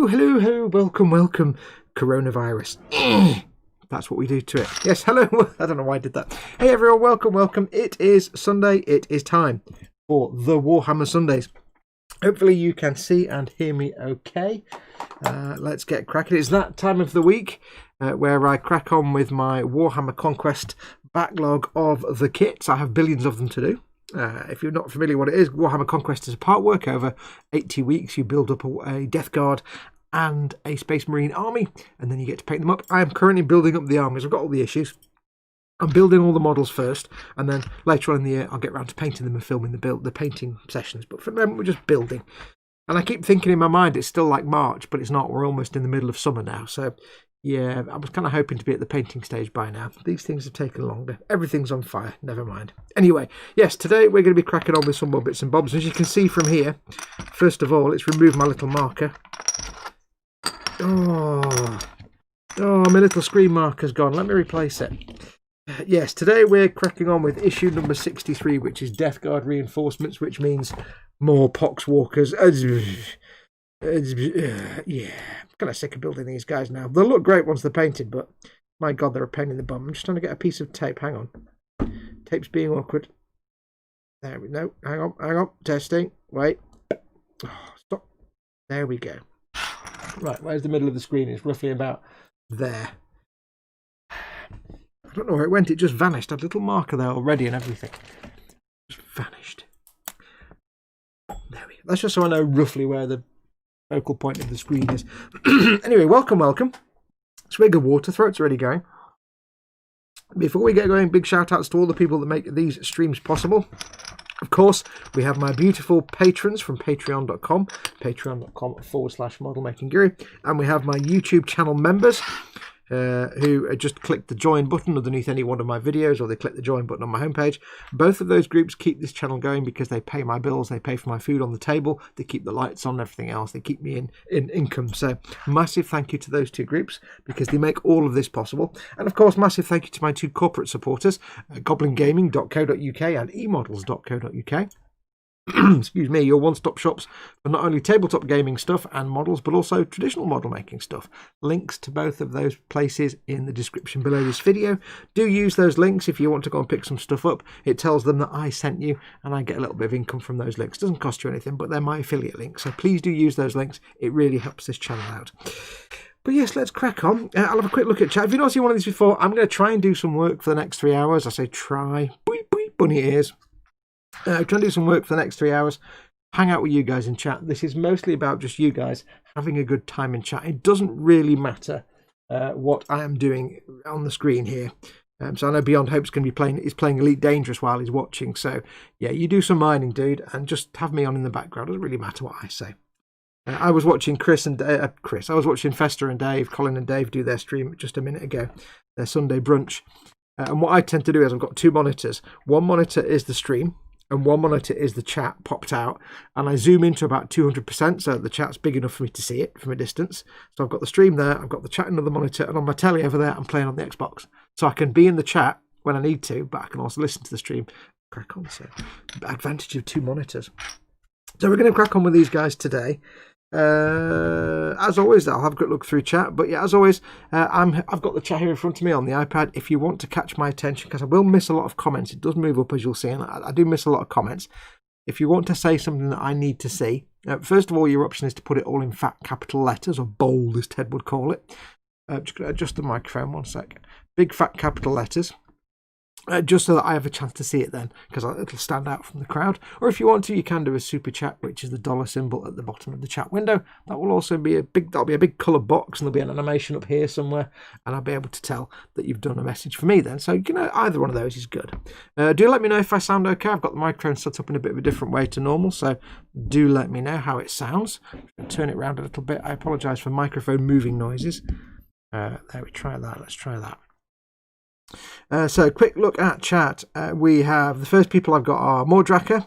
Hello, welcome, coronavirus. That's what we do to it. Yes, hello, I don't know why I did that. Hey everyone, welcome. It is Sunday, it is time for the Warhammer Sundays. Hopefully you can see and hear me okay. Let's get cracking. It's that time of the week where I crack on with my Warhammer Conquest backlog of the kits. I have billions of them to do. If you're not familiar what it is, Warhammer Conquest is a part work over 80 weeks. You build up a Death Guard and a Space Marine army, and then you get to paint them up. I am currently building up the armies. I've got all the issues. I'm building all the models first, and then later on in the year I'll get around to painting them and filming the painting sessions. But for the moment we're just building. And I keep thinking in my mind it's still like March, but it's not. We're almost in the middle of summer now. So yeah, I was kind of hoping to be at the painting stage by now. These things have taken longer. Everything's on fire. Never mind. Anyway, yes, today we're going to be cracking on with some more bits and bobs. As you can see from here, first of all, let's remove my little marker. Oh, my little screen marker's gone. Let me replace it. Yes, today we're cracking on with issue number 63, which is Death Guard reinforcements, which means more poxwalkers. Yeah, I'm kind of sick of building these guys now. They'll look great once they're painted, but my God, they're a pain in the bum. I'm just trying to get a piece of tape. Hang on. Tape's being awkward. There we go. Hang on. Testing. Wait. Oh, stop. There we go. Right, where's the middle of the screen? It's roughly about there. I don't know where it went. It just vanished. I had a little marker there already and everything. Just vanished. There we go. That's just so I know roughly where the focal point of the screen is. Anyway, welcome. Swig of water. Throat's already going. Before we get going, big shout outs to all the people that make these streams possible. Of course, we have my beautiful patrons from patreon.com/modelmakingguru, and we have my YouTube channel members who just click the join button underneath any one of my videos, or they click the join button on my homepage. Both of those groups keep this channel going because they pay my bills, they pay for my food on the table, they keep the lights on and everything else, they keep me in income. So massive thank you to those two groups because they make all of this possible. And of course, massive thank you to my two corporate supporters, goblingaming.co.uk and emodels.co.uk. Excuse me, your one-stop shops for not only tabletop gaming stuff and models, but also traditional model making stuff. Links to both of those places in the description below this video. Do use those links if you want to go and pick some stuff up. It tells them that I sent you, and I get a little bit of income from those links. It doesn't cost you anything, but they're my affiliate links, so please do use those links. It really helps this channel out. But yes, let's crack on. I'll have a quick look at chat. If you've not seen one of these before, I'm going to try and do some work for the next 3 hours. I say try. Boop, boop, bunny ears. Trying to do some work for the next 3 hours, hang out with you guys in chat. This is mostly about just you guys having a good time in chat. It doesn't really matter what I am doing on the screen here. So I know Beyond Hope's going to be playing Elite Dangerous while he's watching. So yeah, you do some mining, dude, and just have me on in the background. It doesn't really matter what I say. I was watching I was watching Fester and Dave, Colin and Dave do their stream just a minute ago, their Sunday brunch. And what I tend to do is I've got two monitors. One monitor is the stream, and one monitor is the chat popped out, and I zoom into about 200% so the chat's big enough for me to see it from a distance. So I've got the stream there, I've got the chat in the monitor, and on my telly over there I'm playing on the Xbox. So I can be in the chat when I need to, but I can also listen to the stream. Crack on, so advantage of two monitors. So we're going to crack on with these guys today. As always, I'll have a quick look through chat, but yeah, as always, I've got the chat here in front of me on the iPad. If you want to catch my attention, because I will miss a lot of comments, it does move up as you'll see, and I do miss a lot of comments. If you want to say something that I need to see, first of all, your option is to put it all in fat capital letters, or bold as Ted would call it. Just going to adjust the microphone 1 sec. Big fat capital letters. Just so that I have a chance to see it then, because it'll stand out from the crowd. Or if you want to, you can do a super chat, which is the dollar symbol at the bottom of the chat window. That will also be a big coloured box, and there'll be an animation up here somewhere, and I'll be able to tell that you've done a message for me then. So, you know, either one of those is good. Do let me know if I sound okay. I've got the microphone set up in a bit of a different way to normal, so do let me know how it sounds. Turn it around a little bit. I apologise for microphone moving noises. There we try that. Let's try that. So quick look at chat. We have the first people I've got are Mordraka.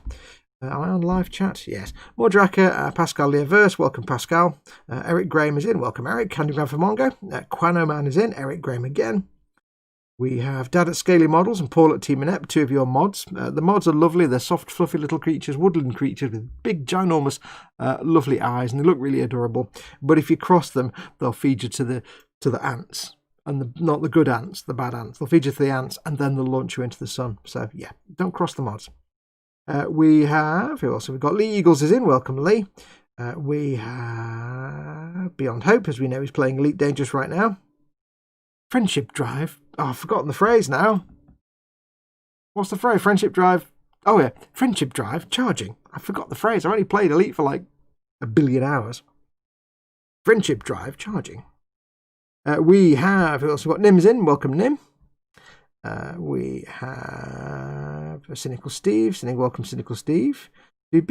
Am I on live chat? Yes. Mordraka, Pascal Leaverse, welcome Pascal. Eric Graham is in, welcome Eric. Candyman for Mongo. Quano Man is in, Eric Graham again. We have Dad at Scaly Models and Paul at Team Inept, 2 of your mods. The mods are lovely. They're soft, fluffy little creatures, woodland creatures with big, ginormous, lovely eyes, and they look really adorable. But if you cross them, they'll feed you to the ants. And not the good ants, the bad ants. They'll feed you to the ants, and then they'll launch you into the sun. So, yeah, don't cross the mods. We have... Who else have we got? Lee Eagles is in. Welcome, Lee. We have Beyond Hope, as we know, he's playing Elite Dangerous right now. Friendship Drive. Oh, I've forgotten the phrase now. What's the phrase? Friendship Drive. Oh, yeah. Friendship Drive. Charging. I forgot the phrase. I only played Elite for like 1 billion hours. Friendship Drive. Charging. We have... Who else have we got? Nim's in. Welcome, Nim. We have Cynical Steve. Welcome, Cynical Steve. Oh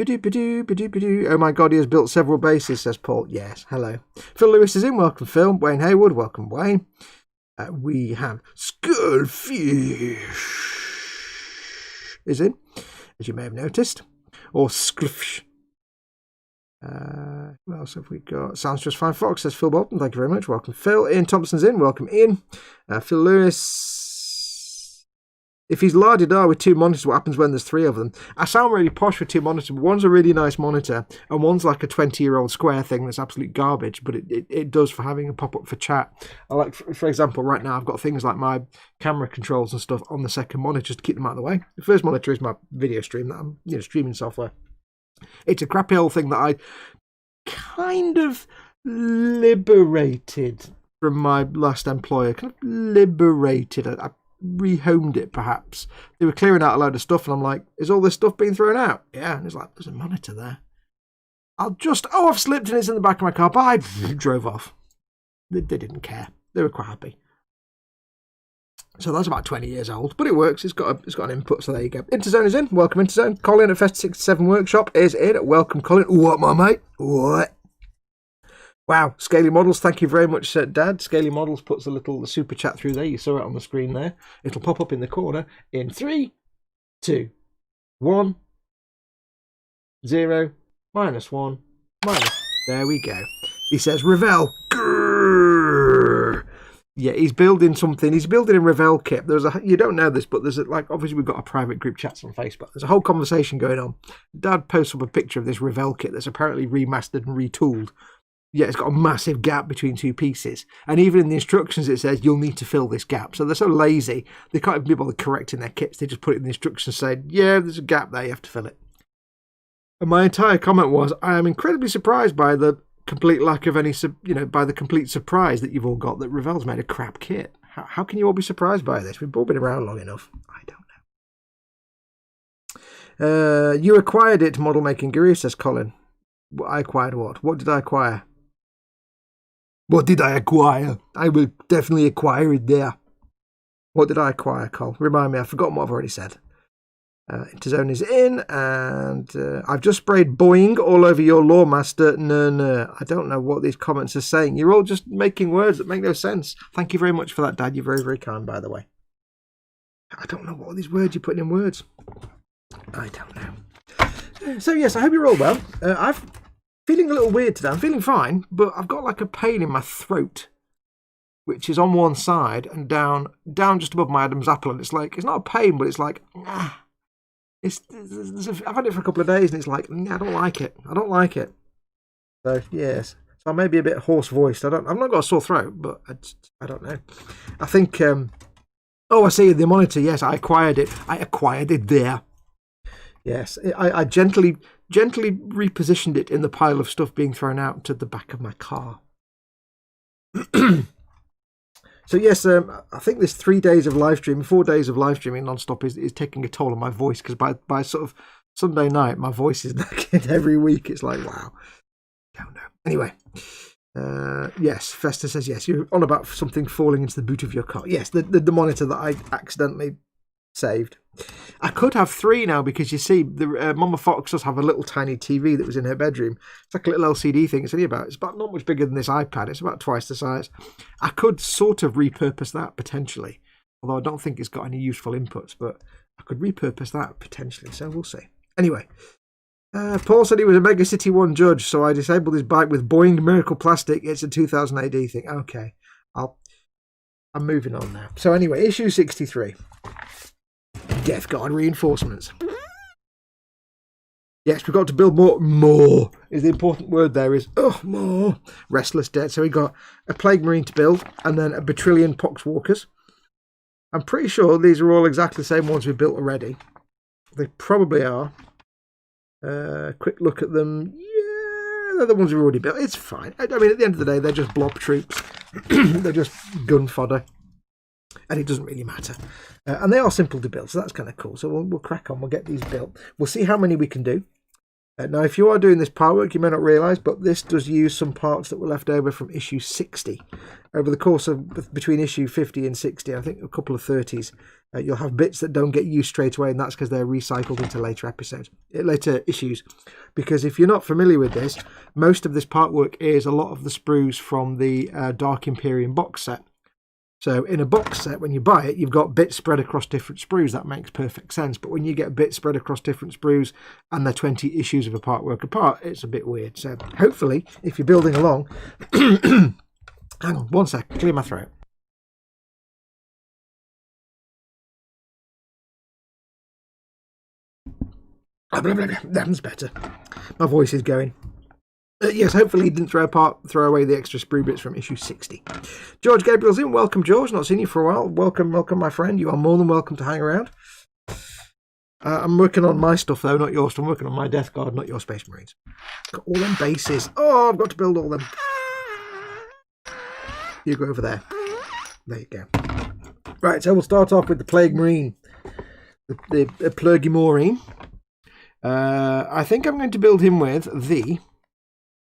my god, he has built several bases, says Paul. Yes, hello. Phil Lewis is in. Welcome, Phil. Wayne Hayward. Welcome, Wayne. We have Skullfish is in, as you may have noticed. Or Sklfsh. Who else have we got? Sounds just fine. Fox says Phil Bolton. Thank you very much. Welcome, Phil. Ian Thompson's in. Welcome, Ian. Phil Lewis. If he's larded with 2 monitors, what happens when there's 3 of them? I sound really posh with 2 monitors. One's a really nice monitor, and one's like a 20-year-old square thing that's absolute garbage, but it does for having a pop-up for chat. I like, for example, right now I've got things like my camera controls and stuff on the second monitor just to keep them out of the way. The first monitor is my video stream that I'm, streaming software. It's a crappy old thing that I kind of liberated from my last employer. Kind of liberated. I rehomed it, perhaps. They were clearing out a load of stuff, and I'm like, is all this stuff being thrown out? Yeah, and it's like, there's a monitor there. I've slipped and it's in the back of my car. Bye. Drove off. They didn't care. They were quite happy. So that's about 20 years old, but it works. It's got an input, so there you go. Interzone is in. Welcome, Interzone. Colin at Fest 67 Workshop is in. Welcome, Colin. What, my mate? What? Wow, Scaly Models, thank you very much, Dad. Scaly Models puts a little super chat through there. You saw it on the screen there. It'll pop up in the corner in 3, 2, 1, 0, -1, -. There we go. He says, Revel. Grrr. Yeah, he's building something. He's building a Revel kit. You don't know this, but obviously we've got a private group chats on Facebook. There's a whole conversation going on. Dad posts up a picture of this Revel kit that's apparently remastered and retooled. Yeah, it's got a massive gap between 2 pieces. And even in the instructions it says, you'll need to fill this gap. So they're so lazy, they can't even be bothered correcting their kits. They just put it in the instructions saying, yeah, there's a gap there, you have to fill it. And my entire comment was, I am incredibly surprised by the complete lack of any, by the complete surprise that you've all got that Revel's made a crap kit. How can you all be surprised by this? We've all been around long enough. I don't know. You acquired it, Model Making Guru, says Colin. I acquired what? What did I acquire? What did I acquire? I will definitely acquire it there. What did I acquire, Col? Remind me, I've forgotten what I've already said. Interzone is in, and I've just sprayed boing all over your Lawmaster. No. I don't know what these comments are saying. You're all just making words that make no sense. Thank you very much for that, Dad. You're very, very kind, by the way. I don't know what are these words you're putting in words. I don't know. So, yes, I hope you're all well. I've feeling a little weird today. I'm feeling fine, but I've got like a pain in my throat, which is on one side and down just above my Adam's apple. And it's not a pain, but it's like, I've had it for a couple of days, and it's like, I don't like it. I don't like it. So yes, so I may be a bit hoarse voiced. I've not got a sore throat, but I don't know. I think. I see the monitor. Yes, I acquired it. I acquired it there. Yes, I gently repositioned it in the pile of stuff being thrown out to the back of my car. So yes, I think this 4 days of live streaming non-stop is taking a toll on my voice, because by sort of Sunday night, my voice is knackered every week. It's like, wow. Don't know. Anyway, yes, Festa says yes. You're on about something falling into the boot of your car. Yes, the monitor that I accidentally saved. I could have 3 now, because you see, the Mama Fox does have a little tiny TV that was in her bedroom. It's like a little LCD thing. It's about not much bigger than this iPad. It's about twice the size. I could sort of repurpose that potentially, although I don't think it's got any useful inputs, but I could repurpose that potentially, so we'll see. Anyway, Paul said he was a Mega City 1 judge, so I disabled his bike with Boeing Miracle Plastic. It's a 2000 AD thing. Okay, I'm moving on now. So anyway, issue 63. Death Guard reinforcements. Yes, we've got to build more. More is the important word there, is more. Restless Dead. So we got a Plague Marine to build, and then a Battrillion Poxwalkers. I'm pretty sure these are all exactly the same ones we built already. They probably are. Quick look at them. Yeah, they're the ones we've already built. It's fine. I mean, at the end of the day, they're just blob troops. They're just gun fodder. And it doesn't really matter. And they are simple to build, so that's kind of cool. So we'll crack on. We'll get these built. We'll see how many we can do. Now, if you are doing this part work, you may not realise, but this does use some parts that were left over from issue 60. Over the course of between issue 50 and 60, I think a couple of 30s, you'll have bits that don't get used straight away, and that's because they're recycled into later issues. Because if you're not familiar with this, most of this part work is a lot of the sprues from the Dark Imperium box set. So in a box set, when you buy it, you've got bits spread across different sprues. That makes perfect sense. But when you get bits spread across different sprues and they're 20 issues of a part work apart, it's a bit weird. So hopefully, if you're building along... Hang on, one sec. Clear my throat. That's better. My voice is going. Yes, hopefully he didn't throw away the extra sprue bits from issue 60. George Gabriel's in. Welcome, George. Not seen you for a while. Welcome, my friend. You are more than welcome to hang around. I'm working on my stuff, though, not yours. I'm working on my Death Guard, not your Space Marines. Got all them bases. Oh, I've got to build all them. You go over there. There you go. Right, so we'll start off with the Plague Marine. The Plurgimorine. I think I'm going to build him with the...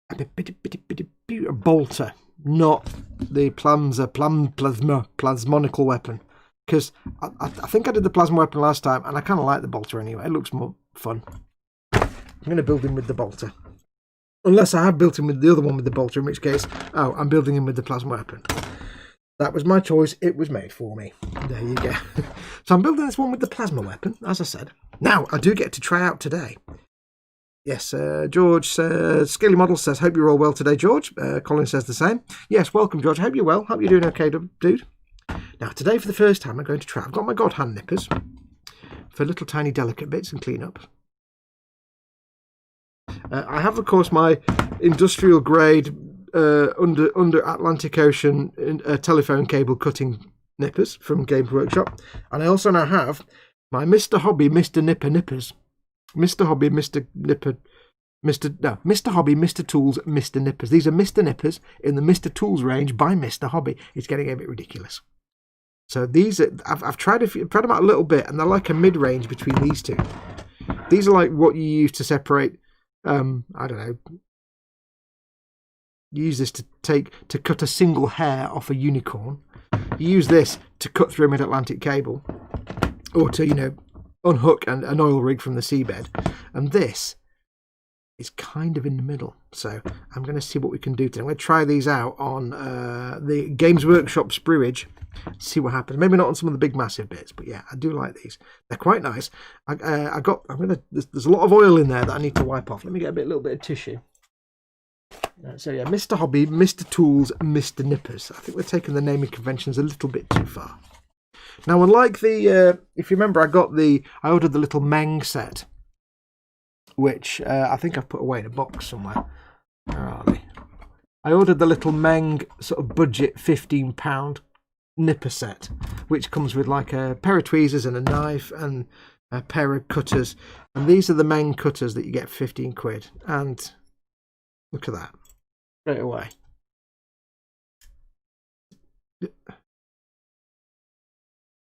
a bolter, not the plasmonical weapon, because I think I did the plasma weapon last time, and I kind of like the bolter anyway. It looks more fun. I'm going to build him with the bolter, unless I have built him with the other one with the bolter, in which case, I'm building him with the plasma weapon. That was my choice. It was made for me. There you go. So I'm building this one with the plasma weapon, as I said. Now I do get to try out today. Yes, George says, Scaly Model says, hope you're all well today, George. Colin says the same. Yes, welcome, George. Hope you're well. Hope you're doing okay, dude. Now, today, for the first time, I'm going to try. I've got my God Hand nippers for little tiny delicate bits and cleanup. I have, of course, my industrial grade under Atlantic Ocean telephone cable cutting nippers from Games Workshop. And I also now have my Mr. Hobby, Mr. Nipper nippers. Mr. Hobby, Mr. Nipper, Mr. Hobby, Mr. Tools, Mr. Nippers. These are Mr. Nippers in the Mr. Tools range by Mr. Hobby. It's getting a bit ridiculous. So these are, I've tried them out a little bit, and they're like a mid-range between these two. These are like what you use to separate, I don't know, you use this to cut a single hair off a unicorn. You use this to cut through a mid-Atlantic cable, or to, unhook an oil rig from the seabed. And this is kind of in the middle. So I'm going to see what we can do today. I'm going to try these out on the Games Workshop spruage. See what happens. Maybe not on some of the big massive bits, but yeah, I do like these. They're quite nice. There's a lot of oil in there that I need to wipe off. Let me get a little bit of tissue. So yeah, Mr. Hobby, Mr. Tools, Mr. Nippers. I think we're taking the naming conventions a little bit too far. Now, unlike the, if you remember, I ordered the little Meng set, which I think I've put away in a box somewhere. Where are they? I ordered the little Meng sort of budget £15 nipper set, which comes with like a pair of tweezers and a knife and a pair of cutters. And these are the Meng cutters that you get for 15 quid. And look at that. Straight away.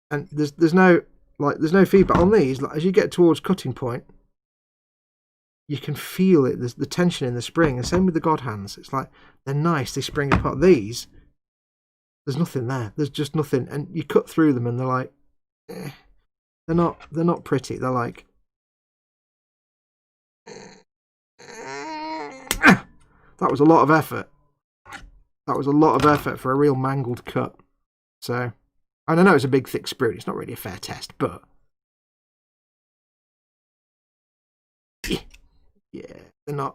And there's no feedback on these. Like, as you get towards cutting point, you can feel it. There's the tension in the spring, and same with the God Hands. It's like they're nice. They spring apart. These, there's nothing there. There's just nothing, and you cut through them, and they're like, they're not pretty. They're like, that was a lot of effort. That was a lot of effort for a real mangled cut. So. And I know it's a big, thick sprue. It's not really a fair test, but... yeah, they're not...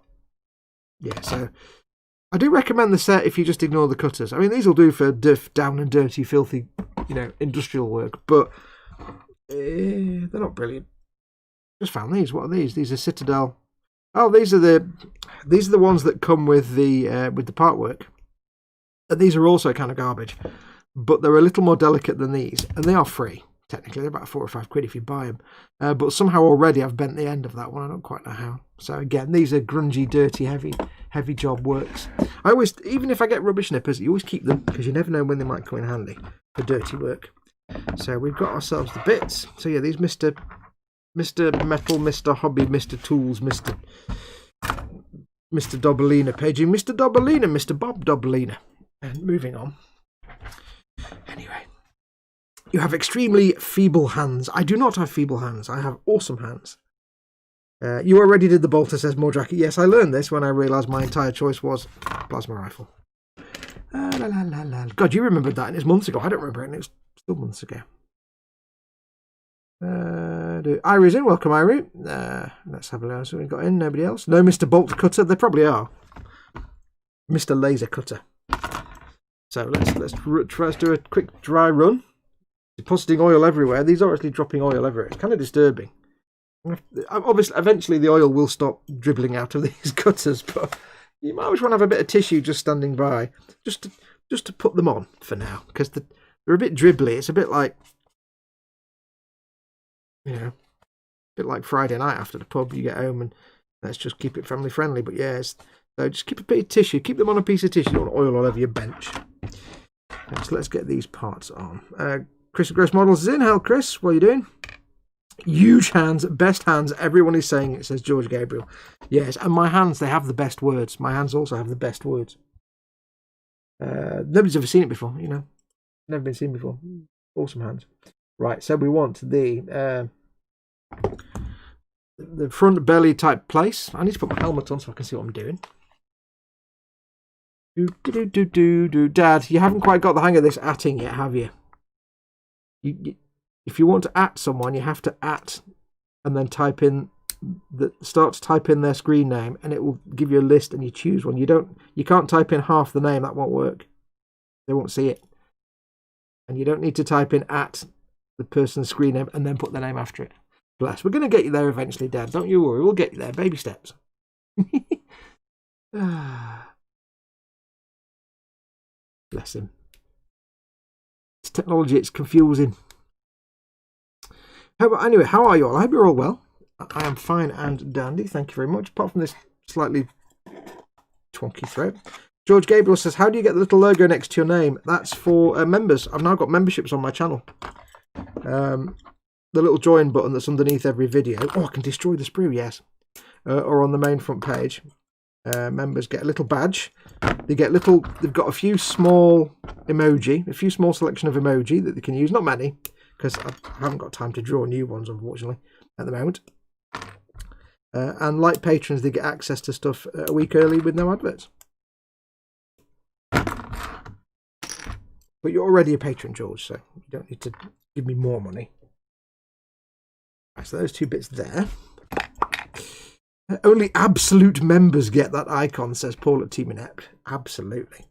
yeah, so... I do recommend the set if you just ignore the cutters. I mean, these will do for down and dirty, filthy, industrial work, but they're not brilliant. Just found these. What are these? These are Citadel. Oh, these are the ones that come with the part work. And these are also kind of garbage, but they're a little more delicate than these, and they are free. Technically, they're about £4 or £5 if you buy them. But somehow already I've bent the end of that one. I don't quite know how. So again, these are grungy, dirty, heavy job works. I always, even if I get rubbish nippers, you always keep them because you never know when they might come in handy for dirty work. So we've got ourselves the bits. So yeah, these Mr. Metal, Mr. Hobby, Mr. Tools, Mr. Dobalina paging, Mr. Dobalina, Mr. Bob Dobalina. And moving on. Anyway. You have extremely feeble hands. I do not have feeble hands. I have awesome hands. You already did the bolter, says Mordraki. Yes, I learned this when I realised my entire choice was plasma rifle. God, you remembered that, and it's months ago. I don't remember it, and it was still months ago. Irie's in. Welcome, Irie. Let's have a look. So we got in. Nobody else. No Mr. Bolt Cutter. There probably are. Mr. Laser Cutter. So let's try to do a quick dry run. Depositing oil everywhere. These are actually dropping oil everywhere. It's kind of disturbing. Obviously, eventually the oil will stop dribbling out of these cutters, but you might always want to have a bit of tissue just standing by, just to put them on for now, because they're a bit dribbly. It's a bit like, a bit like Friday night after the pub. You get home and let's just keep it family friendly. But yeah, so just keep a bit of tissue. Keep them on a piece of tissue. You don't want oil all over your bench. So let's get these parts on. Chris at Gross Models is in. Hello, Chris. What are you doing? Huge hands, best hands. Everyone is saying it, says George Gabriel. Yes, and my hands, they have the best words. My hands also have the best words. Nobody's ever seen it before, Never been seen before. Awesome hands. Right, so we want the front belly type place. I need to put my helmet on so I can see what I'm doing. Dad, you haven't quite got the hang of this atting yet, have you? If you want to at someone, you have to at and then type in start to type in their screen name, and it will give you a list and you choose one. You can't type in half the name. That won't work. They won't see it. And you don't need to type in at the person's screen name and then put their name after it. Bless. We're going to get you there eventually, Dad. Don't you worry. We'll get you there. Baby steps. Bless him. It's technology. It's confusing. Anyway, how are you all? I hope you're all well. I am fine and dandy. Thank you very much. Apart from this slightly twonky throat. George Gabriel says, how do you get the little logo next to your name? That's for members. I've now got memberships on my channel. The little join button that's underneath every video. Oh, I can destroy the sprue, yes. Or on the main front page. Members get a little badge. They've got a few small emoji, a few small selection of emoji that they can use. Not many, because I haven't got time to draw new ones, unfortunately, at the moment. And like patrons, they get access to stuff a week early with no adverts. But you're already a patron, George, so you don't need to give me more money. Right, so those two bits there. Only absolute members get that icon, says Paul at Team Inept. Absolutely.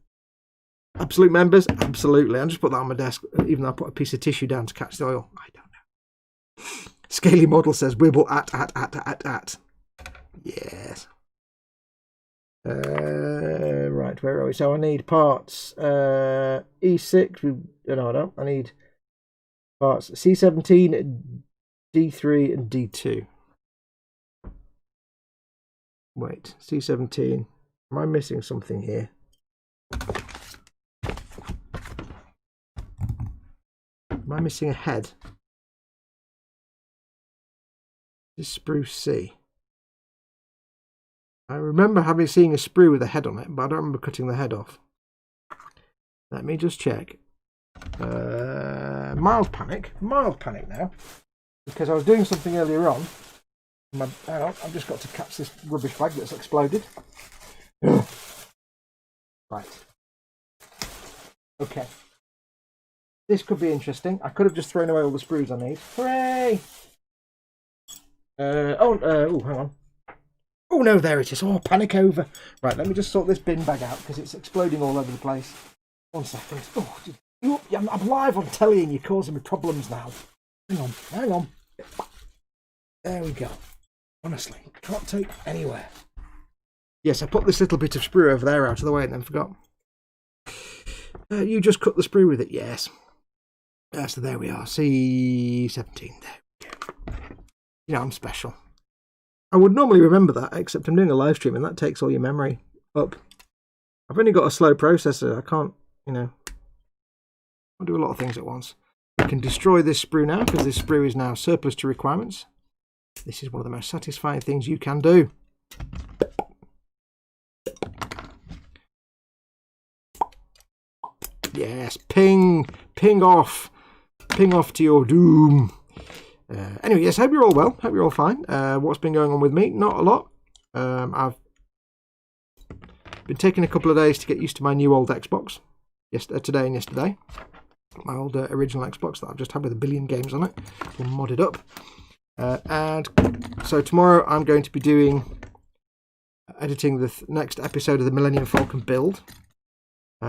Absolute members? Absolutely. I'll just put that on my desk, even though I put a piece of tissue down to catch the oil. I don't know. Scaly Model says, Wibble at. Yes. Right, where are we? So I need parts E6. No, I don't. I need parts C17, D3, and D2. Wait, C17. Am I missing something here? Am I missing a head? This sprue C. I remember seeing a sprue with a head on it, but I don't remember cutting the head off. Let me just check. Mild panic now, because I was doing something earlier on. Hang on, I've just got to catch this rubbish bag that's exploded. Right. Okay. This could be interesting. I could have just thrown away all the sprues I need. Hooray! Hang on. Oh no, there it is. Oh, panic over. Right, let me just sort this bin bag out because it's exploding all over the place. 1 second. Oh, I'm live on telly and you're causing me problems now. Hang on. There we go. Honestly, can't take anywhere. Yes, I put this little bit of sprue over there out of the way and then forgot. You just cut the sprue with it, yes. So there we are, C17. There we go. You know, I'm special. I would normally remember that, except I'm doing a live stream and that takes all your memory up. I've only got a slow processor. I can't, you know, I'll do a lot of things at once. I can destroy this sprue now because this sprue is now surplus to requirements. This is one of the most satisfying things you can do. Yes, ping off to your doom. Anyway, yes, hope you're all well. Hope you're all fine. What's been going on with me? Not a lot. I've been taking a couple of days to get used to my new old Xbox. Today and yesterday. My old original Xbox that I've just had with 1 billion games on it. All modded up. And so tomorrow I'm going to be editing the next episode of the Millennium Falcon build.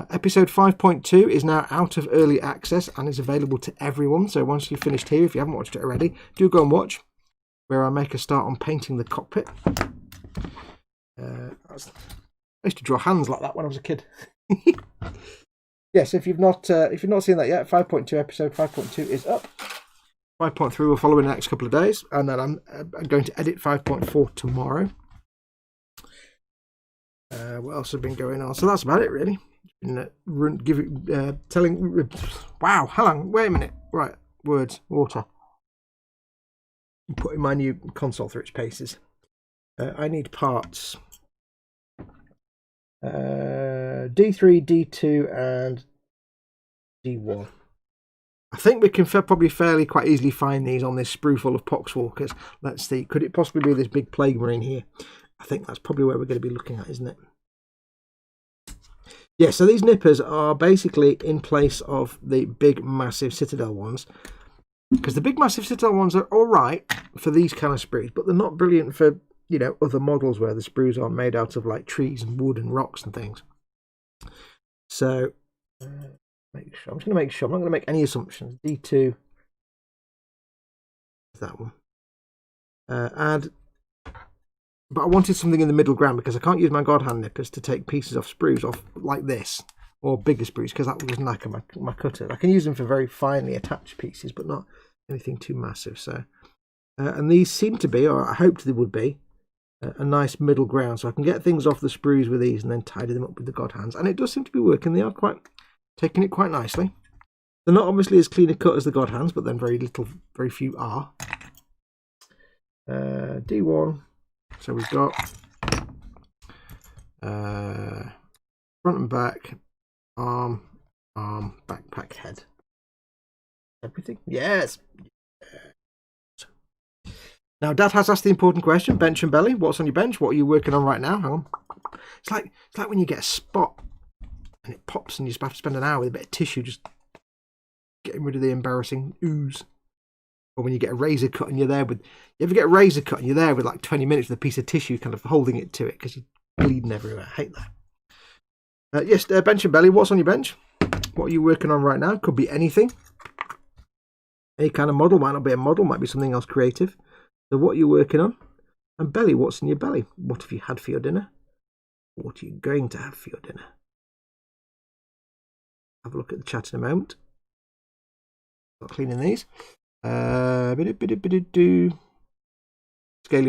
Episode 5.2 is now out of early access and is available to everyone. So once you've finished here, if you haven't watched it already, do go and watch, where I make a start on painting the cockpit. I used to draw hands like that when I was a kid. Yes, if you've not seen that yet, 5.2 episode 5.2 is up. 5.3 will follow in the next couple of days, and then I'm going to edit 5.4 tomorrow. What else has been going on? So that's about it, really. Wow, hang on, wait a minute. Right, words, water. I'm putting my new console through its paces. I need parts. D3, D2, and D1. I think we can probably fairly quite easily find these on this sprue full of poxwalkers. Let's see, could it possibly be this big plague marine here? I think that's probably where we're going to be looking at, isn't it? Yeah, so these nippers are basically in place of the big, massive Citadel ones. Because the big, massive Citadel ones are all right for these kind of sprues, but they're not brilliant for, you know, other models where the sprues are made out of, like, trees and wood and rocks and things. So, I'm just going to make sure. I'm not going to make any assumptions. D2 is that one. But I wanted something in the middle ground because I can't use my God Hand nippers to take pieces of sprues off like this, or bigger sprues, because that would just knacker my cutter. I can use them for very finely attached pieces, but not anything too massive. So, and these seem to be, or I hoped they would be, a nice middle ground, so I can get things off the sprues with these and then tidy them up with the God Hands. And it does seem to be working. They are taking it quite nicely. They're not obviously as clean a cut as the God Hands, but then very few are. D1. So we've got front and back, arm, backpack, head. Everything? Yes. Now, Dad has asked the important question: bench and belly. What's on your bench? What are you working on right now? Hang on. It's like when you get a spot and it pops, and you just have to spend an hour with a bit of tissue just getting rid of the embarrassing ooze. Or when you get a razor cut and you're there with... You ever get a razor cut and you're there with like 20 minutes with a piece of tissue kind of holding it to it because you're bleeding everywhere. I hate that. Yes, bench and belly. What's on your bench? What are you working on right now? Could be anything. Any kind of model. Might not be a model. Might be something else creative. So what are you working on? And belly. What's in your belly? What have you had for your dinner? What are you going to have for your dinner? Have a look at the chat in a moment. Start cleaning these. Scaly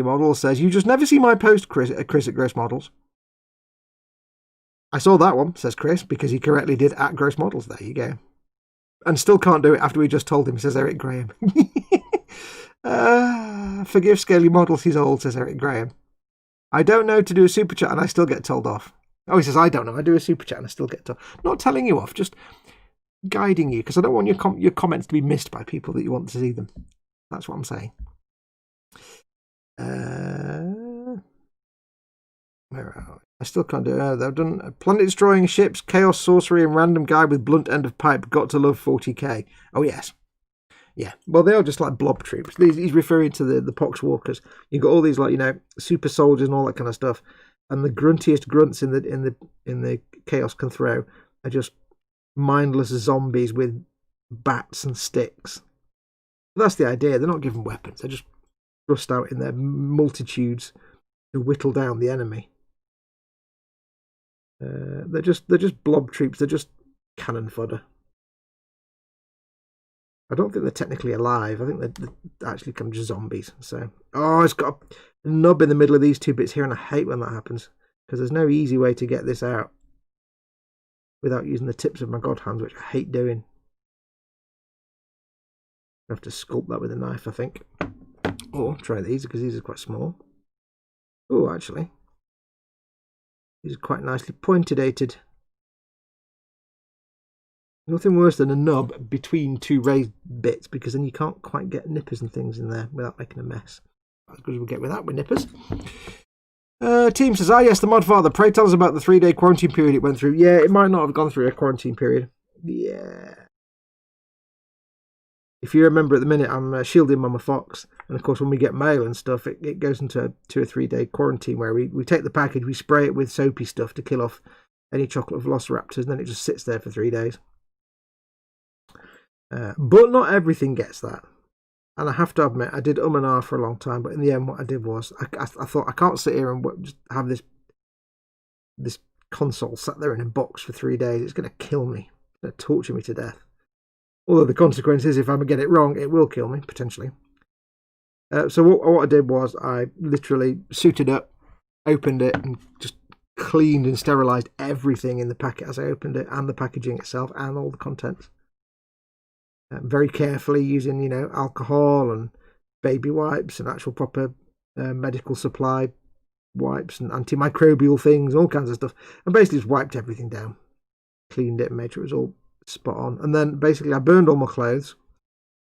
Model says, you just never see my post, Chris at Gross Models. I saw that one, says Chris, because he correctly did at Gross Models. There you go. And still can't do it after we just told him, says Eric Graham. Forgive Scaly Models, he's old, says Eric Graham. I don't know to do a super chat and I still get told off. Oh, he says, I don't know. I do a super chat and I still get told. Not telling you off, just guiding you, because I don't want your comments to be missed by people that you want to see them. That's what I'm saying. Where are we? I still can't do it. They've done planet destroying ships, chaos, sorcery, and random guy with blunt end of pipe. Got to love 40k. Oh yes, Yeah, well, they are just like blob troops. He's referring to the poxwalkers. You've got all these, like, you know, super soldiers and all that kind of stuff, and the gruntiest grunts in the Chaos can throw are just mindless zombies with bats and sticks. But that's the idea. They're not given weapons. They're just thrust out in their multitudes to whittle down the enemy. They're just blob troops. They're just cannon fodder. I don't think they're technically alive. I think they're actually kind of just zombies. So, oh, it's got a nub in the middle of these two bits here, and I hate when that happens because there's no easy way to get this out without using the tips of my god hands, which I hate doing. I have to sculpt that with a knife, I think. Or try these because these are quite small. Oh, actually, these are quite nicely pointed-ated. Nothing worse than a nub between two raised bits, because then you can't quite get nippers and things in there without making a mess. As good as we'll get with that with nippers. Team says, yes, the mod father. Pray tell us about the 3-day quarantine period it went through. Yeah, it might not have gone through a quarantine period. Yeah. If you remember, at the minute, I'm shielding Mama Fox. And, of course, when we get mail and stuff, it goes into a 2 or 3 day quarantine where we take the package, we spray it with soapy stuff to kill off any chocolate velociraptors, and then it just sits there for 3 days. But not everything gets that. And I have to admit, I did and ah for a long time, but in the end what I did was, I thought, I can't sit here and just have this console sat there in a box for 3 days. It's going to kill me. It's going to torture me to death. Although the consequence is, if I get it wrong, it will kill me, potentially. So what I did was, I literally suited up, opened it, and just cleaned and sterilised everything in the packet as I opened it, and the packaging itself, and all the contents. Very carefully, using, you know, alcohol and baby wipes and actual proper medical supply wipes and antimicrobial things, all kinds of stuff, and basically just wiped everything down, cleaned it, and made sure it was all spot on. And then basically I burned all my clothes,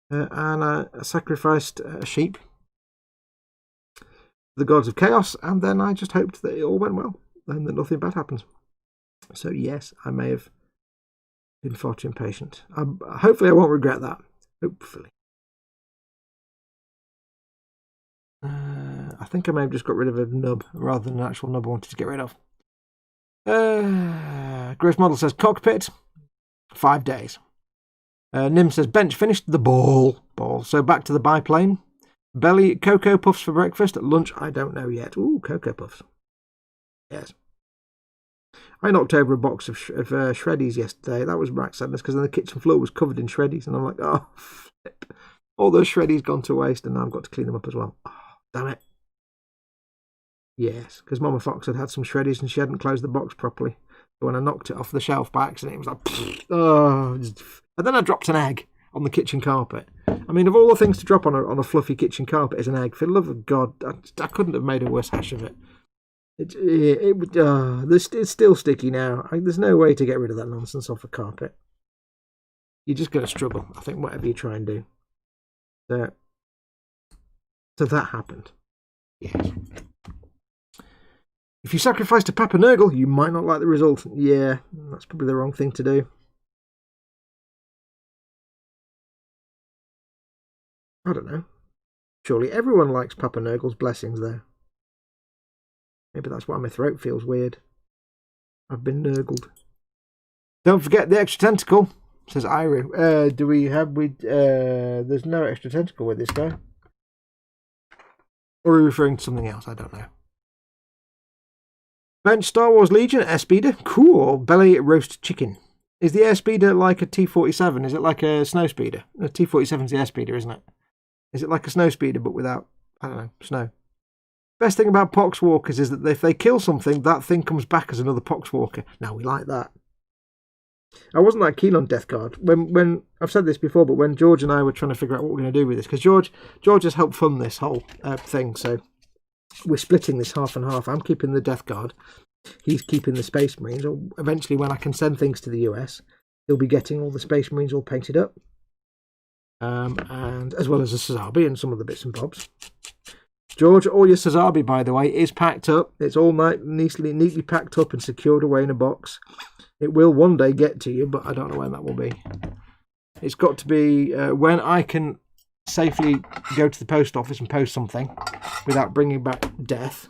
and I sacrificed a sheep to the gods of chaos, and then I just hoped that it all went well and that nothing bad happens. So yes, I may have been far too impatient. Hopefully I won't regret that. Hopefully. I think I may have just got rid of a nub rather than an actual nub I wanted to get rid of. Gross Model says cockpit, 5 days. Nim says bench finished the ball. So back to the biplane. Belly, Cocoa Puffs for breakfast. At lunch, I don't know yet. Ooh, Cocoa Puffs. Yes. I knocked over a box of shreddies yesterday. That was rack sadness because then the kitchen floor was covered in shreddies, and I'm like, oh, flip. All those shreddies gone to waste, and now I've got to clean them up as well. Oh, damn it. Yes, because Mama Fox had some shreddies and she hadn't closed the box properly. So when I knocked it off the shelf by accident, it was like, oh. And then I dropped an egg on the kitchen carpet. I mean, of all the things to drop on a fluffy kitchen carpet is an egg. For the love of God, I couldn't have made a worse hash of it. It's still sticky now. There's no way to get rid of that nonsense off a carpet. You're just going to struggle, I think, whatever you try and do. So that happened. Yes. If you sacrifice to Papa Nurgle, you might not like the result. Yeah, that's probably the wrong thing to do. I don't know. Surely everyone likes Papa Nurgle's blessings, though. Maybe that's why my throat feels weird. I've been nurgled. Don't forget the extra tentacle, says Iru. There's no extra tentacle with this guy. Or are we referring to something else? I don't know. Bench Star Wars Legion, Airspeeder. Cool. Belly roast chicken. Is the Airspeeder like a T-47? Is it like a snow speeder? A T-47's the Airspeeder, isn't it? Is it like a snow speeder but without, I don't know, snow? Best thing about poxwalkers is that if they kill something, that thing comes back as another poxwalker. Now, we like that. I wasn't that keen on Death Guard. When I've said this before, but when George and I were trying to figure out what we're going to do with this, because George has helped fund this whole thing, so we're splitting this half and half. I'm keeping the Death Guard. He's keeping the Space Marines. Or eventually, when I can send things to the US, he'll be getting all the Space Marines all painted up. And as well as the Sazabi and some of the bits and bobs. George, all your Sazabi, by the way, is packed up. It's all neatly packed up and secured away in a box. It will one day get to you, but I don't know when that will be. It's got to be when I can safely go to the post office and post something without bringing back death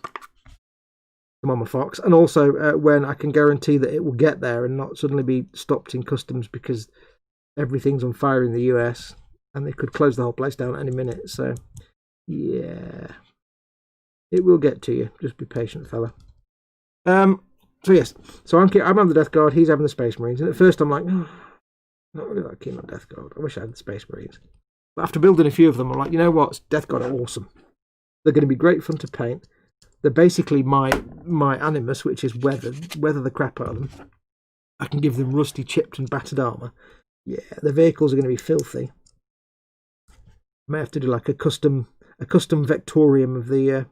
to Mama Fox, and also when I can guarantee that it will get there and not suddenly be stopped in customs because everything's on fire in the US and they could close the whole place down at any minute. So yeah, it will get to you. Just be patient, fella. So yes, so I'm on the Death Guard. He's having the Space Marines, and at first I'm like, oh, not really that keen on Death Guard. I wish I had the Space Marines. But after building a few of them, I'm like, you know what? Death Guard are awesome. They're going to be great fun to paint. They're basically my animus, which is weather the crap out of them. I can give them rusty, chipped, and battered armor. Yeah, the vehicles are going to be filthy. I may have to do like a custom Vectorium of the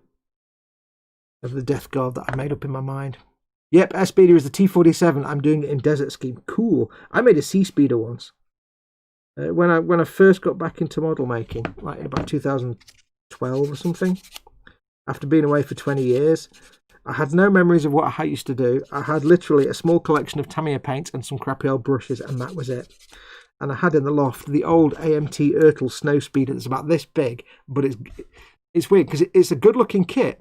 Death Guard that I made up in my mind. Yep, S-Speeder is the T-47. I'm doing it in Desert Scheme. Cool. I made a C-Speeder once. When I first got back into model making, like in about 2012 or something, after being away for 20 years, I had no memories of what I used to do. I had literally a small collection of Tamiya paints and some crappy old brushes, and that was it. And I had in the loft the old AMT Ertl Snow Speeder that's about this big, but it's weird because it's a good-looking kit,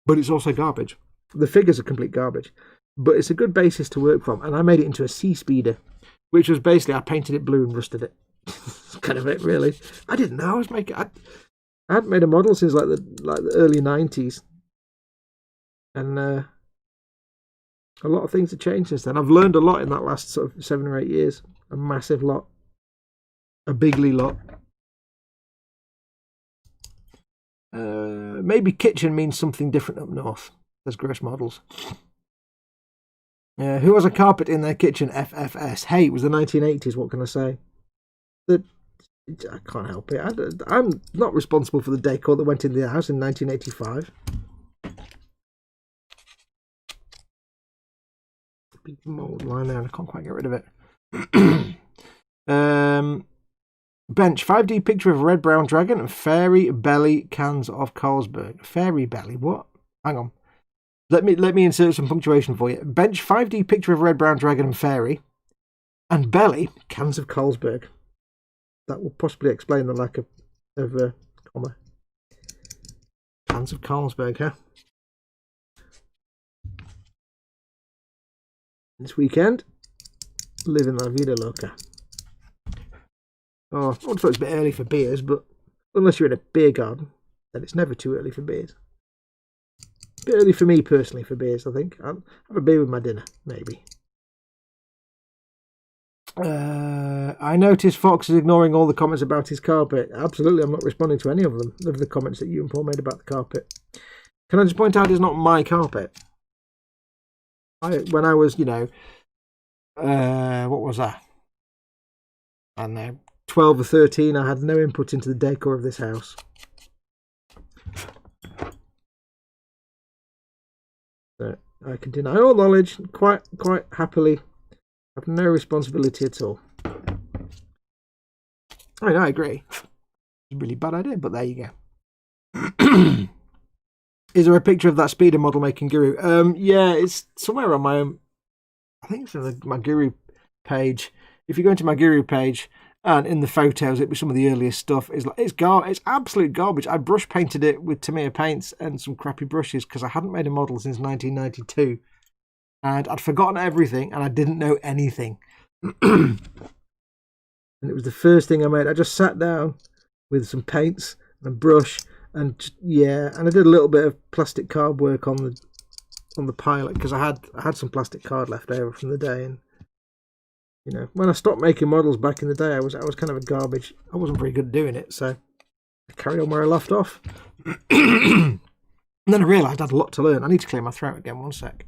but it's also garbage. The figures are complete garbage, but it's a good basis to work from, and I made it into a C-Speeder, which was basically, I painted it blue and rusted it. That's kind of it, really. I didn't know I was making... I hadn't made a model since like the early 90s, and a lot of things have changed since then. I've learned a lot in that last sort of 7 or 8 years. A massive lot. A bigly lot. Maybe kitchen means something different up north. There's gross models. Who has a carpet in their kitchen? FFS. Hey, it was the 1980s. What can I say? I can't help it. I'm not responsible for the decor that went in the house in 1985. Big mold line there, and I can't quite get rid of it. Bench 5D picture of a red brown dragon and fairy belly cans of Carlsberg. Fairy belly, what? Hang on. Let me insert some punctuation for you. Bench 5D picture of a red brown dragon and fairy, and belly cans of Carlsberg. That will possibly explain the lack of comma. Cans of Carlsberg, huh? This weekend, living la vida loca. Oh, I thought it's a bit early for beers, but unless you're in a beer garden, then it's never too early for beers. A bit early for me personally for beers, I think. I'll have a beer with my dinner, maybe. I noticed Fox is ignoring all the comments about his carpet. Absolutely, I'm not responding to any of them, of the comments that you and Paul made about the carpet. Can I just point out it's not my carpet? When I was, what was that? I don't know, 12 or 13, I had no input into the decor of this house. So I can deny all knowledge quite happily. I have no responsibility at all. I mean, I agree. It's a really bad idea, but there you go. Is there a picture of that speeder model making Guru? Yeah, it's somewhere on my own. I think it's on my Guru page. If you go into my Guru page, and in the photos, it was some of the earliest stuff. It's absolute garbage. I brush painted it with Tamiya paints and some crappy brushes because I hadn't made a model since 1992. And I'd forgotten everything, and I didn't know anything. And it was the first thing I made. I just sat down with some paints and a brush, and I did a little bit of plastic card work on the pilot because I had some plastic card left over from the day. And when I stopped making models back in the day, I was kind of a garbage. I wasn't very good at doing it, so I carried on where I left off. And then I realised I had a lot to learn. I need to clear my throat again. One sec.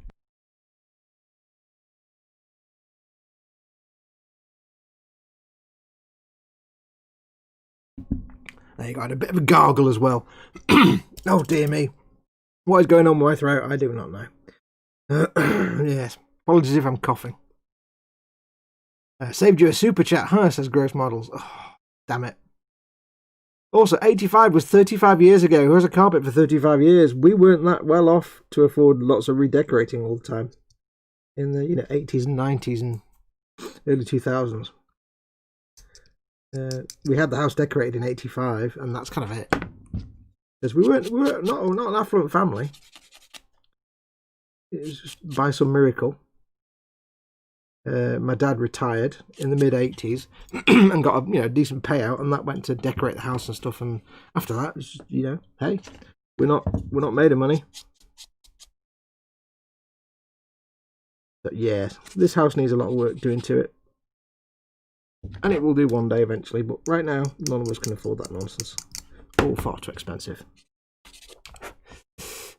There you go. I had a bit of a gargle as well. Oh dear me. What is going on with my throat? I do not know. Yes. Apologies if I'm coughing. Saved you a super chat, huh? Says Gross Models. Oh, damn it. Also, 85 was 35 years ago. Who has a carpet for 35 years? We weren't that well off to afford lots of redecorating all the time. In the 80s and 90s and early 2000s. We had the house decorated in '85, and that's kind of it. Because we were not an affluent family. It was just by some miracle. My dad retired in the mid '80s and got a decent payout, and that went to decorate the house and stuff. And after that, it's just, hey, we're not made of money. But yeah, this house needs a lot of work doing to it, and it will do one day eventually. But right now, none of us can afford that nonsense. All far too expensive.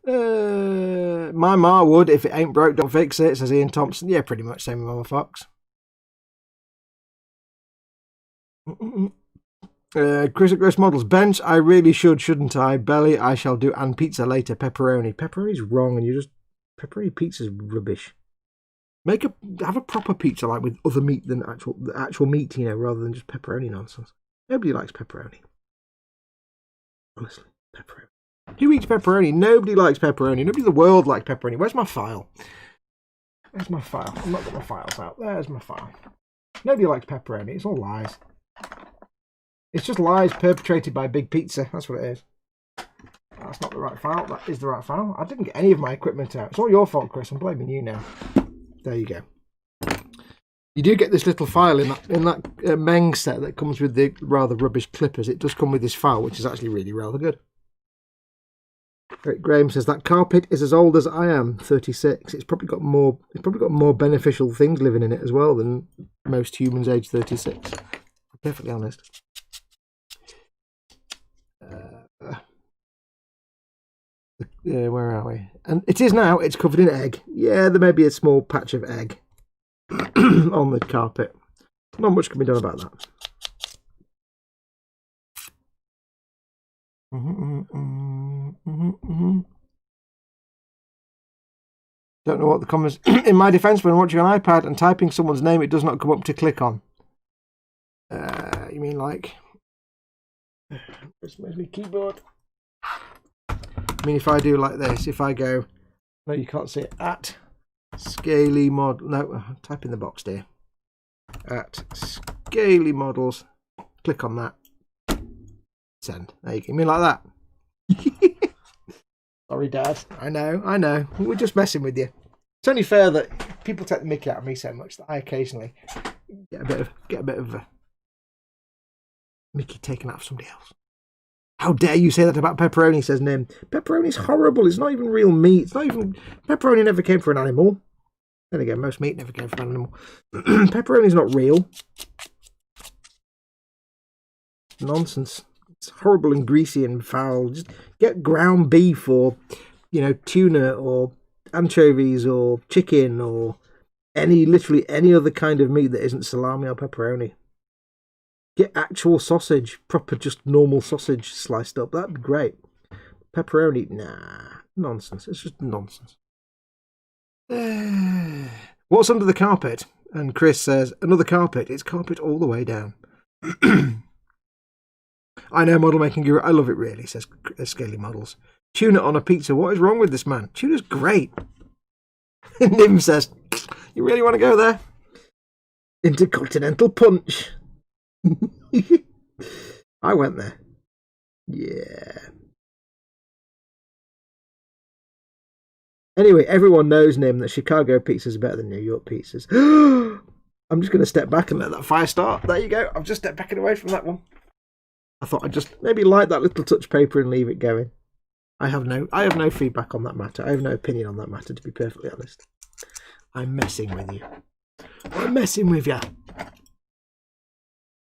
My ma would. If it ain't broke, don't fix it, says Ian Thompson. Yeah, pretty much same with Mama Fox. Chris at Gross Models. Bench, I really shouldn't I? Belly, I shall do, and pizza later. Pepperoni. Pepperoni's wrong, and pepperoni pizza's rubbish. Have a proper pizza like with other meat than the actual meat, rather than just pepperoni nonsense. Nobody likes pepperoni. Honestly, pepperoni. Who eats pepperoni? Nobody likes pepperoni. Nobody in the world likes pepperoni. Where's my file? Where's my file? I've not got my files out. There's my file. Nobody likes pepperoni. It's all lies. It's just lies perpetrated by Big Pizza. That's what it is. That's not the right file. That is the right file. I didn't get any of my equipment out. It's all your fault, Chris. I'm blaming you now. There you go. You do get this little file in that Meng set that comes with the rather rubbish clippers. It does come with this file, which is actually really rather good. Graham says that carpet is as old as I am, 36. It's probably got more beneficial things living in it as well than most humans aged 36. To be perfectly honest. Where are we? And it is now. It's covered in egg. Yeah, there may be a small patch of egg on the carpet. Not much can be done about that. Don't know what the comments. In my defense, when watching on iPad and typing someone's name, it does not come up to click on. You mean like... Where's my keyboard? I mean, if I do like this, if I go... No, you can't see it. At Scaly Mod... No, type in the box, dear. At Scaly Models. Click on that. Send. There you go. You mean like that? Sorry, Dad. I know. We're just messing with you. It's only fair that people take the mickey out of me so much that I occasionally get a bit of mickey taken out of somebody else. How dare you say that about pepperoni, says Nim. Pepperoni's horrible. It's not even real meat. It's not even... Pepperoni never came from an animal. Then again, most meat never came from an animal. Pepperoni's not real. Nonsense. It's horrible and greasy and foul. Just get ground beef or, tuna or anchovies or chicken or literally any other kind of meat that isn't salami or pepperoni. Get actual sausage, proper just normal sausage sliced up. That'd be great. Pepperoni, nah. Nonsense. It's just nonsense. What's under the carpet? And Chris says, another carpet. It's carpet all the way down. I know, model making guru. I love it really, says Scaly Models. Tuna on a pizza. What is wrong with this man? Tuna's great. Nim says, you really want to go there? Intercontinental Punch. I went there. Yeah. Anyway, everyone knows, Nim, that Chicago pizzas are better than New York pizzas. I'm just going to step back and let that fire start. There you go. I've just stepped back and away from that one. I thought I'd just maybe light that little touch paper and leave it going. I have no feedback on that matter. I have no opinion on that matter, to be perfectly honest. I'm messing with you. I'm messing with you.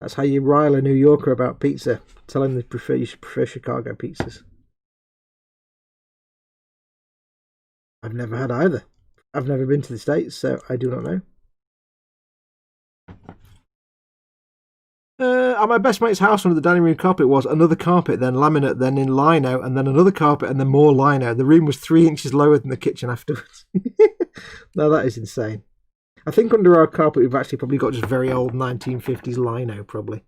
That's how you rile a New Yorker about pizza. Tell him you should prefer Chicago pizzas. I've never had either. I've never been to the States, so I do not know. At my best mate's house, under the dining room carpet was another carpet, then laminate, then in lino, and then another carpet, and then more lino. The room was 3 inches lower than the kitchen afterwards. No, that is insane. I think under our carpet we've actually probably got just very old 1950s lino, probably.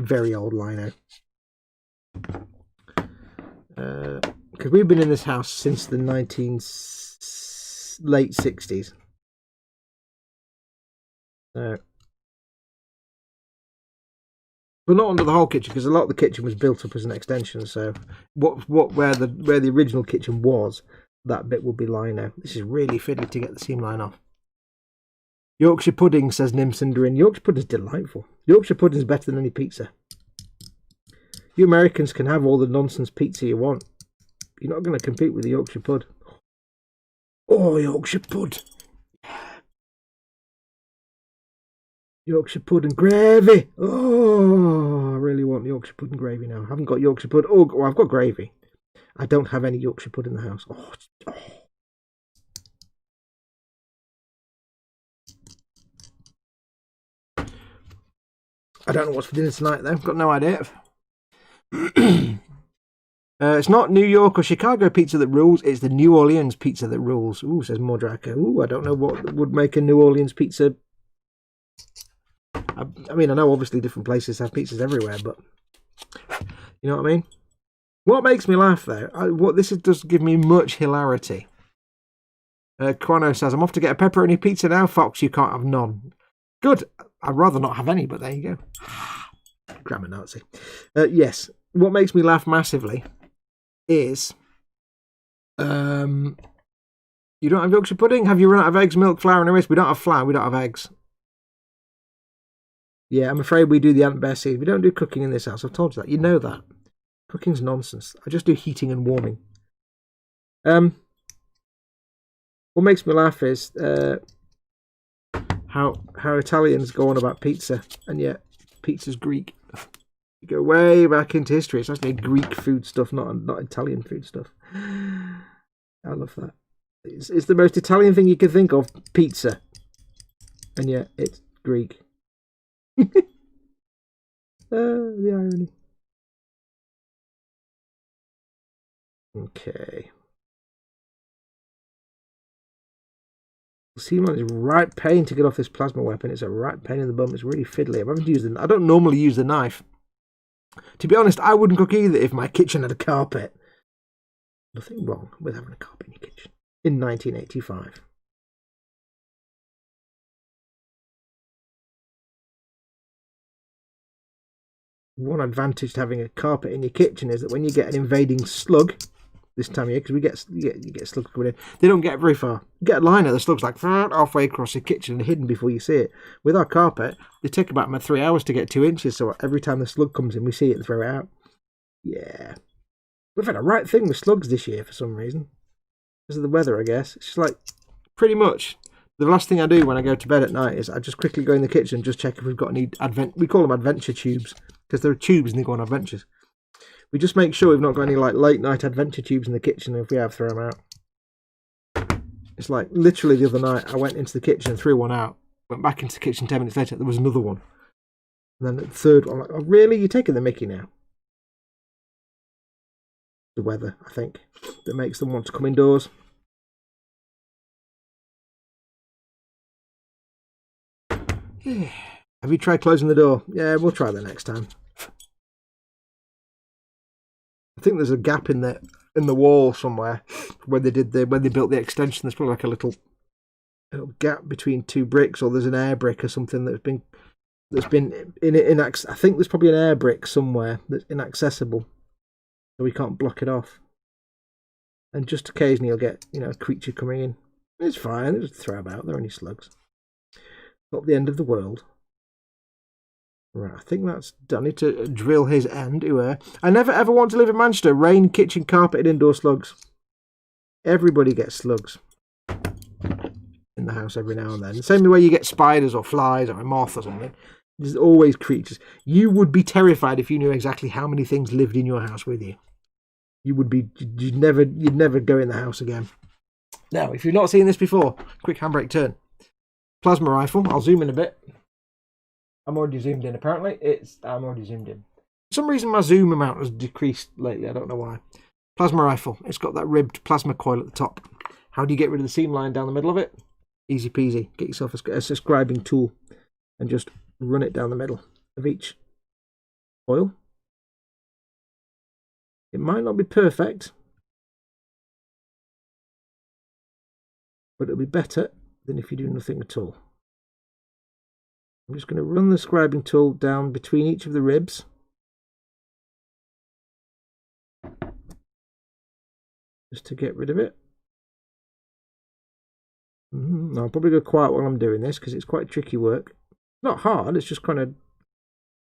Very old lino. Because we've been in this house since the late 60s. So... But not under the whole kitchen, because a lot of the kitchen was built up as an extension. So where the original kitchen was, that bit will be lying now. This is really fiddly to get the seam line off. Yorkshire pudding, says Nimcinderin. Yorkshire pudding is delightful. Yorkshire pudding is better than any pizza. You Americans can have all the nonsense pizza you want. You're not going to compete with the Yorkshire pud. Oh, Yorkshire pud. Yorkshire pud and gravy. Oh, I really want Yorkshire pud and gravy now. I haven't got Yorkshire pud. Oh, well, I've got gravy. I don't have any Yorkshire pud in the house. Oh. I don't know what's for dinner tonight, though. Got no idea. It's not New York or Chicago pizza that rules. It's the New Orleans pizza that rules. Ooh, says Mordraco. Ooh, I don't know what would make a New Orleans pizza. I mean, I know obviously different places have pizzas everywhere, but you know what I mean? What makes me laugh, though, does give me much hilarity. Quano says, I'm off to get a pepperoni pizza now, Fox. You can't have none. Good. I'd rather not have any, but there you go. Grammar Nazi. Yes. What makes me laugh massively is you don't have Yorkshire pudding? Have you run out of eggs, milk, flour, and a We don't have flour. We don't have eggs. Yeah, I'm afraid we do the Aunt Bessie. We don't do cooking in this house. I've told you that. You know that. Cooking's nonsense. I just do heating and warming. What makes me laugh is how Italians go on about pizza, and yet pizza's Greek. You go way back into history. It's actually Greek food stuff, not Italian food stuff. I love that. It's the most Italian thing you can think of, pizza, and yet it's Greek. The irony. Okay. Seam line is right pain to get off this plasma weapon. It's a right pain in the bum. It's really fiddly. I don't normally use the knife. To be honest, I wouldn't cook either if my kitchen had a carpet. Nothing wrong with having a carpet in your kitchen. In 1985. One advantage to having a carpet in your kitchen is that when you get an invading slug this time of year, because you get slugs coming in, they don't get very far. You get a line of the slugs like halfway across the kitchen and hidden before you see it. With our carpet, they take about 3 hours to get 2 inches, so every time the slug comes in, we see it and throw it out. Yeah. We've had a right thing with slugs this year for some reason. Because of the weather, I guess. It's just like, pretty much, the last thing I do when I go to bed at night is I just quickly go in the kitchen and just check if we've got any we call them adventure tubes, because there are tubes and they go on adventures. We just make sure we've not got any like late night adventure tubes in the kitchen, and if we have, throw them out. It's like literally the other night I went into the kitchen and threw one out, went back into the kitchen 10 minutes later, there was another one. And then the third one, I'm like, oh really? You're taking the mickey now? The weather, I think, that makes them want to come indoors. Have you tried closing the door? Yeah, we'll try that next time. I think there's a gap in the wall somewhere when they built the extension. There's probably like a little gap between two bricks, or there's an air brick or something that's been I think there's probably an air brick somewhere that's inaccessible, so we can't block it off. And just occasionally you'll get a creature coming in. It's fine. They'll just throw them out. They're only slugs. Not the end of the world. Right, I think that's done. I need to drill his end. I never ever want to live in Manchester. Rain, kitchen, carpet, and indoor slugs. Everybody gets slugs in the house every now and then. The same way you get spiders or flies or a moth or something. There's always creatures. You would be terrified if you knew exactly how many things lived in your house with you. You'd never go in the house again. Now, if you've not seen this before, quick handbrake turn. Plasma rifle. I'll zoom in a bit. I'm already zoomed in, apparently. I'm already zoomed in. For some reason, my zoom amount has decreased lately. I don't know why. Plasma rifle. It's got that ribbed plasma coil at the top. How do you get rid of the seam line down the middle of it? Easy peasy. Get yourself a scribing tool and just run it down the middle of each coil. It might not be perfect, but it'll be better than if you do nothing at all. I'm just going to run the scribing tool down between each of the ribs. Just to get rid of it. I'll probably go quiet while I'm doing this because it's quite tricky work. Not hard, it's just kind of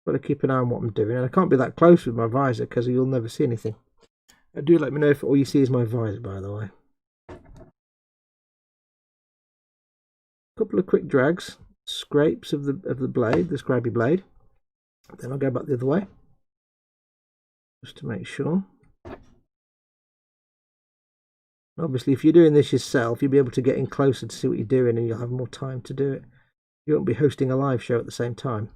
got to keep an eye on what I'm doing. And I can't be that close with my visor because you'll never see anything. Do let me know if all you see is my visor, by the way. A couple of quick drags, scrapes of the blade, the scribey blade. Then I'll go back the other way, just to make sure. Obviously, if you're doing this yourself, you'll be able to get in closer to see what you're doing and you'll have more time to do it. You won't be hosting a live show at the same time.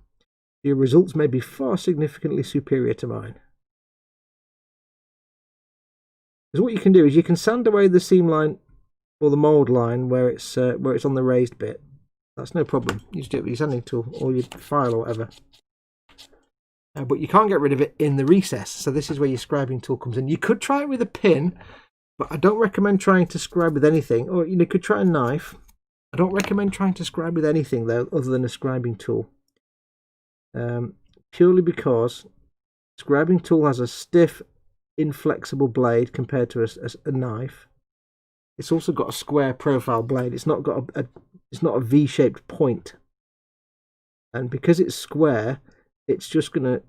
Your results may be far significantly superior to mine. Because what you can do is you can sand away the seam line or the mould line where it's on the raised bit. That's no problem. You just do it with your sanding tool or your file or whatever. But you can't get rid of it in the recess. So this is where your scribing tool comes in. You could try it with a pin, but I don't recommend trying to scribe with anything. Or you could try a knife. I don't recommend trying to scribe with anything though, other than a scribing tool. Purely because scribing tool has a stiff, inflexible blade compared to a knife. It's also got a square profile blade. It's not got it's not a V-shaped point. And because it's square, it's just going to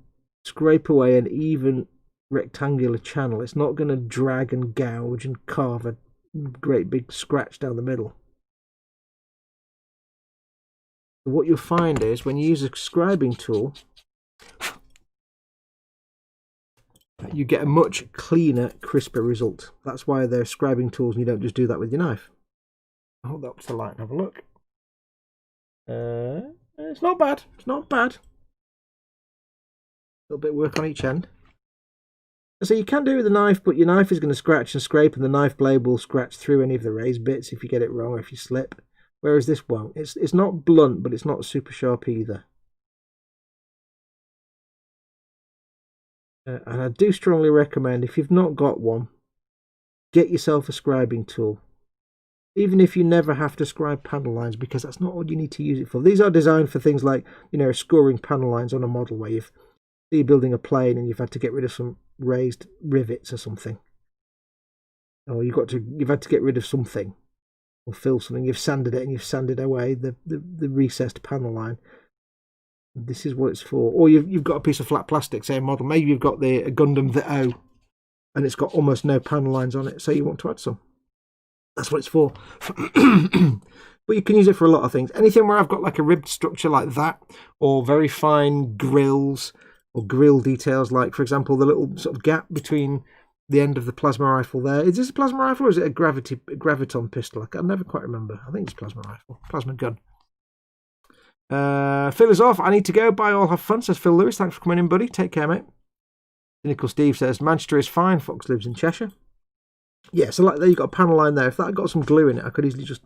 scrape away an even rectangular channel. It's not going to drag and gouge and carve a great big scratch down the middle. So what you'll find is when you use a scribing tool, you get a much cleaner, crisper result. That's why they're scribing tools and you don't just do that with your knife. I'll hold that up to the light and have a look. It's not bad. It's not bad. A little bit of work on each end. So you can do it with a knife, but your knife is going to scratch and scrape and the knife blade will scratch through any of the raised bits if you get it wrong or if you slip. Whereas this won't. It's not blunt, but it's not super sharp either. And I do strongly recommend, if you've not got one, get yourself a scribing tool. Even if you never have to scribe panel lines, because that's not what you need to use it for. These are designed for things like, scoring panel lines on a model where you're building a plane and you've had to get rid of some raised rivets or something. Or you've had to get rid of something or fill something. You've sanded it and you've sanded away the recessed panel line. This is what it's for. Or you've got a piece of flat plastic, say a model. Maybe you've got a Gundam the O and it's got almost no panel lines on it, so you want to add some. That's what it's for. But you can use it for a lot of things. Anything where I've got like a ribbed structure like that, or very fine grills or grill details, like for example the little sort of gap between the end of the plasma rifle there. Is this a plasma rifle or is it a graviton pistol? I can never quite remember. I think it's plasma rifle, plasma gun. Phil is off. I need to go. Bye all. Have fun, says Phil Lewis. Thanks for coming in, buddy. Take care, mate. Cynical Steve says Manchester is fine. Fox lives in Cheshire. Yeah, so like there you've got a panel line there. If that had got some glue in it, I could easily just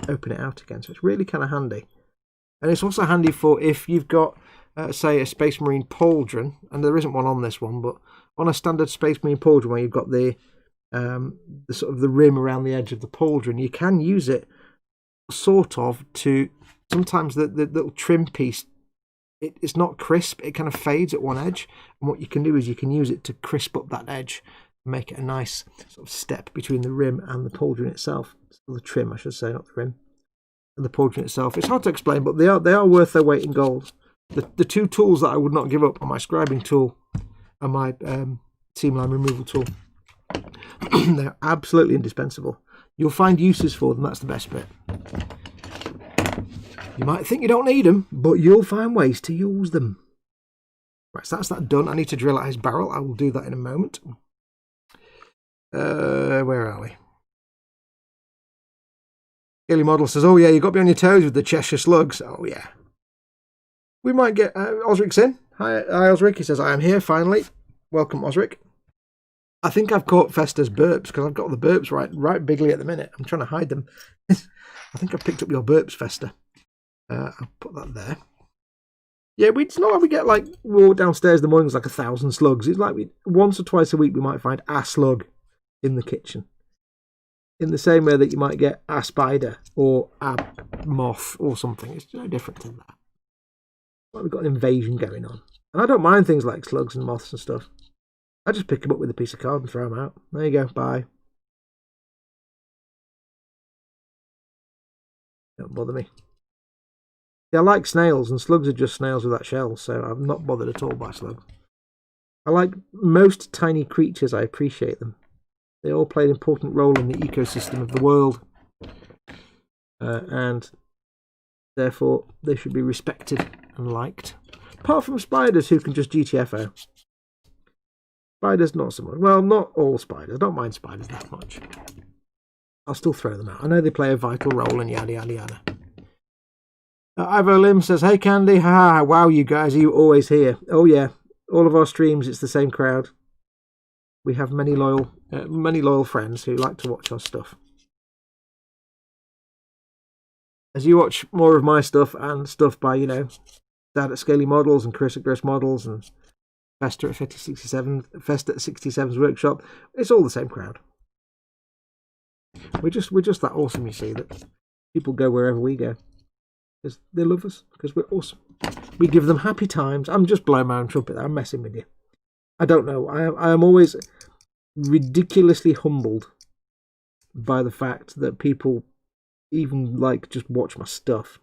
open it out again. So it's really kind of handy. And it's also handy for if you've got, say, a Space Marine pauldron, and there isn't one on this one, but on a standard Space Marine pauldron where you've got the sort of the rim around the edge of the pauldron, you can use it sort of to, sometimes the little trim piece, it's not crisp, it kind of fades at one edge. And what you can do is you can use it to crisp up that edge, make it a nice sort of step between the rim and the pauldron itself. Or the trim, I should say, not the rim. And the pauldron itself. It's hard to explain, but they are worth their weight in gold. The two tools that I would not give up are my scribing tool and my seam line removal tool. They're absolutely indispensable. You'll find uses for them, that's the best bit. You might think you don't need them, but you'll find ways to use them. Right, so that's that done. I need to drill out his barrel. I will do that in a moment. Where are we? Gilly Model says, oh yeah, you've got to be on your toes with the Cheshire slugs. Oh yeah. We might get... Osric's in. Hi Osric. He says, I am here finally. Welcome, Osric. I think I've caught Festa's burps because I've got the burps right bigly at the minute. I'm trying to hide them. I think I've picked up your burps, Festa. I'll put that there. Yeah, it's not like we get like walk downstairs in the morning, like 1,000 slugs. It's like once or twice a week we might find a slug in the kitchen. In the same way that you might get a spider or a moth or something. It's no different than that. Like we've got an invasion going on. And I don't mind things like slugs and moths and stuff. I just pick them up with a piece of card and throw them out. There you go, bye. Don't bother me. Yeah, I like snails, and slugs are just snails without shells, so I'm not bothered at all by slugs. I like most tiny creatures, I appreciate them. They all play an important role in the ecosystem of the world. And therefore they should be respected and liked. Apart from spiders who can just GTFO. Spiders not so much. Well, not all spiders. I don't mind spiders that much. I'll still throw them out. I know they play a vital role and yada yada yada. Ivo Lim says, hey Candy, haha, wow you guys, are you always here? Oh yeah, all of our streams it's the same crowd. We have many loyal friends who like to watch our stuff. As you watch more of my stuff and stuff by, you know, Dad at Scaly Models and Chris at Gross Models and Fester at 67's workshop, it's all the same crowd. We're just that awesome, you see, that people go wherever we go. Because they love us, because we're awesome. We give them happy times. I'm just blowing my own trumpet there. I'm messing with you. I don't know. I am always ridiculously humbled by the fact that people even like just watch my stuff.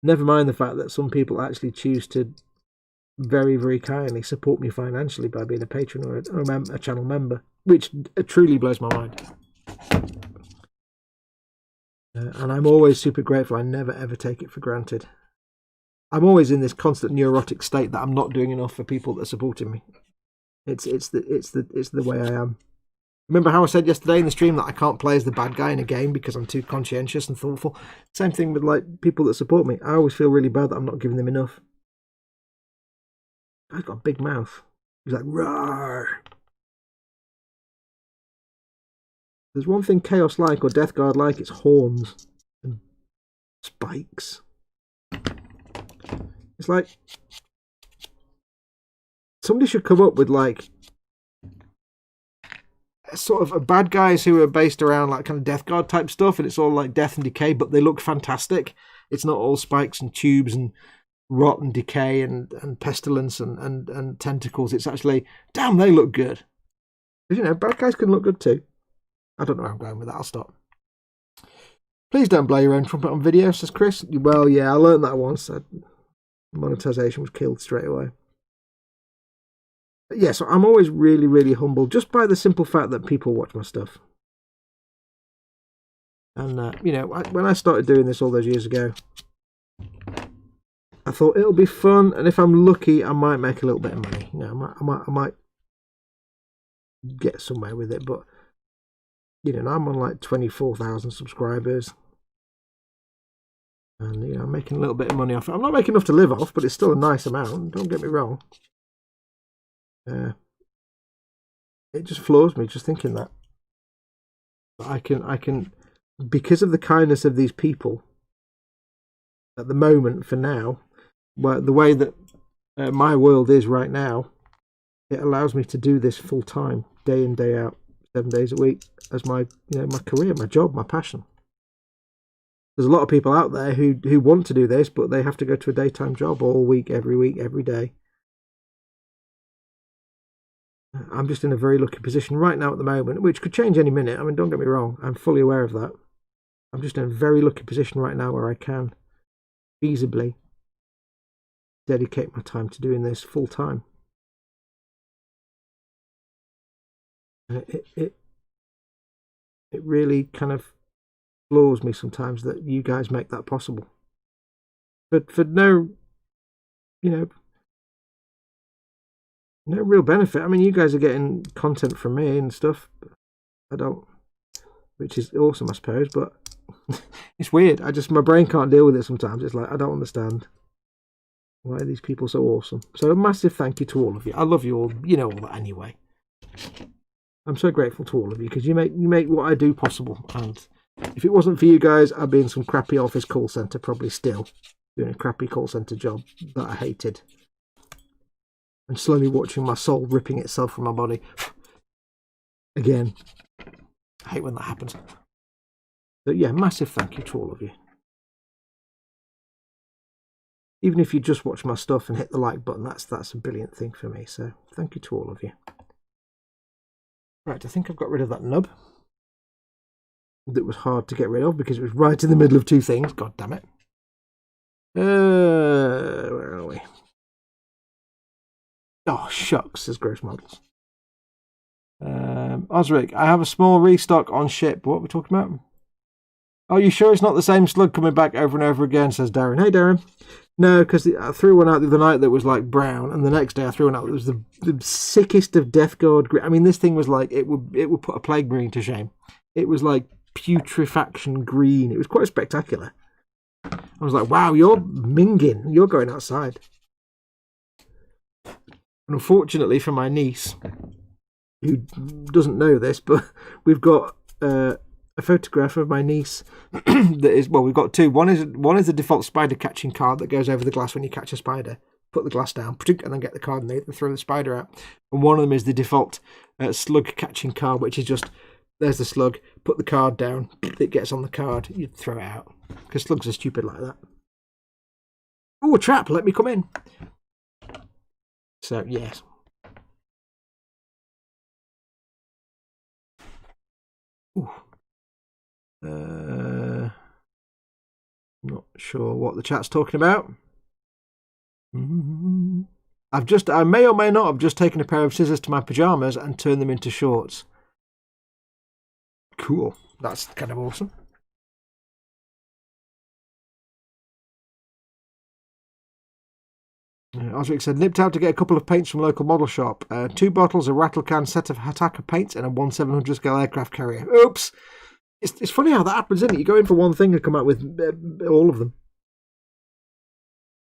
Never mind the fact that some people actually choose to very, very kindly support me financially by being a patron or a channel member, which truly blows my mind. And I'm always super grateful. I never ever take it for granted. I'm always in this constant neurotic state that I'm not doing enough for people that are supporting me. It's the way I am. Remember how I said yesterday in the stream that I can't play as the bad guy in a game because I'm too conscientious and thoughtful? Same thing with like people that support me. I always feel really bad that I'm not giving them enough. I've got a big mouth. He's like, roar. There's one thing Chaos like or Death Guard like, it's horns and spikes. It's like somebody should come up with like sort of bad guys who are based around like kind of Death Guard type stuff, and it's all like death and decay, but they look fantastic. It's not all spikes and tubes and rot and decay and pestilence and tentacles. It's actually, damn, they look good. Because, you know, bad guys can look good too. I don't know where I'm going with that. I'll stop. Please don't blow your own trumpet on video, says Chris. Well, yeah, I learned that once. Monetization was killed straight away. But yeah, so I'm always really, really humbled just by the simple fact that people watch my stuff. And, you know, when I started doing this all those years ago, I thought it'll be fun, and if I'm lucky, I might make a little bit of money. You know, I might get somewhere with it, but you know, I'm on like 24,000 subscribers, and you know, I'm making a little bit of money off it. I'm not making enough to live off, but it's still a nice amount. Don't get me wrong. It just floors me just thinking that. But I can, because of the kindness of these people. At the moment, for now, the way that my world is right now, it allows me to do this full time, day in, day out, 7 days a week, as my, you know, my career, my job, my passion. There's a lot of people out there who want to do this, but they have to go to a daytime job all week, every day. I'm just in a very lucky position right now at the moment, which could change any minute. I mean, don't get me wrong, I'm fully aware of that. I'm just in a very lucky position right now where I can feasibly dedicate my time to doing this full time. It really kind of floors me sometimes that you guys make that possible. But for no, you know, no real benefit. I mean, you guys are getting content from me and stuff. I don't, which is awesome, I suppose, but it's weird. My brain can't deal with it sometimes. It's like, I don't understand. Why are these people so awesome? So a massive thank you to all of you. I love you all. You know all that anyway. I'm so grateful to all of you because you make what I do possible. And if it wasn't for you guys, I'd be in some crappy office call centre, probably still doing a crappy call centre job that I hated. And slowly watching my soul ripping itself from my body. Again. I hate when that happens. But yeah, massive thank you to all of you. Even if you just watch my stuff and hit the like button, that's a brilliant thing for me. So thank you to all of you. Right, I think I've got rid of that nub. That was hard to get rid of because it was right in the middle of two things. God damn it. Where are we? Oh, shucks, there's gross models. Osric, I have a small restock on ship. What are we talking about? Are you sure it's not the same slug coming back over and over again, says Darren. Hey, Darren. No, because I threw one out the other night that was like brown, and the next day I threw one out that was the sickest of Death Guard green. I mean, this thing was like, it would put a plague marine to shame. It was like putrefaction green. It was quite spectacular. I was like, wow, you're minging. You're going outside. And unfortunately for my niece, who doesn't know this, but we've got a photograph of my niece that is, well, we've got two. One is the default spider catching card that goes over the glass when you catch a spider. Put the glass down, and then get the card, and they throw the spider out. And one of them is the default slug catching card, which is just, there's the slug, put the card down, it gets on the card, you throw it out. Because slugs are stupid like that. Oh, a trap, let me come in. So, yes. Ooh. Not sure what the chat's talking about. I may or may not have just taken a pair of scissors to my pajamas and turned them into shorts. Cool. That's kind of awesome. Osric said, nipped out to get a couple of paints from local model shop. 2 bottles, a rattle can, set of Hataka paints, and a 1/700 scale aircraft carrier. Oops! It's funny how that happens, isn't it? You go in for one thing and come out with all of them.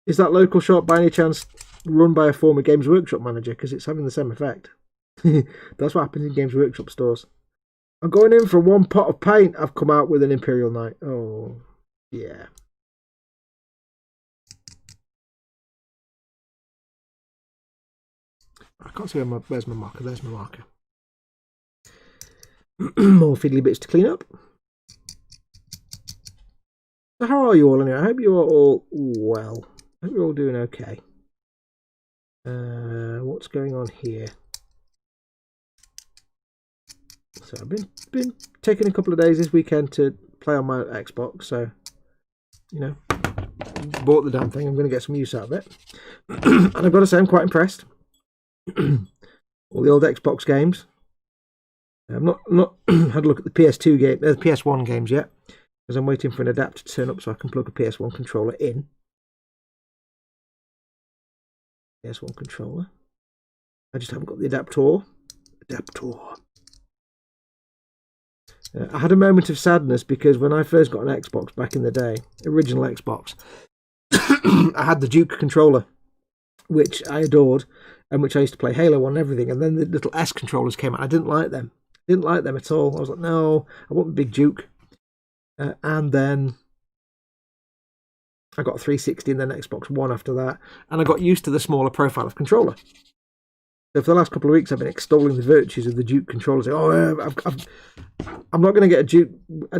Is that local shop by any chance run by a former Games Workshop manager? Because it's having the same effect. That's what happens in Games Workshop stores. I'm going in for 1 pot of paint. I've come out with an Imperial Knight. Oh, yeah. I can't see where's my marker. There's my marker. More fiddly bits to clean up. So how are you all anyway? I hope you are all well. I hope you're all doing okay. What's going on here? So I've been taking a couple of days this weekend to play on my Xbox. So, you know, bought the damn thing. I'm going to get some use out of it. And I've got to say, I'm quite impressed. All the old Xbox games. I've not had a look at the PS2 game, the PS1 games yet, because I'm waiting for an adapter to turn up so I can plug a PS1 controller in. PS1 controller. I just haven't got the adapter. I had a moment of sadness because when I first got an Xbox back in the day, original Xbox, I had the Duke controller, which I adored, and which I used to play Halo on and everything. And then the little S controllers came out. I didn't like them. Didn't like them at all. I was like, no, I want the big Duke. And then I got a 360 and then Xbox One after that. And I got used to the smaller profile of controller. So for the last couple of weeks, I've been extolling the virtues of the Duke controller. I'm not going to get a Duke.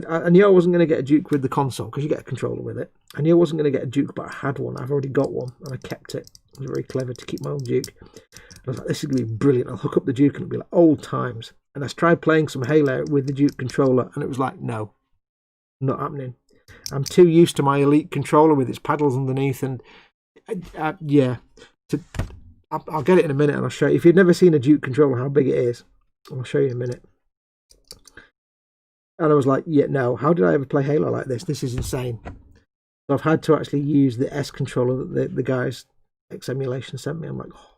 I knew I wasn't going to get a Duke with the console because you get a controller with it. I knew I wasn't going to get a Duke, but I had one. I've already got one and I kept it. It was very clever to keep my old Duke. And I was like, this is going to be brilliant. I'll hook up the Duke and it'll be like old times. And I tried playing some Halo with the Duke controller and it was like, no, not happening. I'm too used to my Elite controller with its paddles underneath. And yeah, I'll get it in a minute and I'll show you. If you've never seen a Duke controller, how big it is, I'll show you in a minute. And I was like, yeah, no, how did I ever play Halo like this? This is insane. So I've had to actually use the S controller that the guys X Emulation sent me. I'm like, oh,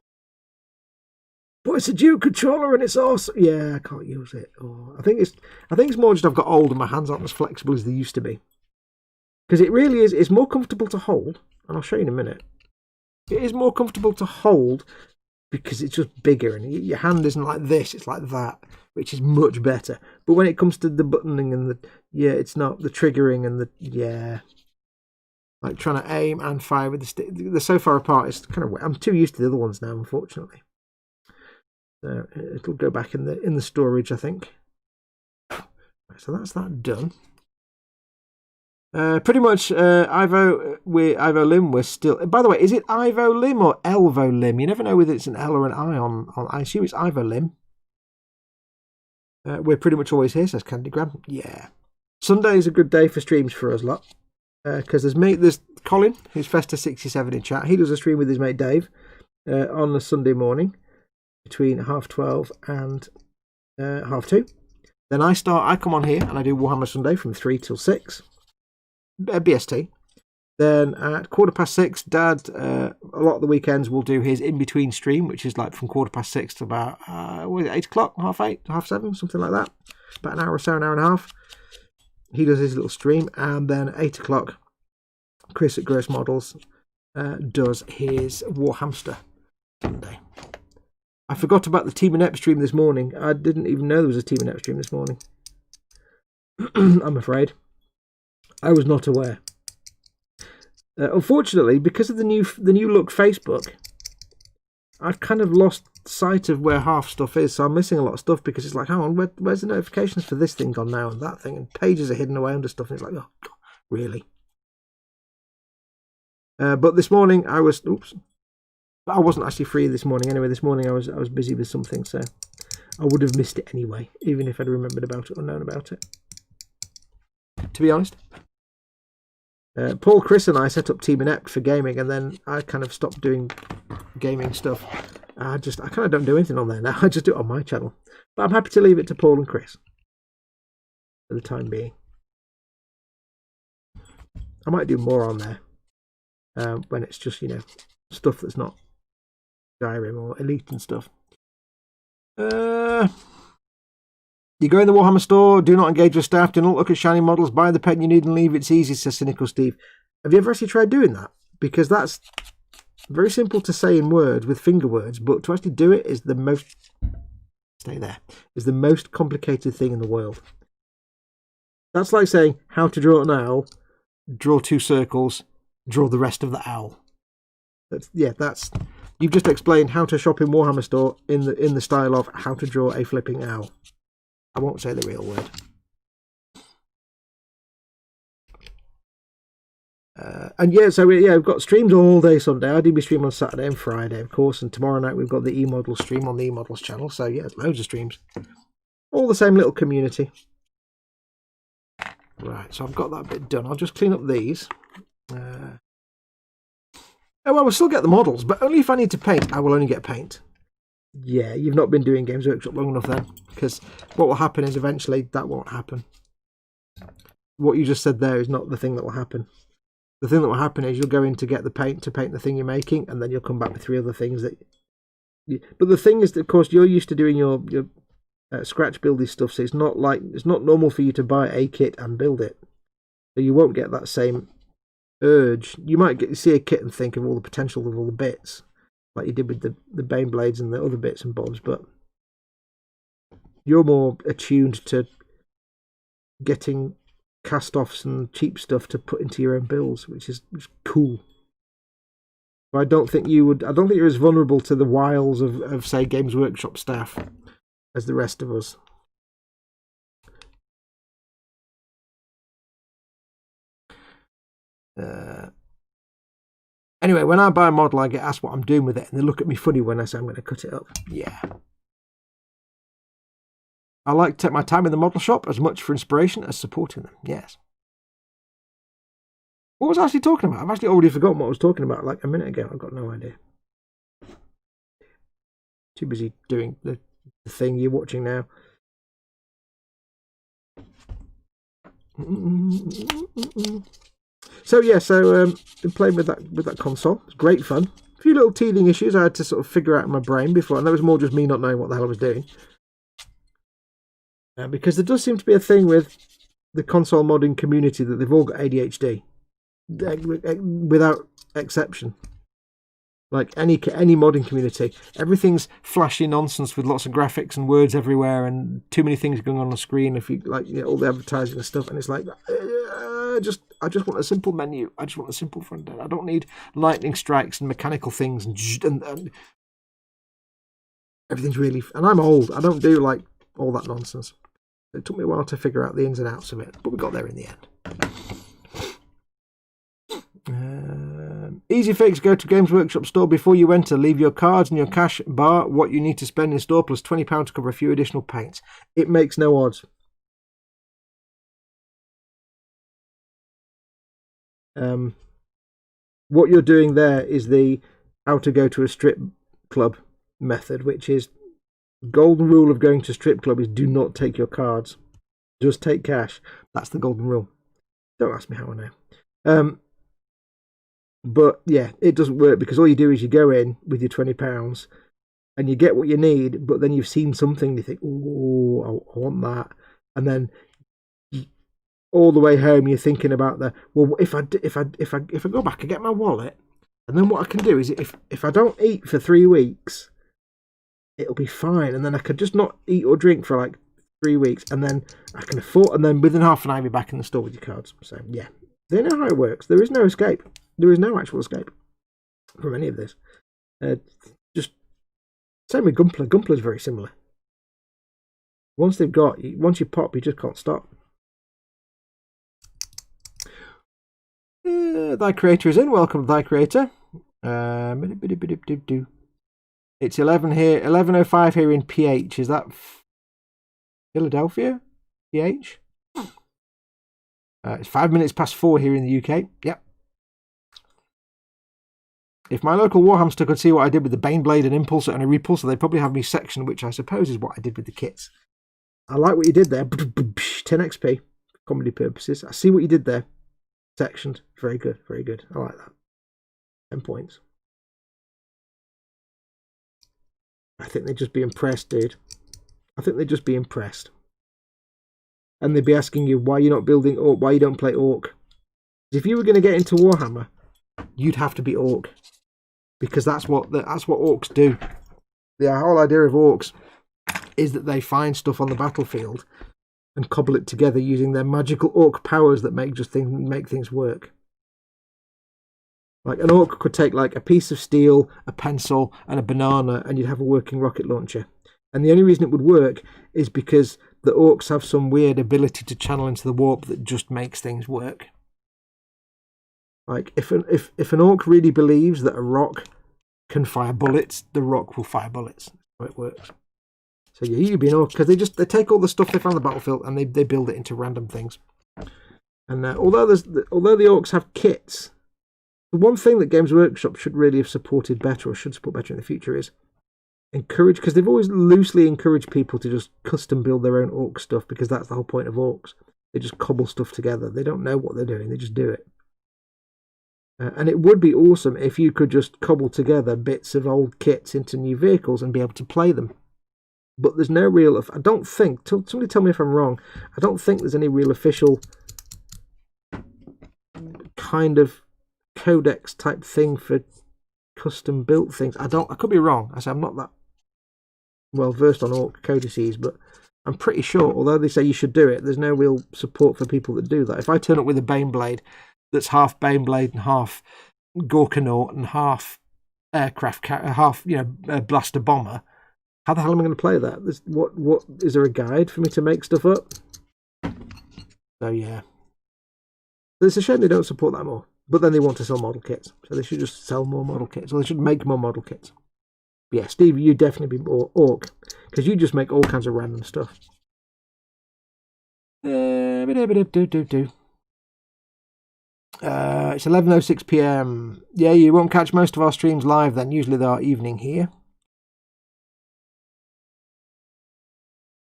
but it's a Duke controller and it's awesome. Yeah, I can't use it. Oh, I think it's more just I've got old and my hands aren't as flexible as they used to be. Because it really is. It's more comfortable to hold, and I'll show you in a minute. It is more comfortable to hold because it's just bigger, and your hand isn't like this; it's like that, which is much better. But when it comes to the buttoning and it's not the triggering and like trying to aim and fire with the stick. They're so far apart. It's kind of. I'm too used to the other ones now, unfortunately. So it'll go back in the storage, I think. Right, so that's that done. Pretty much, Ivo Lim, we're still... By the way, is it Ivo Lim or Elvo Lim? You never know whether it's an L or an I on I assume it's Ivo Lim. We're pretty much always here, says Candygram. Yeah. Sunday is a good day for streams for us lot. Because there's Colin, who's Festa67 in chat. He does a stream with his mate Dave on a Sunday morning between 12:30 and 2:30. Then I come on here and I do Warhammer Sunday from 3 till 6. BST. Then at 6:15, Dad, a lot of the weekends will do his in-between stream, which is like from 6:15 to about 8 o'clock, 8:30, 7:30, something like that. About an hour or so, an hour and a half. He does his little stream, and then at 8 o'clock, Chris at Gross Models does his Warhamster Sunday. I forgot about the Team Inept stream this morning. I didn't even know there was a Team Inept stream this morning. I'm afraid. I was not aware. Unfortunately, because of the new look Facebook, I've kind of lost sight of where half stuff is, so I'm missing a lot of stuff because it's like, hang on, where's the notifications for this thing gone now and that thing, and pages are hidden away under stuff, and it's like, oh, God, really? But this morning I wasn't actually free this morning anyway. This morning I was busy with something, so I would have missed it anyway, even if I'd remembered about it or known about it. To be honest. Paul, Chris and I set up Team Inept for gaming, and then I kind of stopped doing gaming stuff. I kind of don't do anything on there now. I just do it on my channel. But I'm happy to leave it to Paul and Chris for the time being. I might do more on there when it's just, stuff that's not Skyrim or Elite and stuff. You go in the Warhammer store, do not engage with staff, do not look at shiny models, buy the pen you need and leave. It's easy, says Cynical Steve. Have you ever actually tried doing that? Because that's very simple to say in words, with finger words, but to actually do it is the most... Stay there. Is the most complicated thing in the world. That's like saying how to draw an owl, draw 2 circles, draw the rest of the owl. That's... You've just explained how to shop in Warhammer store in the style of how to draw a flipping owl. I won't say the real word. We've got streams all day Sunday. I do my stream on Saturday and Friday, of course, and tomorrow night we've got the E-Model stream on the E-Models channel. So yeah, loads of streams. All the same little community. Right, so I've got that bit done. I'll just clean up these. We'll still get the models, but only if I need to paint. I will only get paint. Yeah, you've not been doing Games Workshop long enough then, because what will happen is eventually that won't happen. What you just said there is not the thing that will happen. The thing that will happen is you'll go in to get the paint to paint the thing you're making, and then you'll come back with 3 other things that... But the thing is that, of course, you're used to doing your scratch buildy stuff, so it's not normal for you to buy a kit and build it. So you won't get that same urge. You might see a kit and think of all the potential of all the bits, like you did with the Bane Blades and the other bits and bobs, but you're more attuned to getting cast-offs and cheap stuff to put into your own builds, which is cool. But I don't think you're as vulnerable to the wiles of say Games Workshop staff as the rest of us. Anyway, when I buy a model, I get asked what I'm doing with it, and they look at me funny when I say I'm going to cut it up. Yeah. I like to take my time in the model shop as much for inspiration as supporting them. Yes. What was I actually talking about? I've actually already forgotten what I was talking about like a minute ago. I've got no idea. Too busy doing the thing you're watching now. So yeah, been playing with that console. It's great fun. A few little teething issues I had to sort of figure out in my brain before, and that was more just me not knowing what the hell I was doing. Because there does seem to be a thing with the console modding community that they've all got ADHD, without exception. Like any modding community, everything's flashy nonsense with lots of graphics and words everywhere, and too many things going on the screen. If you like, all the advertising and stuff, and it's like, I just want a simple menu. I just want a simple front end. I don't need lightning strikes and mechanical things and everything's really. And I'm old. I don't do like all that nonsense. It took me a while to figure out the ins and outs of it, but we got there in the end. Easy fix. Go to Games Workshop store before you enter. Leave your cards and your cash bar, what you need to spend in store, plus £20 to cover a few additional paints. It makes no odds. What you're doing there is the how to go to a strip club method, which is golden rule of going to strip club is do not take your cards. Just take cash. That's the golden rule. Don't ask me how I know. But yeah, it doesn't work because all you do is you go in with your £20 and you get what you need, but then you've seen something, you think, oh, I want that. And then all the way home you're thinking about if I go back and get my wallet, and then what I can do is if I don't eat for 3 weeks, it'll be fine, and then I could just not eat or drink for like 3 weeks, and then I can afford, and then within half an hour be back in the store with your cards. So yeah, they know how it works. There is no escape. There is no actual escape from any of this. Just same with Gunpla. Gunpla's very similar. Once you pop, you just can't stop. Thy creator is in. Welcome, thy creator. It's 11 here, 11:05 here in PH. Is that Philadelphia? PH? It's 5 minutes past 4 here in the UK. Yep. If my local Warhamster could see what I did with the Baneblade and Impulsor and a Repulsor, they'd probably have me sectioned, which I suppose is what I did with the kits. I like what you did there. 10 XP for comedy purposes. I see what you did there. Sectioned. Very good. Very good. I like that. 10 points. I think they'd just be impressed, dude. I think they'd just be impressed. And they'd be asking you why you're not building Orc, why you don't play Orc. If you were going to get into Warhammer, you'd have to be Orc. Because that's what Orcs do. The whole idea of Orcs is that they find stuff on the battlefield and cobble it together using their magical Orc powers that make things work. Like an Orc could take like a piece of steel, a pencil, and a banana, and you'd have a working rocket launcher. And the only reason it would work is because the Orcs have some weird ability to channel into the warp that just makes things work. Like if an Orc really believes that a rock can fire bullets, the rock will fire bullets. That's how it works. So yeah, you'd be an Orc because they take all the stuff they found on the battlefield and they build it into random things. And although the Orcs have kits, the one thing that Games Workshop should really have supported better, or should support better in the future, is encourage, because they've always loosely encouraged people to just custom build their own Orc stuff, because that's the whole point of Orcs. They just cobble stuff together. They don't know what they're doing. They just do it. And it would be awesome if you could just cobble together bits of old kits into new vehicles and be able to play them. But there's no real, I don't think, somebody tell me if I'm wrong, I don't think there's any real official kind of codex type thing for custom built things. I could be wrong. I say I'm not that well versed on Orc codices, but I'm pretty sure, although they say you should do it, there's no real support for people that do that. If I turn up with a Baneblade that's half Baneblade and half Gorkanaut and half aircraft, half blaster bomber, how the hell am I going to play that? What is there a guide for me to make stuff up? So yeah, it's a shame they don't support that more. But then they want to sell model kits, so they should just sell more model kits, or they should make more model kits. But yeah, Steve, you'd definitely be more Orc, because you just make all kinds of random stuff. It's 11:06 PM. Yeah, you won't catch most of our streams live then. Usually they are evening here.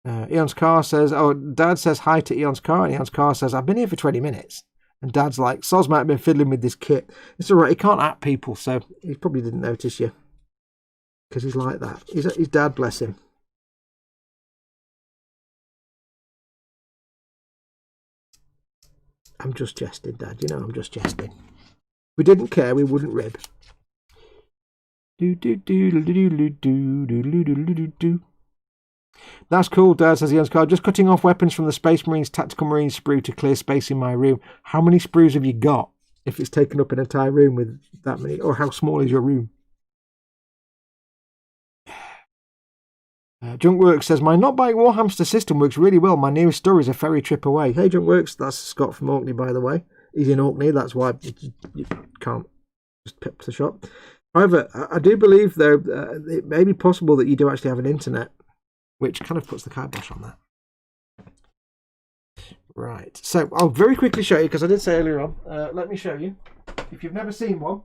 Eon's Car says, Dad says hi to Eon's Car, and Eon's Car says, I've been here for 20 minutes. And Dad's like, Soz might have been fiddling with this kit. It's alright, he can't at people, so he probably didn't notice you. Because he's like that. His dad, bless him. I'm just jesting, Dad. You know I'm just jesting. If we didn't care, we wouldn't rib. That's cool, Dad, says Ian's card. Just cutting off weapons from the Space Marines Tactical Marine sprue to clear space in my room. How many sprues have you got if it's taken up an entire room with that many? Or how small is your room? Junkworks says, my not buying Warhamster system works really well. My nearest store is a ferry trip away. Hey, Junkworks, that's Scott from Orkney, by the way. He's in Orkney, that's why you can't just pip the shop. However, I do believe, though, it may be possible that you do actually have an internet, which kind of puts the kibosh on that. Right, so I'll very quickly show you, because I did say earlier on, let me show you. If you've never seen one,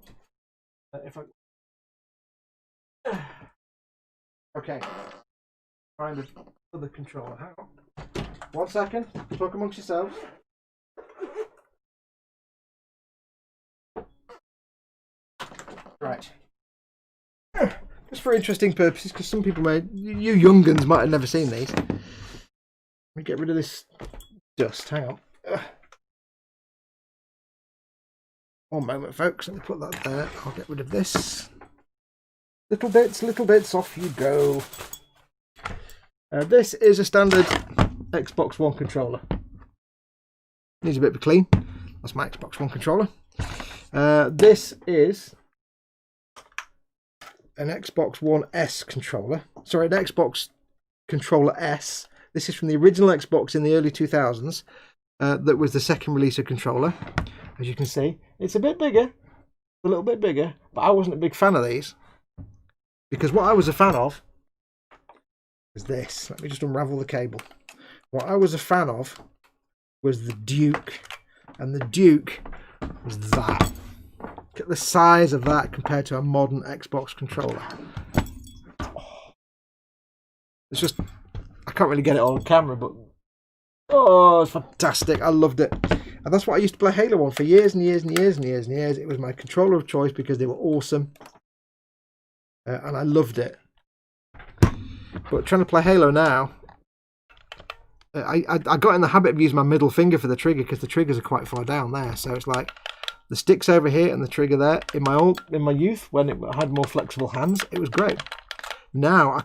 okay, find the other controller. Hang on. 1 second, talk amongst yourselves. Right. Just for interesting purposes, because some people you young guns might have never seen these. Let me get rid of this dust. Hang on. 1 moment, folks. Let me put that there. I'll get rid of this. Little bits, off you go. This is a standard Xbox One controller. Needs a bit of a clean. That's my Xbox One controller. This is an Xbox One S controller. Sorry, an Xbox Controller S. This is from the original Xbox in the early 2000s. That was the second release of controller. As you can see, it's a bit bigger, a little bit bigger, but I wasn't a big fan of these. Because what I was a fan of is this. Let me just unravel the cable. What I was a fan of was the Duke. And the Duke was that. Look at the size of that compared to a modern Xbox controller. Oh. It's just, I can't really get it on camera, but oh, it's fantastic. I loved it. And that's what I used to play Halo on for years and years and years and years and years. It was my controller of choice because they were awesome. And I loved it. But trying to play Halo now, I got in the habit of using my middle finger for the trigger because the triggers are quite far down there. So it's like the stick's over here and the trigger there. In my youth, when I had more flexible hands, it was great. Now I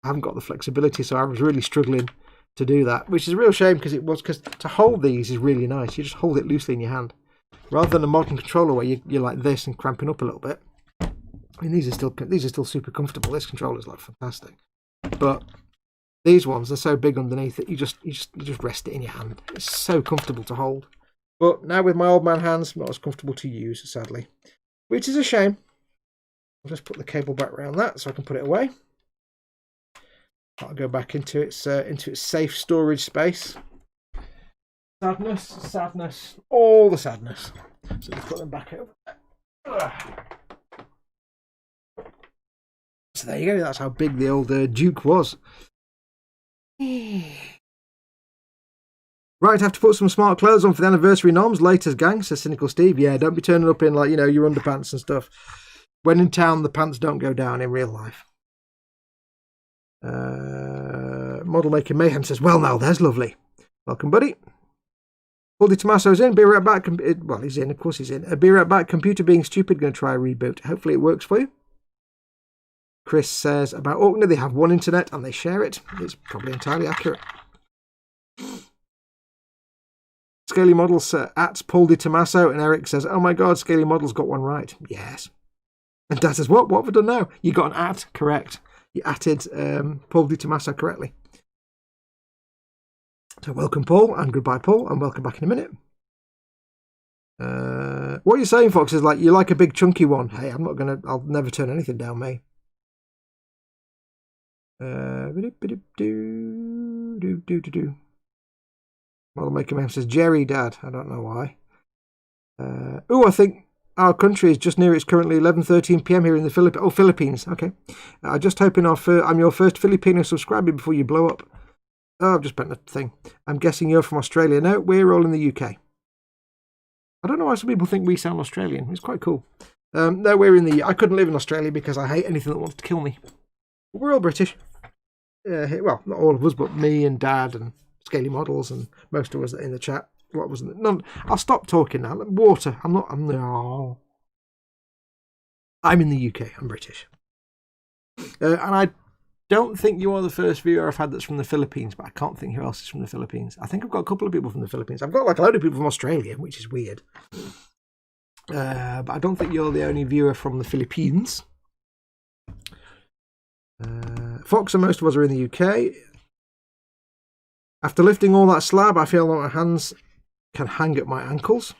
haven't got the flexibility, so I was really struggling to do that, which is a real shame because to hold these is really nice. You just hold it loosely in your hand, rather than a modern controller where you're like this and cramping up a little bit. I mean, these are still super comfortable. This controller's like fantastic, but these ones, they're so big underneath that you just rest it in your hand. It's so comfortable to hold. But now with my old man hands, not as comfortable to use, sadly, which is a shame. I'll just put the cable back around that so I can put it away. I'll go back into its safe storage space. Sadness, all the sadness. So let's put them back over there. So there you go. That's how big the old Duke was. Right, have to put some smart clothes on for the anniversary noms. Latest gang, says Cynical Steve. Yeah, don't be turning up in like, your underpants and stuff. When in town, the pants don't go down in real life. Model Maker Mayhem says, well, now there's lovely. Welcome, buddy. Baldy Tomasso's in. Be right back. Well, he's in. Of course he's in. Be right back. Computer being stupid. Going to try a reboot. Hopefully it works for you. Chris says, about Orkney, they have one internet and they share it. It's probably entirely accurate. Scaly Models at Paul Di Tommaso, and Eric says, oh my god, Scaly Models got one right. Yes. And Dad says, what have I done now? You got an at correct. You atted Paul Di Tommaso correctly. So welcome, Paul, and goodbye, Paul, and welcome back in a minute. What you're saying, Fox, is like you like a big chunky one. Hey, I'll never turn anything down, me. Model Maker Man says, Jerry, Dad. I don't know why. I think our country is just near. It's currently 11:13 p.m. here in the Philippines. Oh, Philippines. Okay. I'm just hoping I'm your first Filipino subscriber before you blow up. Oh, I've just bent the thing. I'm guessing you're from Australia. No, we're all in the UK. I don't know why some people think we sound Australian. It's quite cool. No, we're in the... I couldn't live in Australia because I hate anything that wants to kill me. We're all British. Well, not all of us, but me and Dad and Scaly Models and most of us in the chat. What wasn't it? None. I'll stop talking now. Water. No. I'm in the UK. I'm British. And I don't think you are the first viewer I've had that's from the Philippines, but I can't think who else is from the Philippines. I think I've got a couple of people from the Philippines. I've got like a load of people from Australia, which is weird. But I don't think you're the only viewer from the Philippines. Fox and most of us are in the UK. After lifting all that slab, I feel like my hands can hang at my ankles.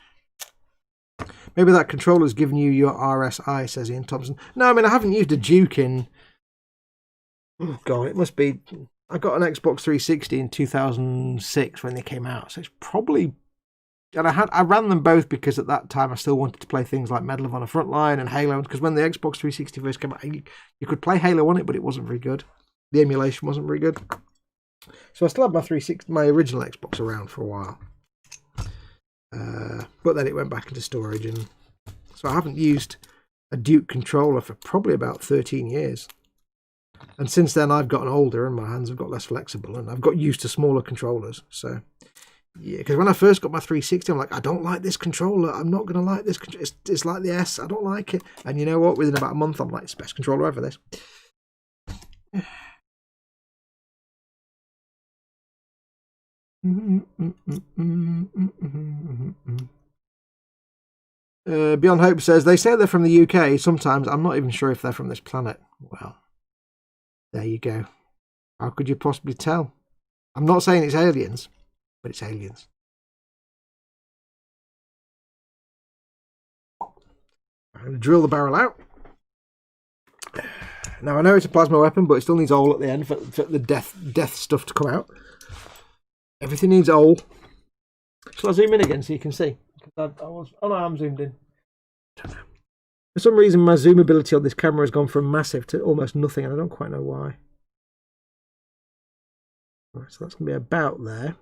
Maybe that controller's given you your RSI, says Ian Thompson. No, I mean, I haven't used a Duke in... Oh, God, it must be... I got an Xbox 360 in 2006 when they came out, so it's probably... And I ran them both because at that time I still wanted to play things like Medal of Honor Frontline and Halo, because when the Xbox 360 first came out, you could play Halo on it, but it wasn't very good. The emulation wasn't very good. So I still had my original Xbox around for a while. But then it went back into storage, and so I haven't used a Duke controller for probably about 13 years. And since then I've gotten older and my hands have got less flexible, and I've got used to smaller controllers. So yeah, because when I first got my 360, I'm like, I don't like this controller. I'm not going to like this. It's like the S. I don't like it. And you know what? Within about a month, I'm like, it's the best controller ever, this. Beyond Hope says, they say they're from the UK. Sometimes I'm not even sure if they're from this planet. Well, there you go. How could you possibly tell? I'm not saying it's aliens, but it's aliens. I'm going to drill the barrel out. Now I know it's a plasma weapon, but it still needs oil at the end for the death stuff to come out. Everything needs oil. Shall I zoom in again so you can see? Oh no, I'm zoomed in. I don't know. For some reason, my zoom ability on this camera has gone from massive to almost nothing, and I don't quite know why. Right, so that's going to be about there.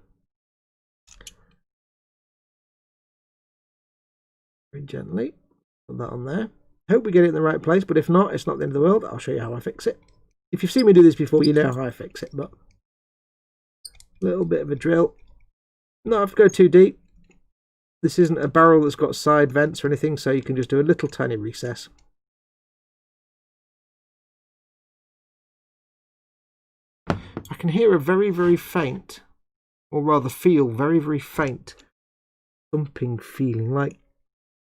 Very gently. Put that on there. Hope we get it in the right place, but if not, it's not the end of the world. I'll show you how I fix it. If you've seen me do this before, you know how I fix it, but a little bit of a drill. Not have to go too deep. This isn't a barrel that's got side vents or anything, so you can just do a little tiny recess. I can hear a very, very faint, or rather feel very, very faint thumping feeling, like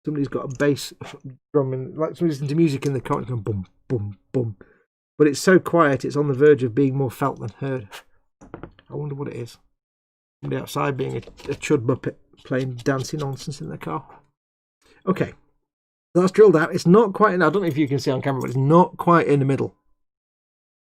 somebody's got a bass drumming, like somebody's listening to music in the car, going boom, boom, boom. But it's so quiet, it's on the verge of being more felt than heard. I wonder what it is. Somebody outside being a chud muppet, playing dancing nonsense in their car. Okay, that's drilled out. It's not quite in, I don't know if you can see on camera, but it's not quite in the middle.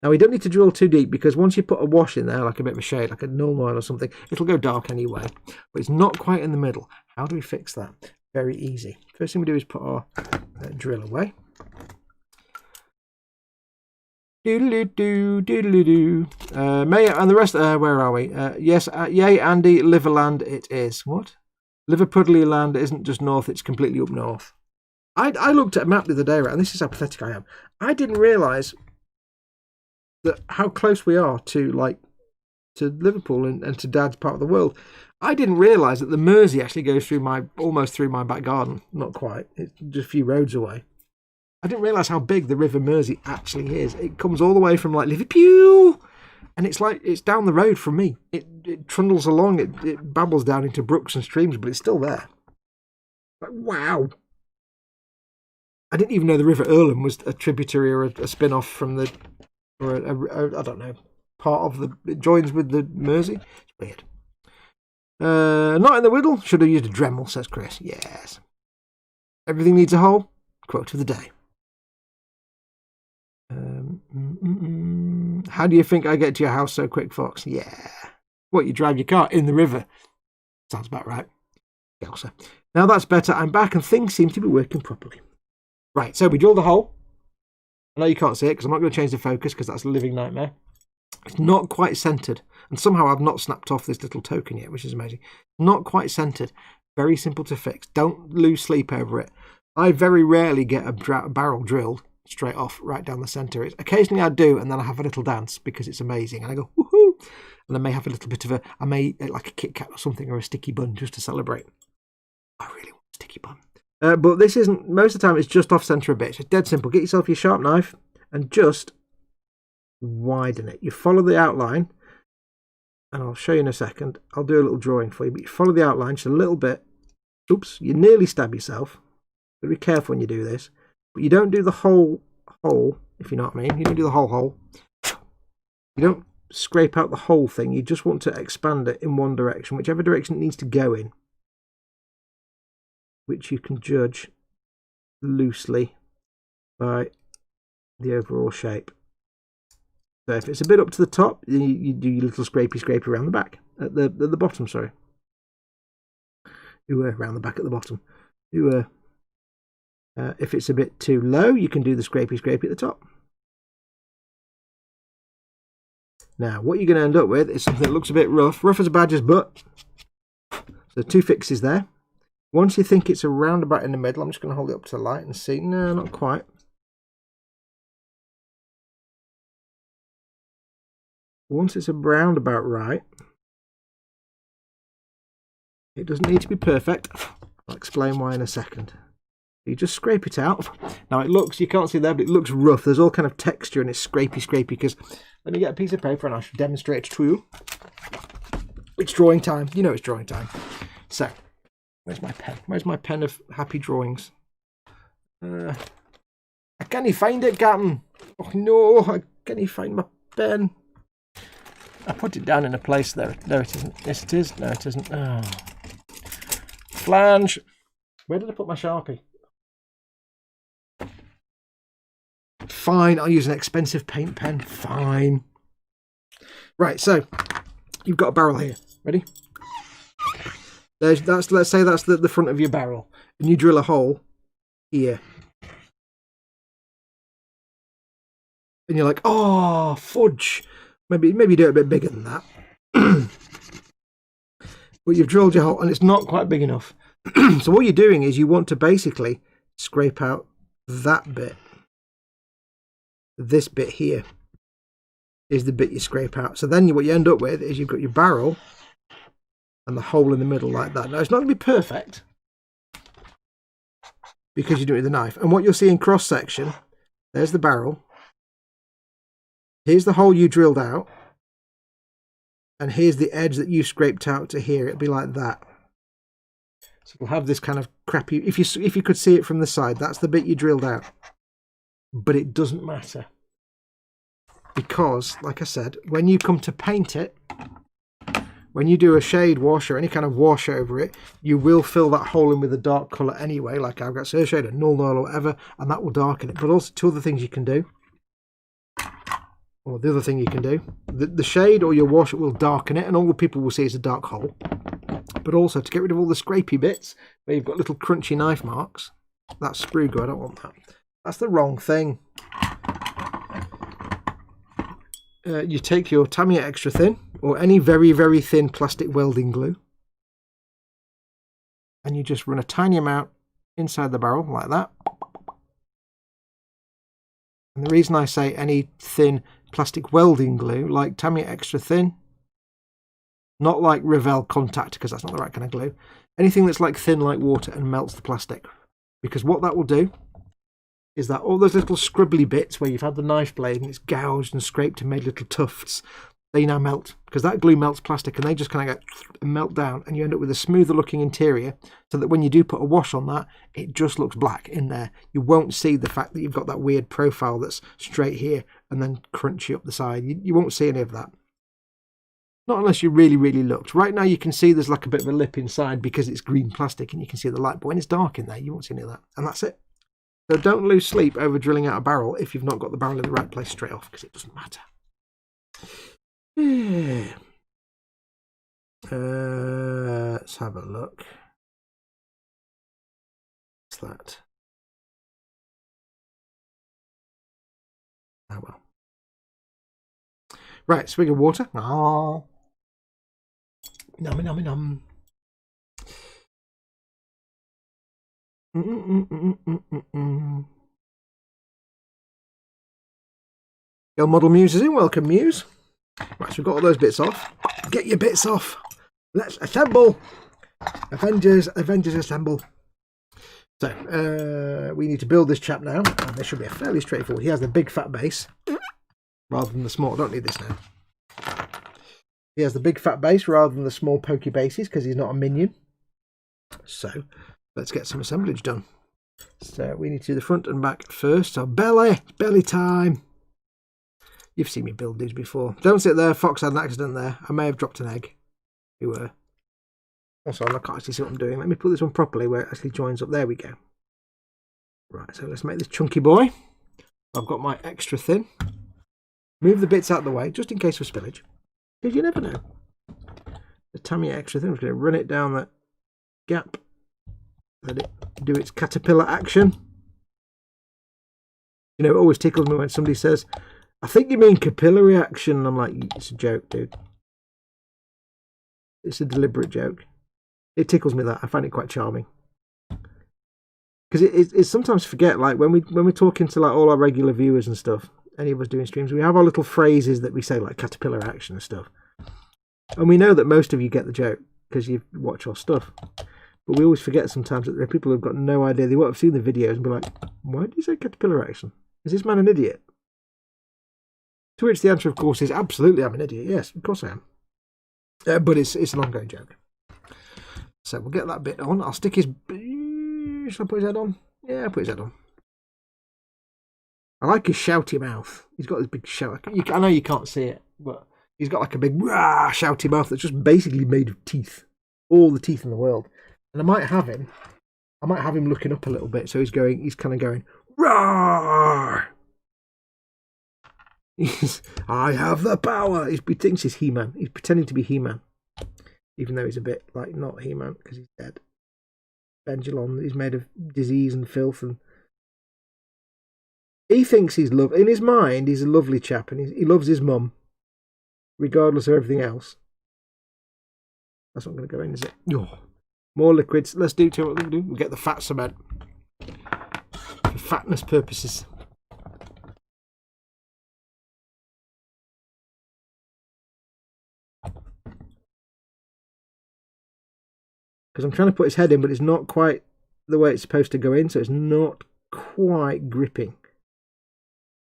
Now we don't need to drill too deep, because once you put a wash in there, like a bit of a shade, like a null oil or something, it'll go dark anyway. But it's not quite in the middle. How do we fix that? Very easy. First thing we do is put our drill away. Doodle-doo, doodle-doo. May and the rest, where are we? Yes, yay, Andy, Liverland it is. What? Liverpudley land isn't just north, it's completely up north. I looked at a map the other day, right, and this is how pathetic I am. I didn't realise that how close we are to Liverpool and to Dad's part of the world. I didn't realise that the Mersey actually goes through almost through my back garden. Not quite. It's just a few roads away. I didn't realise how big the River Mersey actually is. It comes all the way from like Liverpool, and it's down the road from me. It trundles along. It babbles down into brooks and streams, but it's still there. Like, wow. I didn't even know the River Earlham was a tributary or a spin-off from the, or I don't know, part of the, it joins with the Mersey. It's weird. Not in the Whittle. Should have used a Dremel, says Chris. Yes. Everything needs a hole. Quote of the day. How do you think I get to your house so quick, Fox? Yeah. What, you drive your car in the river? Sounds about right. Elsa. Now that's better. I'm back and things seem to be working properly. Right, so we drilled a hole. I know you can't see it because I'm not going to change the focus because that's a living nightmare. It's not quite centered. And somehow I've not snapped off this little token yet, which is amazing. Not quite centered. Very simple to fix. Don't lose sleep over it. I very rarely get a barrel drilled straight off right down the center. Occasionally I do, and then I have a little dance because it's amazing. And I go, woohoo! And I may have a little bit of like a Kit Kat or something, or a sticky bun just to celebrate. I really want a sticky bun. But this isn't, most of the time it's just off center a bit. It's dead simple. Get yourself your sharp knife and just widen it. You follow the outline, and I'll show you in a second. I'll do a little drawing for you, but you follow the outline just a little bit. Oops, you nearly stab yourself. But be careful when you do this. But you don't do the whole hole, if you know what I mean. You don't do the whole hole. You don't scrape out the whole thing. You just want to expand it in one direction, whichever direction it needs to go in. which you can judge loosely by the overall shape. So if it's a bit up to the top, you do your little scrapey around the back, at the bottom, sorry. Around the back at the bottom. If it's a bit too low, you can do the scrapey at the top. Now, what you're going to end up with is something that looks a bit rough as a badger's butt. So 2 fixes there. Once you think it's around about in the middle, I'm just going to hold it up to the light and see. No, not quite. Once it's around about right, it doesn't need to be perfect. I'll explain why in a second. You just scrape it out. Now it looks, you can't see there, but it looks rough. There's all kind of texture and it's scrapey because let me get a piece of paper and I should demonstrate it to you. It's drawing time. You know it's drawing time. So, where's my pen? Where's my pen of happy drawings? I can't find it, Captain. Oh no, I can't find my pen. I put it down in a place there. There it isn't. Yes, it is. No, it isn't. Oh. Flange. Where did I put my Sharpie? Fine, I'll use an expensive paint pen. Fine. Right, so you've got a barrel here. Ready? Let's say that's the front of your barrel, and you drill a hole here. And you're like, oh, fudge. Maybe do it a bit bigger than that. But you've drilled your hole and it's not quite big enough. So what you're doing is you want to basically scrape out that bit. This bit here is the bit you scrape out. So then what you end up with is you've got your barrel and the hole in the middle like that. Now it's not going to be perfect because you do it with a knife. And what you'll see in cross section, there's the barrel. Here's the hole you drilled out. And here's the edge that you scraped out to here. It'll be like that. So it'll have this kind of crappy... If you could see it from the side, that's the bit you drilled out. But it doesn't matter. Because, like I said, when you come to paint it, when you do a shade wash or any kind of wash over it, you will fill that hole in with a dark colour anyway, like I've got Surshade or Null or whatever, and that will darken it. But also 2 other things you can do. Or the other thing you can do, the shade or your wash will darken it and all the people will see is a dark hole. But also to get rid of all the scrapey bits where you've got little crunchy knife marks, that's sprue glue, I don't want that. That's the wrong thing. You take your Tamiya Extra Thin or any very, very thin plastic welding glue and you just run a tiny amount inside the barrel like that. And the reason I say any thin plastic welding glue, like Tamiya Extra Thin, not like Revell Contact because that's not the right kind of glue, anything that's like thin like water and melts the plastic. Because what that will do is that all those little scrubbly bits where you've had the knife blade and it's gouged and scraped and made little tufts, they now melt because that glue melts plastic and they just kind of go melt down and you end up with a smoother looking interior so that when you do put a wash on that, it just looks black in there. You won't see the fact that you've got that weird profile that's straight here and then crunchy up the side. You won't see any of that. Not unless you really, really looked. Right now you can see there's like a bit of a lip inside because it's green plastic and you can see the light, but when it's dark in there, you won't see any of that. And that's it. So don't lose sleep over drilling out a barrel if you've not got the barrel in the right place straight off because it doesn't matter. Yeah. Let's have a look. What's that? Oh well. Right, swig of water. Oh. Nummy, nummy, num. Your model Muse is in. Welcome, Muse. Right, so we've got all those bits off. Get your bits off. Let's assemble. Avengers assemble. So, we need to build this chap now. And this should be a fairly straightforward. He has the big fat base rather than the small. I don't need this now. He has the big fat base rather than the small pokey bases because he's not a minion. So, let's get some assemblage done. So, we need to do the front and back first. So, belly time. You've seen me build these before. Don't sit there. Fox had an accident there. I may have dropped an egg. You were. Also, I can't actually see what I'm doing. Let me put this one properly where it actually joins up. There we go. Right, so let's make this chunky boy. I've got my extra thin. Move the bits out of the way, just in case of spillage. Because you never know. The Tamiya extra thin, I'm just going to run it down that gap. Let it do its caterpillar action. You know, it always tickles me when somebody says, I think you mean capillary action. I'm like, it's a joke, dude. It's a deliberate joke. It tickles me that. I find it quite charming. Because it's sometimes forget, like when we're talking to like all our regular viewers and stuff, any of us doing streams, we have our little phrases that we say, like caterpillar action and stuff. And we know that most of you get the joke because you watch our stuff. But we always forget sometimes that there are people who've got no idea. They won't have seen the videos and be like, why do you say caterpillar action? Is this man an idiot? To which the answer, of course, is absolutely I'm an idiot. Yes, of course I am. But it's an ongoing joke. So we'll get that bit on. I'll stick his... Shall I put his head on? Yeah, I'll put his head on. I like his shouty mouth. He's got this big shout. I know you can't see it, but he's got like a big rah, shouty mouth that's just basically made of teeth. All the teeth in the world. And I might have him looking up a little bit, so he's kind of going, rah! I have the power! He thinks he's He-Man. He's pretending to be He-Man. Even though he's a bit like not He-Man because he's dead. Benjalon, he's made of disease and filth, and he thinks he's in his mind he's a lovely chap, and he loves his mum regardless of everything else. That's not going to go in, is it? Oh, more liquids. Let's do what we'll do. We'll get the fat cement for fatness purposes. Because I'm trying to put his head in, but it's not quite the way it's supposed to go in, so it's not quite gripping.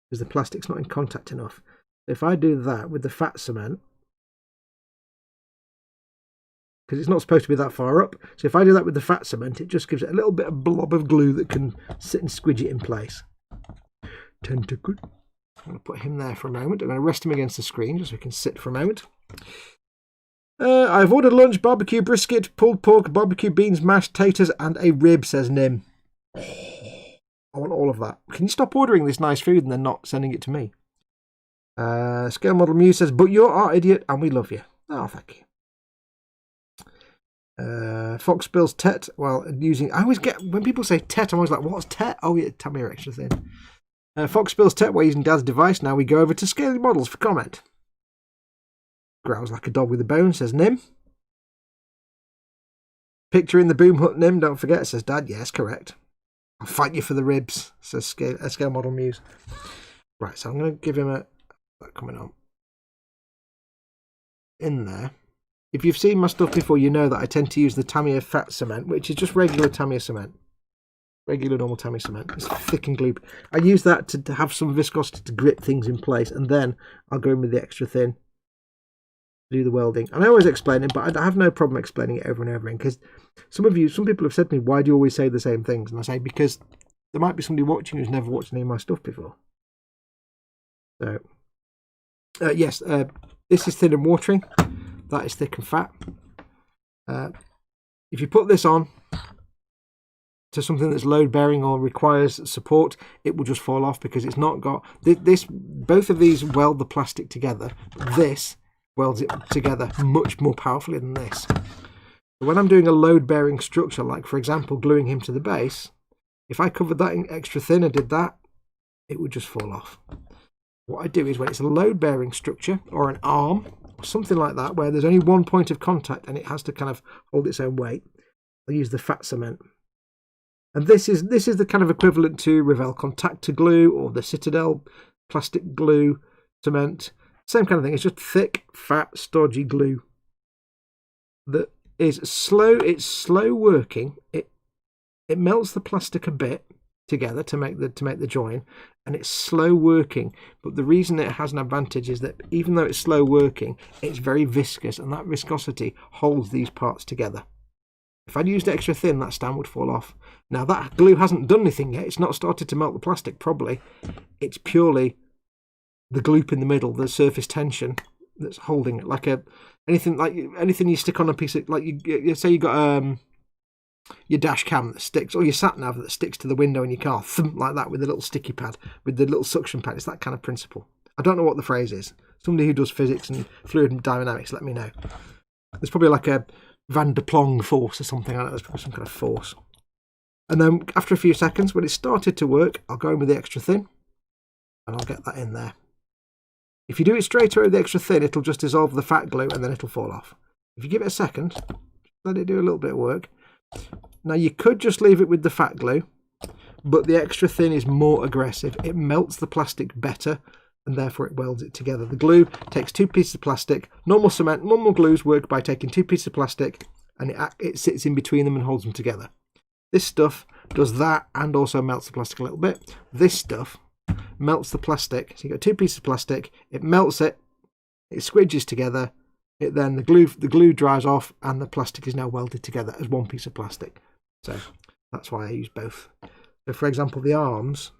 Because the plastic's not in contact enough. If I do that with the fat cement, because it's not supposed to be that far up, so if I do that with the fat cement, it just gives it a little bit of blob of glue that can sit and squidge it in place. Tentacle. I'm going to put him there for a moment. I'm going to rest him against the screen just so he can sit for a moment. I've ordered lunch, barbecue brisket, pulled pork, barbecue beans, mashed taters, and a rib, says Nim. I want all of that. Can you stop ordering this nice food and then not sending it to me? Scale Model Muse says, but you're our idiot and we love you. Oh, thank you. Fox Bill's Tet, well, I always get, when people say Tet, I'm always like, what's Tet? Oh, yeah, Tamiya extra thin. Fox Bill's Tet, we're using Dad's device. Now we go over to Scaling Models for comment. Growls like a dog with a bone, says Nim. Picture in the boom hut, Nim, don't forget, says Dad. Yes, correct. I'll fight you for the ribs, says Scale Model Muse. Right, so I'm going to give him that coming on. In there. If you've seen my stuff before, you know that I tend to use the Tamiya fat cement, which is just regular Tamiya cement. Regular normal Tamiya cement. It's thick and glued. I use that to have some viscosity to grip things in place, and then I'll go in with the extra thin. Do the welding, and I always explain it, but I have no problem explaining it over and over again, because some people have said to me, why do you always say the same things? And I say, because there might be somebody watching who's never watched any of my stuff before. So yes, this is thin and watering, that is thick and fat. If you put this on to something that's load bearing or requires support, it will just fall off, because it's not got this. Both of these weld the plastic together. This welds it together much more powerfully than this. When I'm doing a load-bearing structure, like for example gluing him to the base, if I covered that in extra thin and did that, it would just fall off. What I do is when it's a load-bearing structure or an arm or something like that, where there's only one point of contact and it has to kind of hold its own weight, I use the fat cement. And this is the kind of equivalent to Revell Contactor glue or the Citadel plastic glue cement. Same kind of thing. It's just thick, fat, stodgy glue that is slow. It's slow working. It melts the plastic a bit together to make the join, and it's slow working. But the reason it has an advantage is that even though it's slow working, it's very viscous, and that viscosity holds these parts together. If I'd used extra thin, that stand would fall off. Now that glue hasn't done anything yet. It's not started to melt the plastic. Probably, it's purely the gloop in the middle, the surface tension, that's holding it, like anything you stick on a piece of, like you say you got your dash cam that sticks, or your sat nav that sticks to the window in your car, like that, with the little sticky pad, with the little suction pad. It's that kind of principle. I don't know what the phrase is. Somebody who does physics and fluid dynamics, let me know. There's probably like a Van der Plong force or something. I don't know, there's probably some kind of force. And then after a few seconds, when it started to work, I'll go in with the extra thin, and I'll get that in there. If you do it straight away with the extra thin, it'll just dissolve the fat glue and then it'll fall off. If you give it a second, let it do a little bit of work. Now you could just leave it with the fat glue, but the extra thin is more aggressive. It melts the plastic better, and therefore it welds it together. The glue takes 2 pieces of plastic. Normal glues work by taking 2 pieces of plastic, and it sits in between them and holds them together. This stuff does that and also melts the plastic a little bit. This stuff melts the plastic. So you've got 2 pieces of plastic, it melts it, it squidges together, then the glue dries off, and the plastic is now welded together as one piece of plastic. So that's why I use both. So for example, the arms,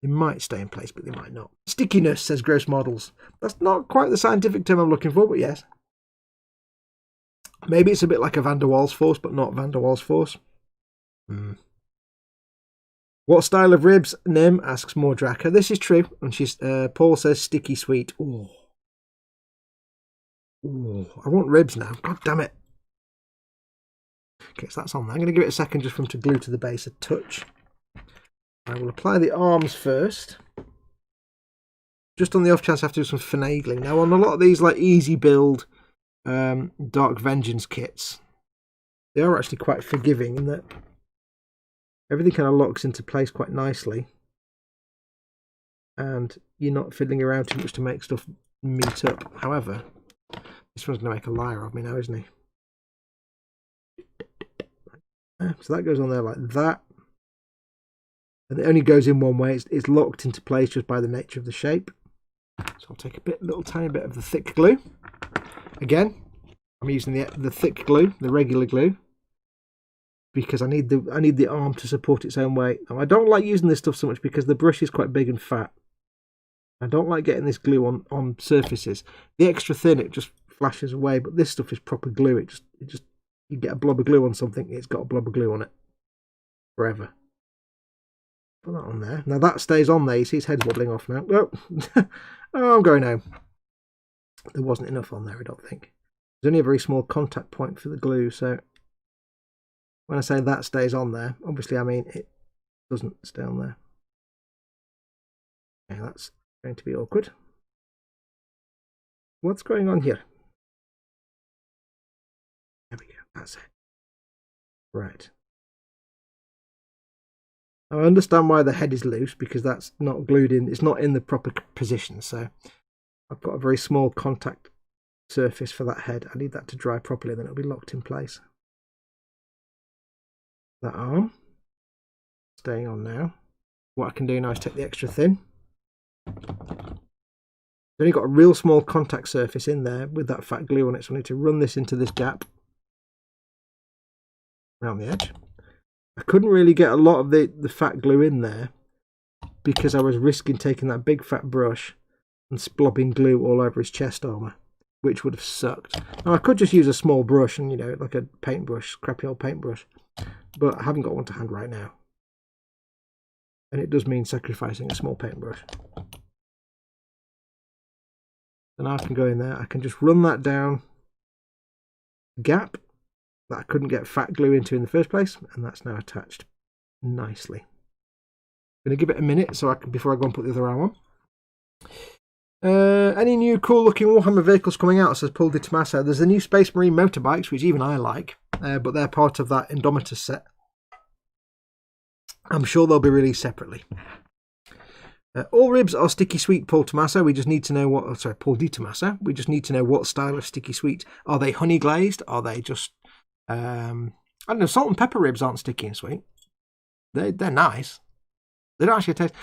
they might stay in place, but they might not. Stickiness, says Gross Models. That's not quite the scientific term I'm looking for, but yes. Maybe it's a bit like a Van der Waals force, but not Van der Waals force. What style of ribs? Nim asks Mordraka. This is true, and she's Paul says sticky sweet. Ooh. Ooh, I want ribs now. God damn it. Okay, so that's on there. I'm going to give it a second just for them to glue to the base a touch. I will apply the arms first, just on the off chance I have to do some finagling. Now, on a lot of these like easy build Dark Vengeance kits, they are actually quite forgiving in that everything kind of locks into place quite nicely, and you're not fiddling around too much to make stuff meet up. However, this one's going to make a liar of me now, isn't he? So that goes on there like that. And it only goes in one way. It's locked into place just by the nature of the shape. So I'll take a little tiny bit of the thick glue. Again, I'm using the thick glue, the regular glue, because I need the arm to support its own weight. Now, I don't like using this stuff so much because the brush is quite big and fat. I don't like getting this glue on surfaces. The extra thin, it just flashes away, but this stuff is proper glue. It just you get a blob of glue on something, it's got a blob of glue on it forever. Put that on there. Now that stays on there. You see his head's wobbling off now. Oh, oh, I'm going home. There wasn't enough on there, I don't think. There's only a very small contact point for the glue, so when I say that stays on there, obviously I mean it doesn't stay on there. Okay, that's going to be awkward. What's going on here? There we go, that's it. Right. I understand why the head is loose, because that's not glued in, it's not in the proper position, so I've got a very small contact surface for that head. I need that to dry properly, then it'll be locked in place. That arm staying on now. What I can do now is take the extra thin. I've only got a real small contact surface in there with that fat glue on it, so I need to run this into this gap around the edge. I couldn't really get a lot of the fat glue in there because I was risking taking that big fat brush and splobbing glue all over his chest armour, which would have sucked. Now I could just use a small brush and, you know, like a paintbrush, crappy old paintbrush, but I haven't got one to hand right now. And it does mean sacrificing a small paintbrush. So now I can go in there, I can just run that down the gap that I couldn't get fat glue into in the first place, and that's now attached nicely. I'm going to give it a minute so I can, before I go and put the other arm on. Any new cool looking Warhammer vehicles coming out, says Paul Di Tommaso. There's the new Space Marine motorbikes, which even I like, but they're part of that Indomitus set. I'm sure they'll be released separately. All ribs are sticky sweet, Paul Tommaso. We just need to know what, sorry, Paul Di Tommaso. We just need to know what style of sticky sweet. Are they honey glazed? Are they just I don't know, salt and pepper ribs aren't sticky and sweet. They're nice. They don't actually taste.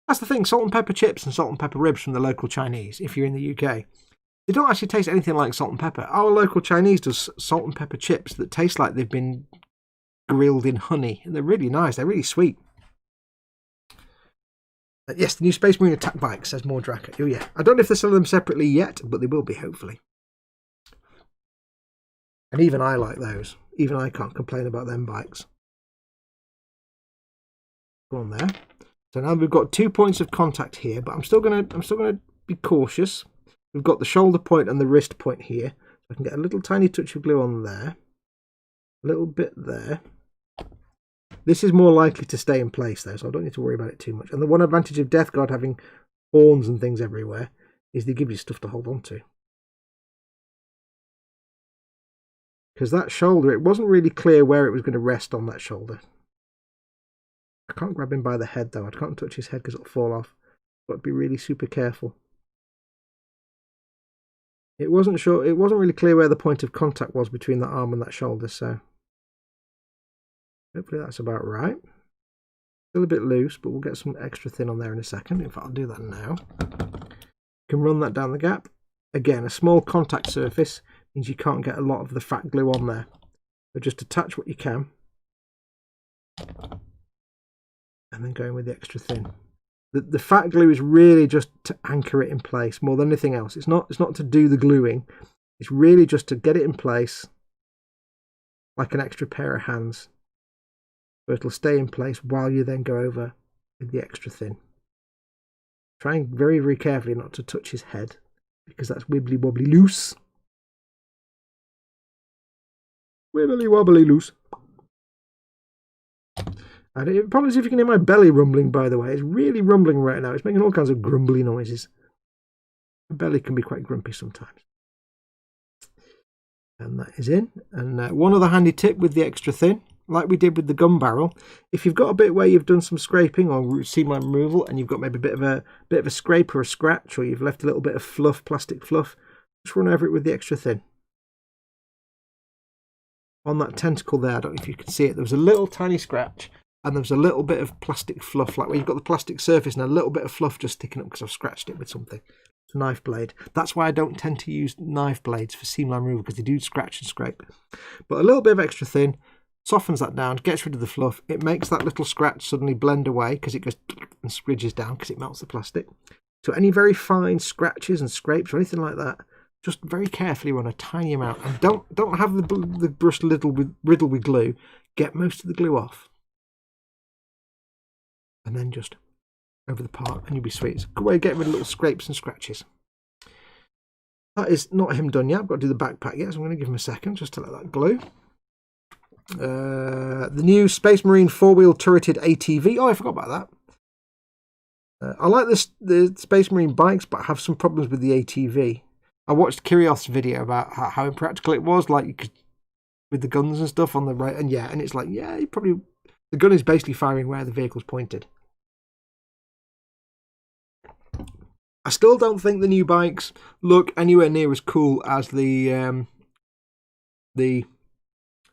That's the thing, salt and pepper chips and salt and pepper ribs from the local Chinese, if you're in the UK, they don't actually taste anything like salt and pepper. Our local Chinese does salt and pepper chips that taste like they've been grilled in honey. And they're really nice, they're really sweet. Yes, the new Space Marine attack bike, says Mordraka. Oh yeah, I don't know if they're selling them separately yet, but they will be, hopefully. And even I like those. Even I can't complain about them bikes. Go on there. So now we've got 2 points of contact here, but I'm still gonna be cautious. We've got the shoulder point and the wrist point here. I can get a little tiny touch of glue on there. A little bit there. This is more likely to stay in place though, so I don't need to worry about it too much. And the one advantage of Death Guard having horns and things everywhere is they give you stuff to hold on to. Because that shoulder, it wasn't really clear where it was going to rest on that shoulder. I can't grab him by the head though. I can't touch his head because it'll fall off. Got to be really super careful. It wasn't really clear where the point of contact was between the arm and that shoulder, so hopefully that's about right. Still a bit loose, but we'll get some extra thin on there in a second. In fact, I'll do that now. Can run that down the gap. Again, a small contact surface means you can't get a lot of the fat glue on there. So just attach what you can. And then go in with the extra thin. The fat glue is really just to anchor it in place more than anything else. It's not to do the gluing. It's really just to get it in place like an extra pair of hands. So it'll stay in place while you then go over with the extra thin. Trying very, very carefully not to touch his head because that's wibbly wobbly loose. Wibbly wobbly loose. And apologies if you can hear my belly rumbling, by the way. It's really rumbling right now. It's making all kinds of grumbly noises. My belly can be quite grumpy sometimes. And that is in. And one other handy tip with the extra thin, like we did with the gun barrel, if you've got a bit where you've done some scraping or seam line removal and you've got maybe a bit of a scrape or a scratch, or you've left a little bit of fluff, plastic fluff, just run over it with the extra thin. On that tentacle there, I don't know if you can see it, there was a little tiny scratch. And there was a little bit of plastic fluff, like where you've got the plastic surface and a little bit of fluff just sticking up because I've scratched it with something. It's a knife blade. That's why I don't tend to use knife blades for seam line removal, because they do scratch and scrape. But a little bit of extra thin softens that down, gets rid of the fluff. It makes that little scratch suddenly blend away because it goes and squidges down because it melts the plastic. So any very fine scratches and scrapes or anything like that, just very carefully run a tiny amount. And don't have the brush riddled with glue. Get most of the glue off. And then just over the part, and you'll be sweet. It's a good way of getting rid of little scrapes and scratches. That is not him done yet. I've got to do the backpack yet, so I'm going to give him a second just to let that glue. The new Space Marine 4-wheel turreted ATV. Oh, I forgot about that. I like the Space Marine bikes, but I have some problems with the ATV. I watched Kyrioth's video about how impractical it was, like you could, with the guns and stuff on the right, and yeah, and it's like, yeah, you probably, the gun is basically firing where the vehicle's pointed. I still don't think the new bikes look anywhere near as cool as the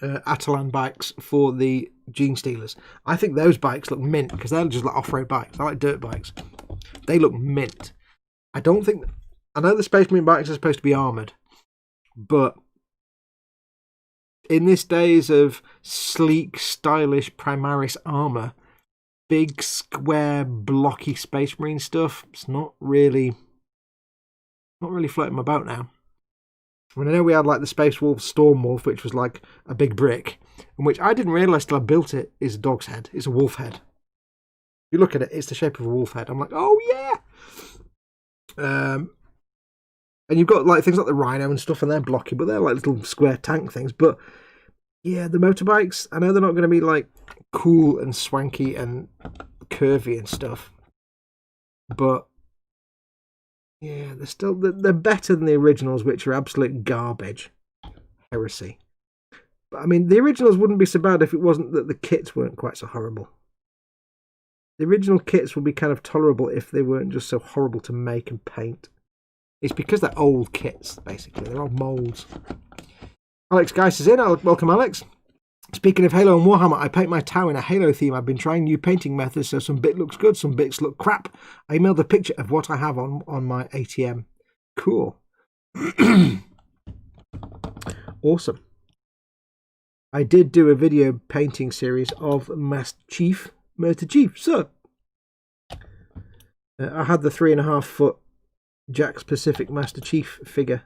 Atalan bikes for the Gene Stealers. I think those bikes look mint because they're just like off-road bikes. I like dirt bikes. They look mint. I don't think... I know the Space Marine bikes are supposed to be armoured, but in this days of sleek, stylish Primaris armour, big, square, blocky Space Marine stuff, it's not really floating my boat now. I mean, I know we had like the Space Wolf Storm Wolf, which was like a big brick, and which I didn't realise till I built it is a dog's head. It's a wolf head. If you look at it, it's the shape of a wolf head. I'm like, oh yeah! And you've got like things like the Rhino and stuff, and they're blocky, but they're like little square tank things. But yeah, the motorbikes, I know they're not going to be like cool and swanky and curvy and stuff, but yeah, they're better than the originals, which are absolute garbage, heresy. But I mean, the originals wouldn't be so bad if it wasn't that the kits weren't quite so horrible. The original kits would be kind of tolerable if they weren't just so horrible to make and paint. It's because they're old kits, basically. They're old moulds. Alex Geis is in. Welcome, Alex. Speaking of Halo and Warhammer, I paint my tower in a Halo theme. I've been trying new painting methods, so some bit looks good, some bits look crap. I emailed a picture of what I have on my ATM. Cool. Awesome. I did do a video painting series of Master Chief, sir. I had the 3.5-foot Jack's Pacific Master Chief figure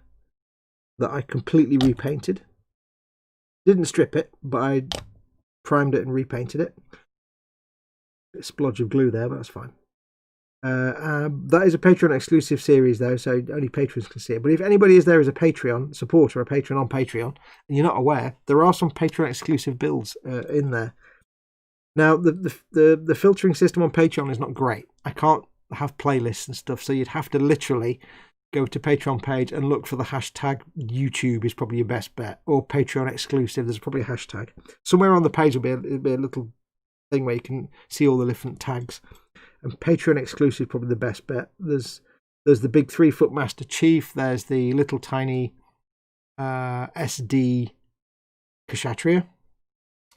that I completely repainted. Didn't strip it, but I primed it and repainted it. A splodge of glue there, but that's fine. That is a Patreon exclusive series though, so only patrons can see it. But if anybody is there as a Patreon supporter, a patron on Patreon, and you're not aware, there are some Patreon exclusive builds in there. Now the filtering system on Patreon is not great. I can't have playlists and stuff, so you'd have to literally go to Patreon page and look for the hashtag YouTube is probably your best bet, or Patreon exclusive. There's probably a hashtag somewhere on the page. Will be a little thing where you can see all the different tags. And Patreon exclusive is probably the best bet. There's the big 3-foot Master Chief. There's the little tiny SD Kshatriya.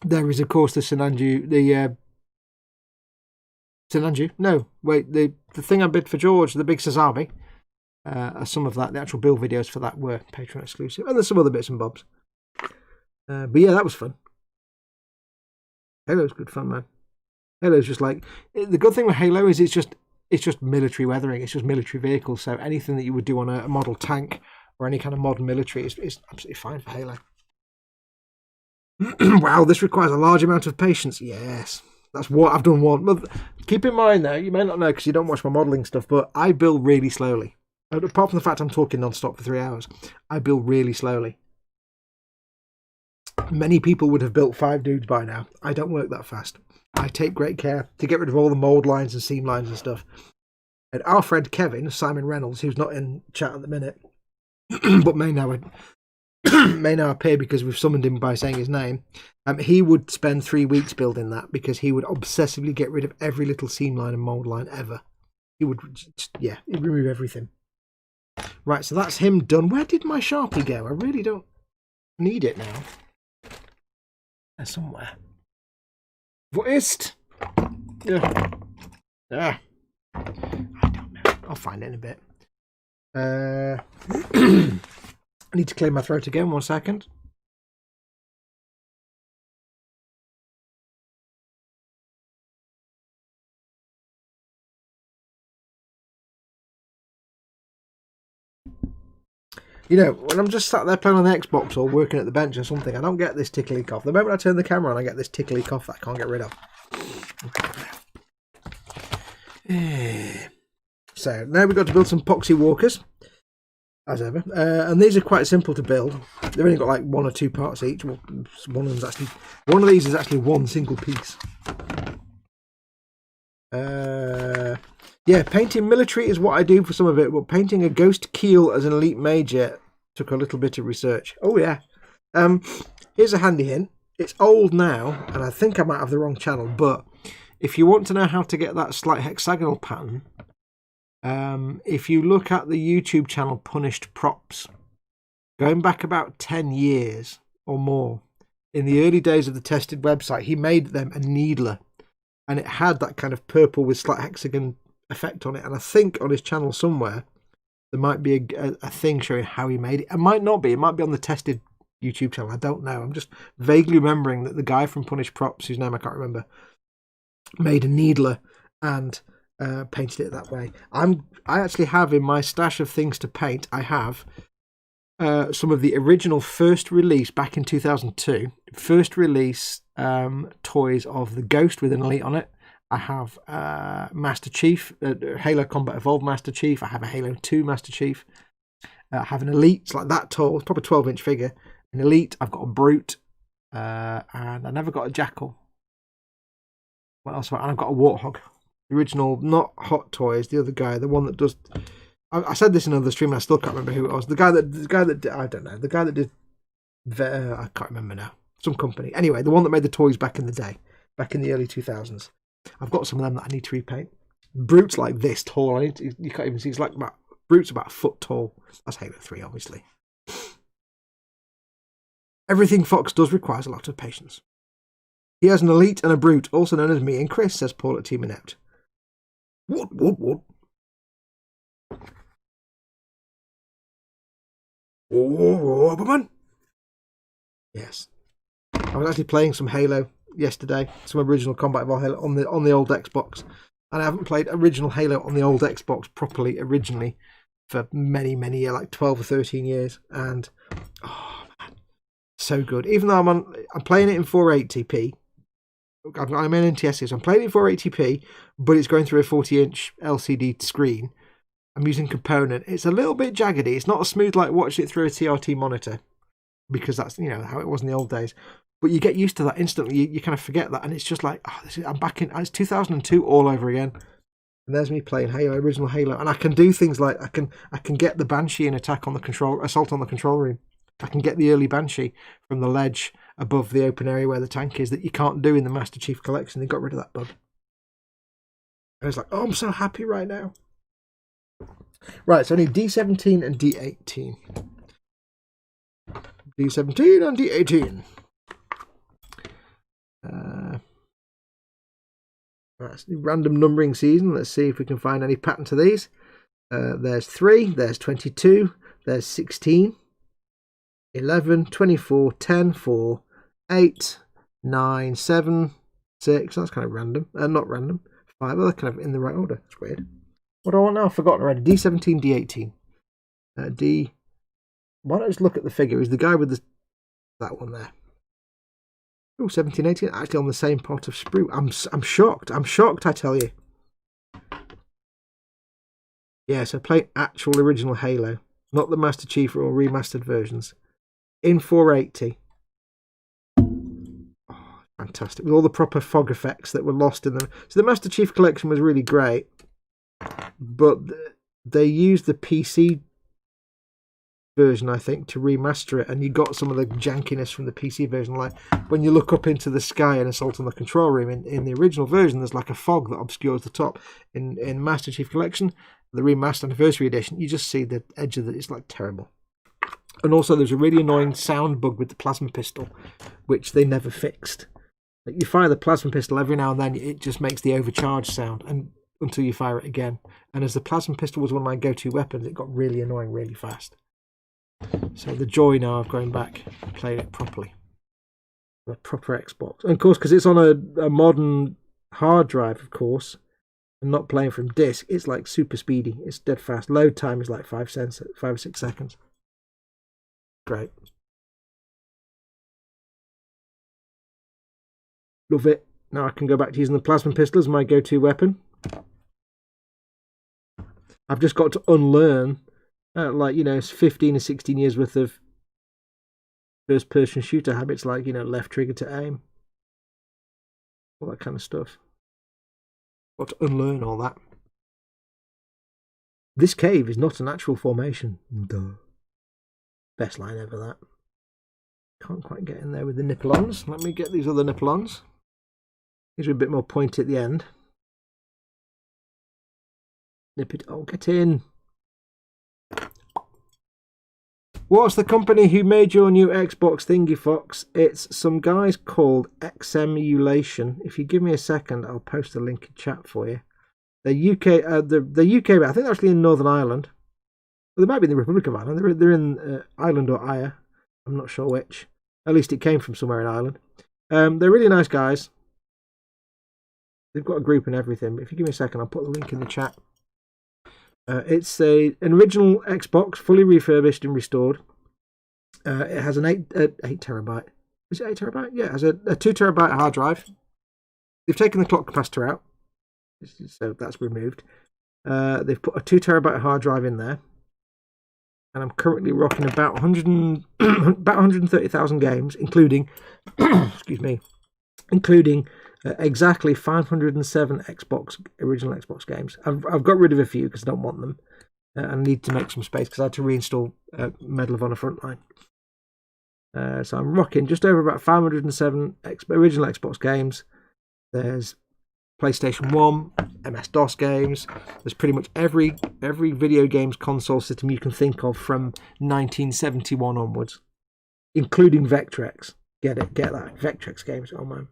There is, of course, the Sinanju. Sinanju? No, wait. The thing I bid for George, the big Sazabi. Some of that, the actual build videos for that were Patreon exclusive, and there's some other bits and bobs. But yeah, that was fun. Halo's good fun, man. Halo's just like, the good thing with Halo is it's just military weathering. It's just military vehicles. So anything that you would do on a model tank or any kind of modern military is absolutely fine for Halo. Wow, this requires a large amount of patience. Yes, that's what I've done. But keep in mind though, you may not know because you don't watch my modelling stuff, but I build really slowly. Apart from the fact I'm talking non-stop for 3 hours, I build really slowly. Many people would have built 5 dudes by now. I don't work that fast. I take great care to get rid of all the mould lines and seam lines and stuff. And our friend Kevin, Simon Reynolds, who's not in chat at the minute, but may now appear because we've summoned him by saying his name, he would spend 3 weeks building that because he would obsessively get rid of every little seam line and mould line ever. He would, he'd remove everything. Right, so that's him done. Where did my Sharpie go? I really don't need it now. There's somewhere. What ist? Yeah. I don't know. I'll find it in a bit. I need to clear my throat again. 1 second. You know, when I'm just sat there playing on the Xbox or working at the bench or something, I don't get this tickly cough. The moment I turn the camera on, I get this tickly cough that I can't get rid of. So, now we've got to build some poxy walkers, as ever. And these are quite simple to build. They've only got like 1 or 2 parts each. Well, one of these is actually one single piece. Yeah, painting military is what I do for some of it, but painting a ghost keel as an elite major took a little bit of research. Oh yeah. Here's a handy hint. It's old now, and I think I might have the wrong channel, but if you want to know how to get that slight hexagonal pattern, if you look at the YouTube channel Punished Props, going back about 10 years or more, in the early days of the tested website, he made them a needler, and it had that kind of purple with slight hexagon effect on it. And I think on his channel somewhere there might be a thing showing how he made it. It might not be. It might be on the tested YouTube channel. I don't know. I'm just vaguely remembering that the guy from Punished Props, whose name I can't remember, made a needler and painted it that way. I actually have in my stash of things to paint, I have some of the original first release back in 2002 first release toys of the Ghost with an Elite on it. I have Master Chief, Halo Combat Evolved Master Chief. I have a Halo 2 Master Chief. I have an Elite, it's like that tall, it's probably a 12-inch figure. An Elite, I've got a Brute, and I never got a Jackal. What else? And I've got a Warthog. The original, not Hot Toys, the other guy, the one that does. I said this in another stream, and I still can't remember who it was. The guy that I don't know. The guy that did. I can't remember now. Some company. Anyway, the one that made the toys back in the day, back in the early 2000s. I've got some of them that I need to repaint. Brute's like this tall. You can't even see. It's like Brute's about a foot tall. That's Halo 3, obviously. Everything Fox does requires a lot of patience. He has an Elite and a Brute, also known as me and Chris, says Paul at Team Inept. What? Oh, man. Yes. I was actually playing some Halo yesterday, some original Combat Evolved Halo on the old Xbox. And I haven't played original Halo on the old Xbox properly originally for many, many years, like 12 or 13 years. And, oh, man, so good. Even though I'm playing it in 480p. I'm in NTSC, so I'm playing it in 480p, but it's going through a 40-inch LCD screen. I'm using component. It's a little bit jaggedy. It's not as smooth like watching it through a TRT monitor, because that's, you know, how it was in the old days. But you get used to that instantly. You kind of forget that, and it's just like, oh, I'm back in. It's 2002 all over again. And there's me playing Halo, original Halo, and I can do things like I can get the Banshee in assault on the control room. I can get the early Banshee from the ledge above the open area where the tank is that you can't do in the Master Chief Collection. They got rid of that bug. I was like, oh, I'm so happy right now. Right, so I need D17 and D18. D17 and D18. That's the random numbering season. Let's see if we can find any pattern to these. There's 3, there's 22, there's 16, 11, 24, 10, 4, 8, 9, 7, 6. That's kind of random. Not random. 5. They're kind of in the right order. That's weird. What do I want now? I've forgotten already. D17, D18. D. Why don't I just look at the figure? Is the guy with that one there? Oh, 17, 18. Actually on the same pot of sprue. I'm shocked. I'm shocked, I tell you. Yeah, so play actual original Halo. Not the Master Chief or remastered versions. In 480. Oh, fantastic. With all the proper fog effects that were lost in them. So the Master Chief Collection was really great. But they used the PC version, I think, to remaster it, and you got some of the jankiness from the PC version. Like when you look up into the sky in Assault on the Control Room, in the original version, there's like a fog that obscures the top. In Master Chief Collection, the remastered anniversary edition, you just see the edge of it. It's like terrible. And also, there's a really annoying sound bug with the plasma pistol, which they never fixed. Like you fire the plasma pistol every now and then, it just makes the overcharged sound, and until you fire it again. And as the plasma pistol was one of my go-to weapons, it got really annoying really fast. So the joy now of going back and playing it properly. A proper Xbox. And of course, because it's on a modern hard drive, of course, and not playing from disc, it's like super speedy. It's dead fast. Load time is like 5 or 6 seconds. Great. Love it. Now I can go back to using the plasma pistol as my go-to weapon. I've just got to unlearn, like, you know, 15 or 16 years worth of first-person shooter habits, like, you know, left trigger to aim. All that kind of stuff. Got to unlearn all that. This cave is not a natural formation. Duh. Best line ever, that. Can't quite get in there with the nipple-ons. Let me get these other nipple-ons. These are a bit more pointy at the end. Nip it. Oh, get in. What's the company who made your new Xbox thingy, Fox? It's some guys called Xemulation. If you give me a second, I'll post a link in chat for you. The UK, the UK, I think they're actually in Northern Ireland. Well, they might be in the Republic of Ireland. They're in Ireland or Ire. I'm not sure which. At least it came from somewhere in Ireland. They're really nice guys. They've got a group and everything. But if you give me a second, I'll put the link in the chat. It's an original Xbox, fully refurbished and restored. It has an 8 terabyte. Is it 8 terabyte? Yeah, it has a 2 terabyte hard drive. They've taken the clock capacitor out, so that's removed. They've put a 2 terabyte hard drive in there, and I'm currently rocking about 130,000 games, including, excuse me, including exactly 507 original Xbox games. I've got rid of a few because I don't want them. I need to make some space because I had to reinstall Medal of Honor Frontline. So I'm rocking just over about 507 original Xbox games. There's PlayStation 1, MS-DOS games. There's pretty much every video games console system you can think of from 1971 onwards, including Vectrex. Get that. Vectrex games. Oh, man.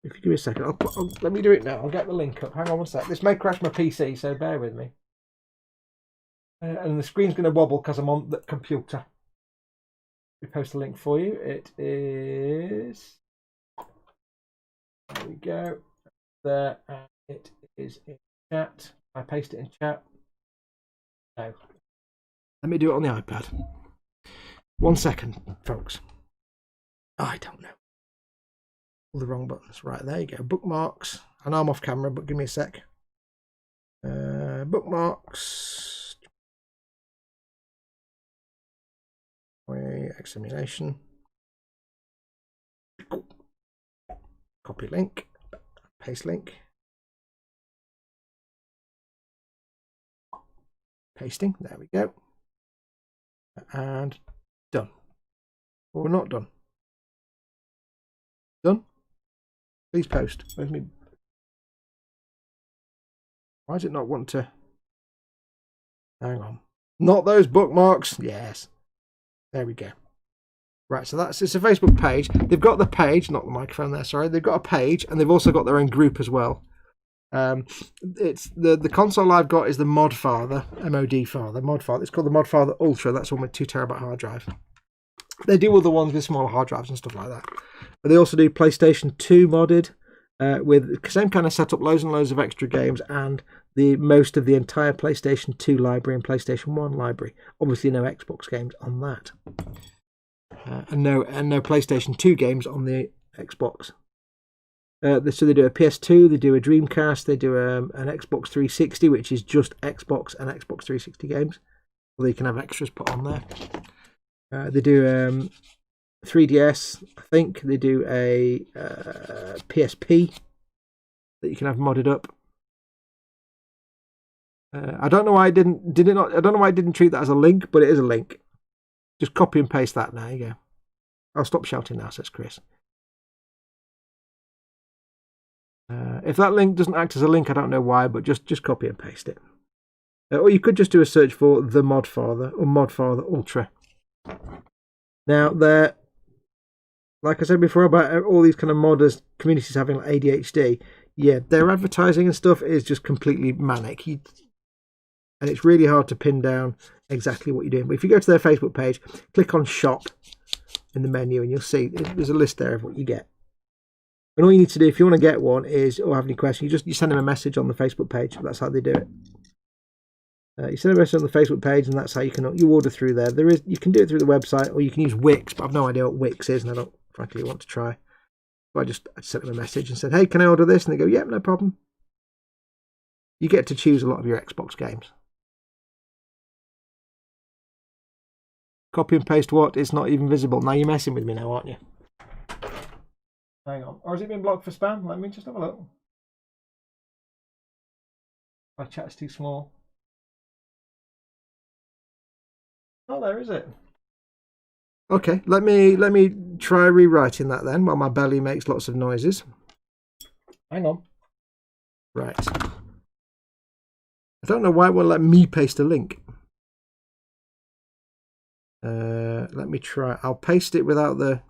If you give me a second, let me do it now. I'll get the link up. Hang on one sec. This may crash my PC, so bear with me. And the screen's going to wobble because I'm on the computer. We post a link for you. It is... There we go. there, and it is in chat. I paste it in chat. No. Let me do it on the iPad. 1 second, folks. I don't know. All the wrong buttons. Right, there you go. Bookmarks. And I'm off camera, but give me a sec. Bookmarks. Examination. Copy link. Paste link. Pasting. There we go. And done. Or not done. Done. Please post. Where's me? Why does it not want to? Hang on. Not those bookmarks. Yes. There we go. Right, so it's a Facebook page. They've got the page, not the microphone there, sorry. They've got a page, and they've also got their own group as well. It's the console I've got is the Modfather, M-O-D-Father, Modfather. It's called the Modfather Ultra. That's one with 2 TB hard drive. They do other ones with smaller hard drives and stuff like that. But they also do PlayStation 2 modded with the same kind of setup, loads and loads of extra games, and most of the entire PlayStation 2 library and PlayStation 1 library. Obviously, no Xbox games on that, and no PlayStation 2 games on the Xbox. So they do a PS2, they do a Dreamcast, they do an Xbox 360, which is just Xbox and Xbox 360 games. Although you can have extras put on there. They do 3DS, I think. They do a PSP that you can have modded up. I don't know why I didn't. I don't know why I didn't treat that as a link, but it is a link. Just copy and paste that. There you go. I'll stop shouting now, says Chris. If that link doesn't act as a link, I don't know why, but just copy and paste it. Or you could just do a search for the Modfather or Modfather Ultra. Now, they're, like I said before about all these kind of modders communities having like ADHD, yeah, their advertising and stuff is just completely manic. And it's really hard to pin down exactly what you're doing. But if you go to their Facebook page, click on Shop in the menu, and you'll see there's a list there of what you get. And all you need to do if you want to get one is, or have any questions, you send them a message on the Facebook page. That's how they do it. You send a message on the Facebook page, and that's how you order through there. You can do it through the website, or you can use Wix, but I've no idea what Wix is, and I don't frankly want to try. So I sent them a message and said, "Hey, can I order this?" And they go, "Yep, no problem." You get to choose a lot of your Xbox games. Copy and paste what? It's not even visible. Now you're messing with me now, aren't you? Hang on. Or has it been blocked for spam? Let me just have a look. My chat's too small. Oh, there is it. Okay, let me try rewriting that then while my belly makes lots of noises. Hang on. Right. I don't know why it won't let me paste a link. Let me try. I'll paste it without the...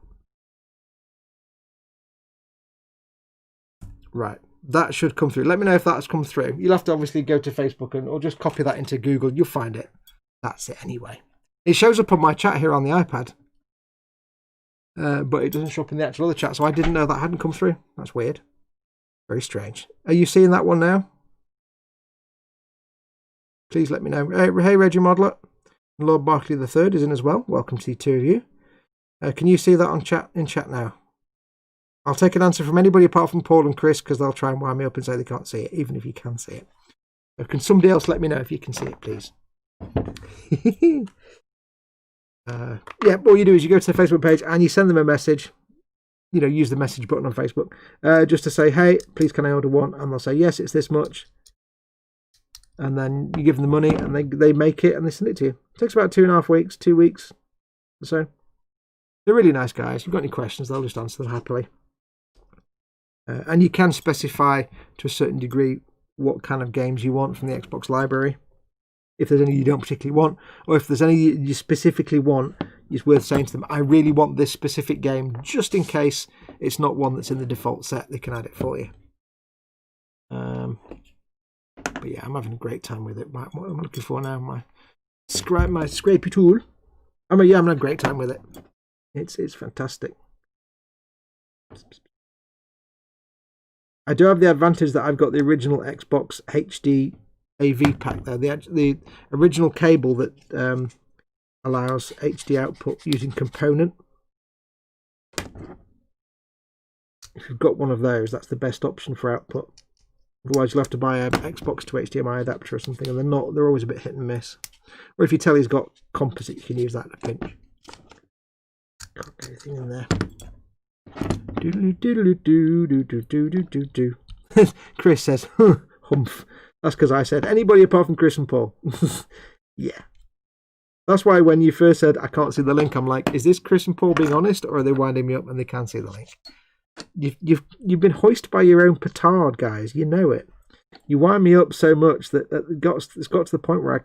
Right. That should come through. Let me know if that's come through. You'll have to obviously go to Facebook or just copy that into Google. You'll find it. That's it anyway. It shows up on my chat here on the iPad. But it doesn't show up in the actual other chat, so I didn't know that hadn't come through. That's weird. Very strange. Are you seeing that one now? Please let me know. Hey Reggie Modeler. Lord Barkley III is in as well. Welcome to the two of you. Can you see that in chat now? I'll take an answer from anybody apart from Paul and Chris, because they'll try and wind me up and say they can't see it, even if you can see it. So can somebody else let me know if you can see it, please? Yeah, all you do is you go to the Facebook page and you send them a message. You know, use the message button on Facebook just to say, "Hey, please can I order one?" And they'll say, "Yes, it's this much." And then you give them the money, and they make it and they send it to you. It takes about 2.5 weeks, 2 weeks or so. They're really nice guys. If you've got any questions, they'll just answer them happily. And you can specify to a certain degree what kind of games you want from the Xbox library. If there's any you don't particularly want, or if there's any you specifically want, it's worth saying to them, "I really want this specific game," just in case it's not one that's in the default set. They can add it for you. But yeah, I'm having a great time with it. What am I looking for now? My scrapey tool. I'm having a great time with it. It's fantastic. I do have the advantage that I've got the original Xbox HD AV pack there, the original cable that allows HD output using component. If you've got one of those, that's the best option for output. Otherwise, you'll have to buy an Xbox to HDMI adapter or something, and they're always a bit hit and miss. Or if your telly's got composite, you can use that in a pinch. Can't get anything in there. Chris says, humph. That's because I said anybody apart from Chris and Paul. Yeah. That's why when you first said I can't see the link, I'm like, is this Chris and Paul being honest, or are they winding me up and they can see the link? You've been hoisted by your own petard, guys. You know it. You wind me up so much that it's got to the point where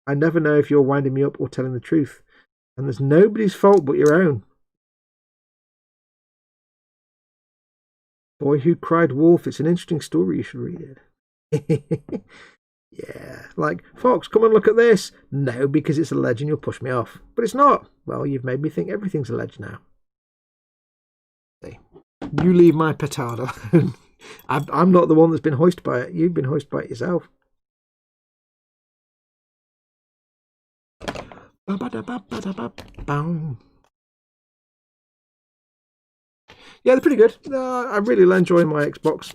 I never know if you're winding me up or telling the truth. And there's nobody's fault but your own. Boy Who Cried Wolf. It's an interesting story. You should read it. Yeah. Like, Fox, come and look at this. No, because it's a legend. You'll push me off. But it's not. Well, you've made me think everything's a legend now. See. You leave my petard alone. I'm not the one that's been hoisted by it. You've been hoisted by it yourself. Yeah, they're pretty good. I really enjoy my Xbox.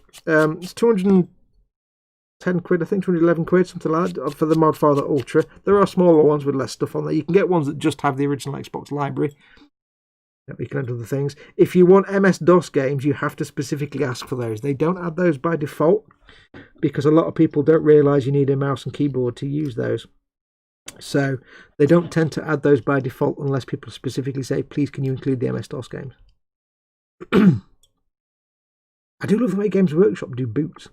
It's 210 quid, I think, 211 quid, something like that, for the Modfather Ultra. There are smaller ones with less stuff on there. You can get ones that just have the original Xbox library. You can add other things. If you want MS-DOS games, you have to specifically ask for those. They don't add those by default because a lot of people don't realise you need a mouse and keyboard to use those. So they don't tend to add those by default unless people specifically say, please, can you include the MS-DOS games? I do love the way Games Workshop do boots.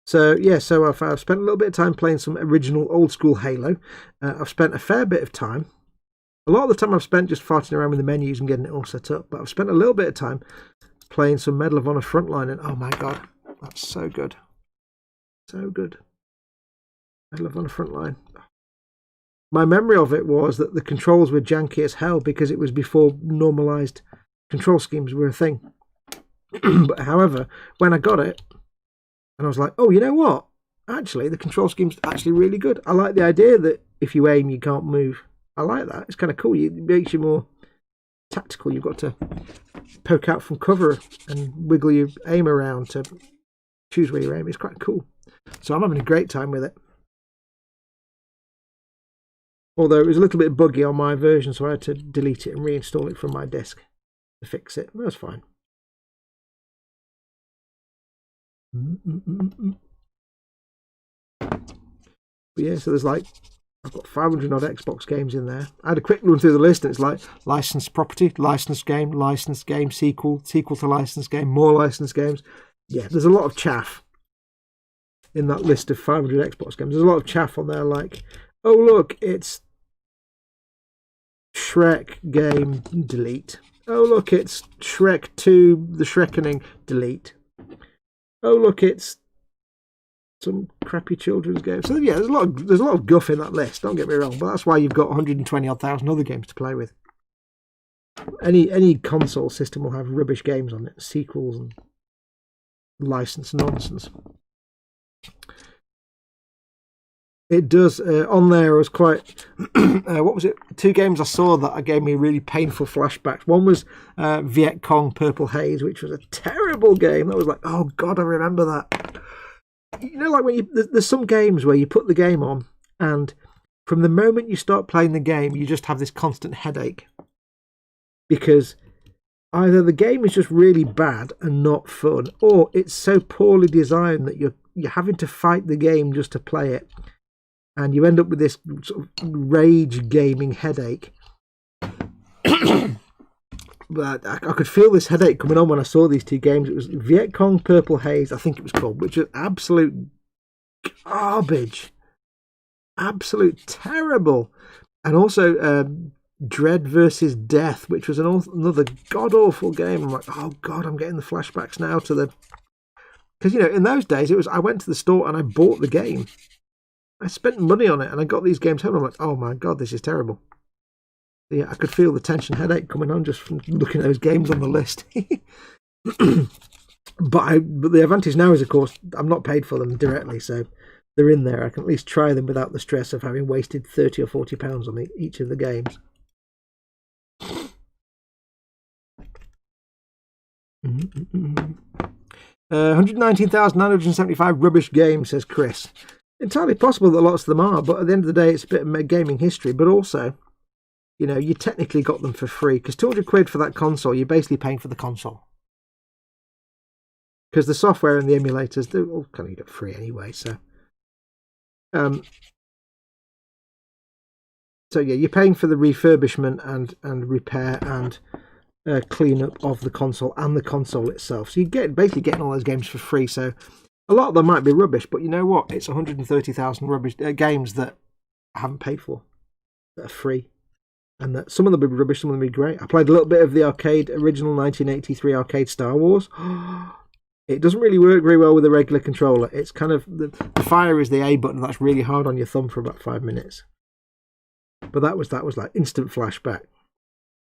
So yeah, so I've spent a little bit of time playing some original old school Halo. I've spent a fair bit of time. A lot of the time I've spent just farting around with the menus and getting it all set up. But I've spent a little bit of time playing some Medal of Honor Frontline, and oh my god, that's so good. So good. Medal of Honor Frontline. My memory of it was that the controls were janky as hell because it was before normalised control schemes were a thing. But however, when I got it, and I was like, oh, you know what? Actually, the control scheme's actually really good. I like the idea that if you aim, you can't move. I like that. It's kind of cool. It makes you more tactical. You've got to poke out from cover and wiggle your aim around to choose where you aim. It's quite cool. So I'm having a great time with it. Although it was a little bit buggy on my version, so I had to delete it and reinstall it from my disk to fix it. That was fine. But yeah, so there's like, I've got 500 odd Xbox games in there. I had a quick run through the list and it's like licensed property, licensed game, sequel to licensed game, more licensed games. Yeah, there's a lot of chaff in that list of 500 Xbox games. There's a lot of chaff on there like, oh look, it's Shrek game, delete. Oh look, it's Shrek 2, The Shrekening, delete. Oh look, it's some crappy children's game. So yeah, there's a lot of guff in that list. Don't get me wrong, but that's why you've got 120,000 other games to play with. Any console system will have rubbish games on it, sequels and licensed nonsense. It does. On there was quite. What was it? 2 games I saw that gave me really painful flashbacks. One was Viet Cong Purple Haze, which was a terrible game. That was like, oh god, I remember that. You know, like when there's some games where you put the game on, and from the moment you start playing the game, you just have this constant headache because either the game is just really bad and not fun, or it's so poorly designed that you're having to fight the game just to play it. And you end up with this sort of rage gaming headache. But I could feel this headache coming on when I saw these 2 games. It was Viet Cong Purple Haze, I think it was called, which was absolute garbage. Absolute terrible. And also Dread versus Death, which was another god-awful game. I'm like, oh god, I'm getting the flashbacks now to the... Because, you know, in those days, I went to the store and I bought the game. I spent money on it and I got these games home. I'm like, oh my god, this is terrible. Yeah, I could feel the tension headache coming on just from looking at those games on the list. But the advantage now is, of course, I'm not paid for them directly, so they're in there. I can at least try them without the stress of having wasted £30 or £40 on each of the games. 119,975 rubbish games, says Chris. Entirely possible that lots of them are, but at the end of the day, it's a bit of gaming history. But also, you know, you technically got them for free, because 200 quid for that console, you're basically paying for the console. Because the software and the emulators, they're all kind of get free anyway. So yeah, you're paying for the refurbishment and repair and cleanup of the console and the console itself. So you get basically getting all those games for free. So a lot of them might be rubbish, but you know what? It's 130,000 rubbish games that I haven't paid for, that are free. And that some of them will be rubbish, some of them will be great. I played a little bit of the original 1983 arcade Star Wars. It doesn't really work very well with a regular controller. It's kind of, the fire is the A button. That's really hard on your thumb for about 5 minutes. But that was like instant flashback.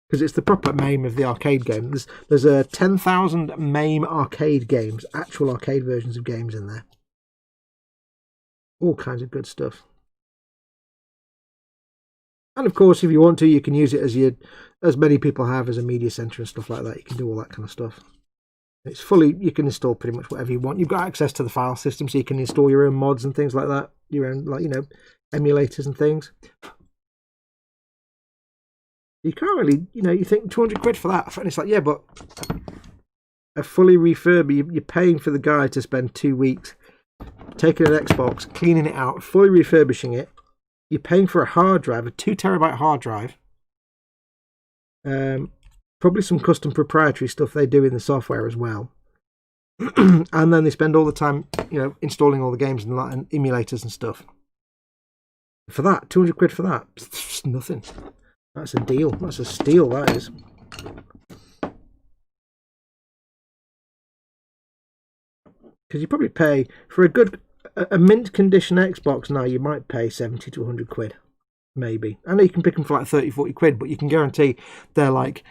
Because it's the proper MAME of the arcade game. There's 10,000 MAME arcade games, actual arcade versions of games in there. All kinds of good stuff. And of course, if you want to, you can use it as many people have as a media center and stuff like that. You can do all that kind of stuff. It's fully, you can install pretty much whatever you want. You've got access to the file system, so you can install your own mods and things like that. Your own, like, you know, emulators and things. You can't really, you know, you think 200 quid for that. And it's like, yeah, but a fully refurb, you're paying for the guy to spend 2 weeks taking an Xbox, cleaning it out, fully refurbishing it. You're paying for a hard drive, a 2 terabyte hard drive. Probably some custom proprietary stuff they do in the software as well. And then they spend all the time, you know, installing all the games and emulators and stuff. For that, 200 quid for that, it's nothing. That's a deal. That's a steal, that is. Because you probably pay for a mint condition Xbox now, you might pay 70 to 100 quid. Maybe. I know you can pick them for like 30, 40 quid, but you can guarantee they're like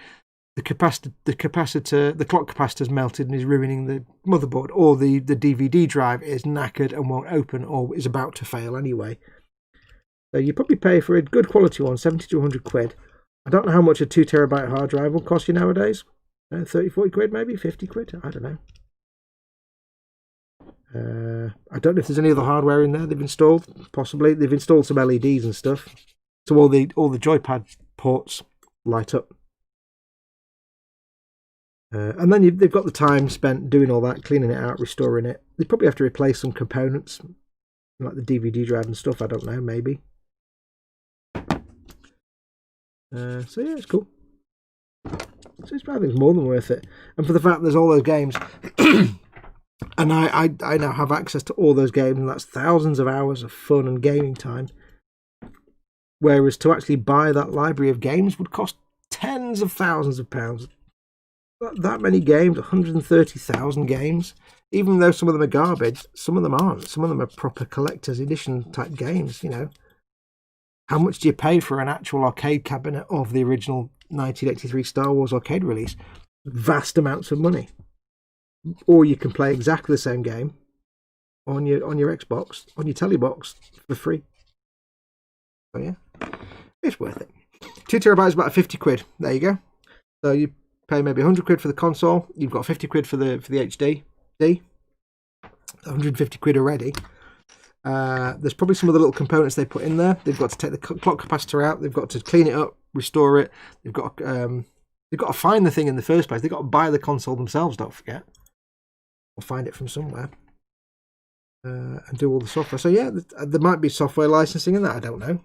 the clock capacitor's melted and is ruining the motherboard, or the DVD drive is knackered and won't open or is about to fail anyway. So you probably pay for a good quality one, 70 to 100 quid. I don't know how much a 2 terabyte hard drive will cost you nowadays. 30, 40 quid maybe, 50 quid, I don't know. I don't know if there's any other hardware in there they've installed. Possibly. They've installed some LEDs and stuff. So all the joypad ports light up. And then they've got the time spent doing all that, cleaning it out, restoring it. They probably have to replace some components, like the DVD drive and stuff, I don't know, maybe. So yeah, it's cool. So it's probably more than worth it. And for the fact there's all those games, and I now have access to all those games, and that's thousands of hours of fun and gaming time. Whereas to actually buy that library of games would cost tens of thousands of pounds. That many games, 130,000 games. Even though some of them are garbage, some of them aren't. Some of them are proper collector's edition type games, you know. How much do you pay for an actual arcade cabinet of the original 1983 Star Wars arcade release? Vast amounts of money. Or you can play exactly the same game on your Xbox, on your telly box for free. So yeah, it's worth it. 2 terabytes, about 50 quid. There you go. So you pay maybe 100 quid for the console. You've got 50 quid for the HD. 150 quid already. There's probably some other little components they put in there. They've got to take the clock capacitor out. They've got to clean it up, restore it. They've got to find the thing in the first place. They've got to buy the console themselves, don't forget. Or find it from somewhere. And do all the software. So yeah, there might be software licensing in that. I don't know.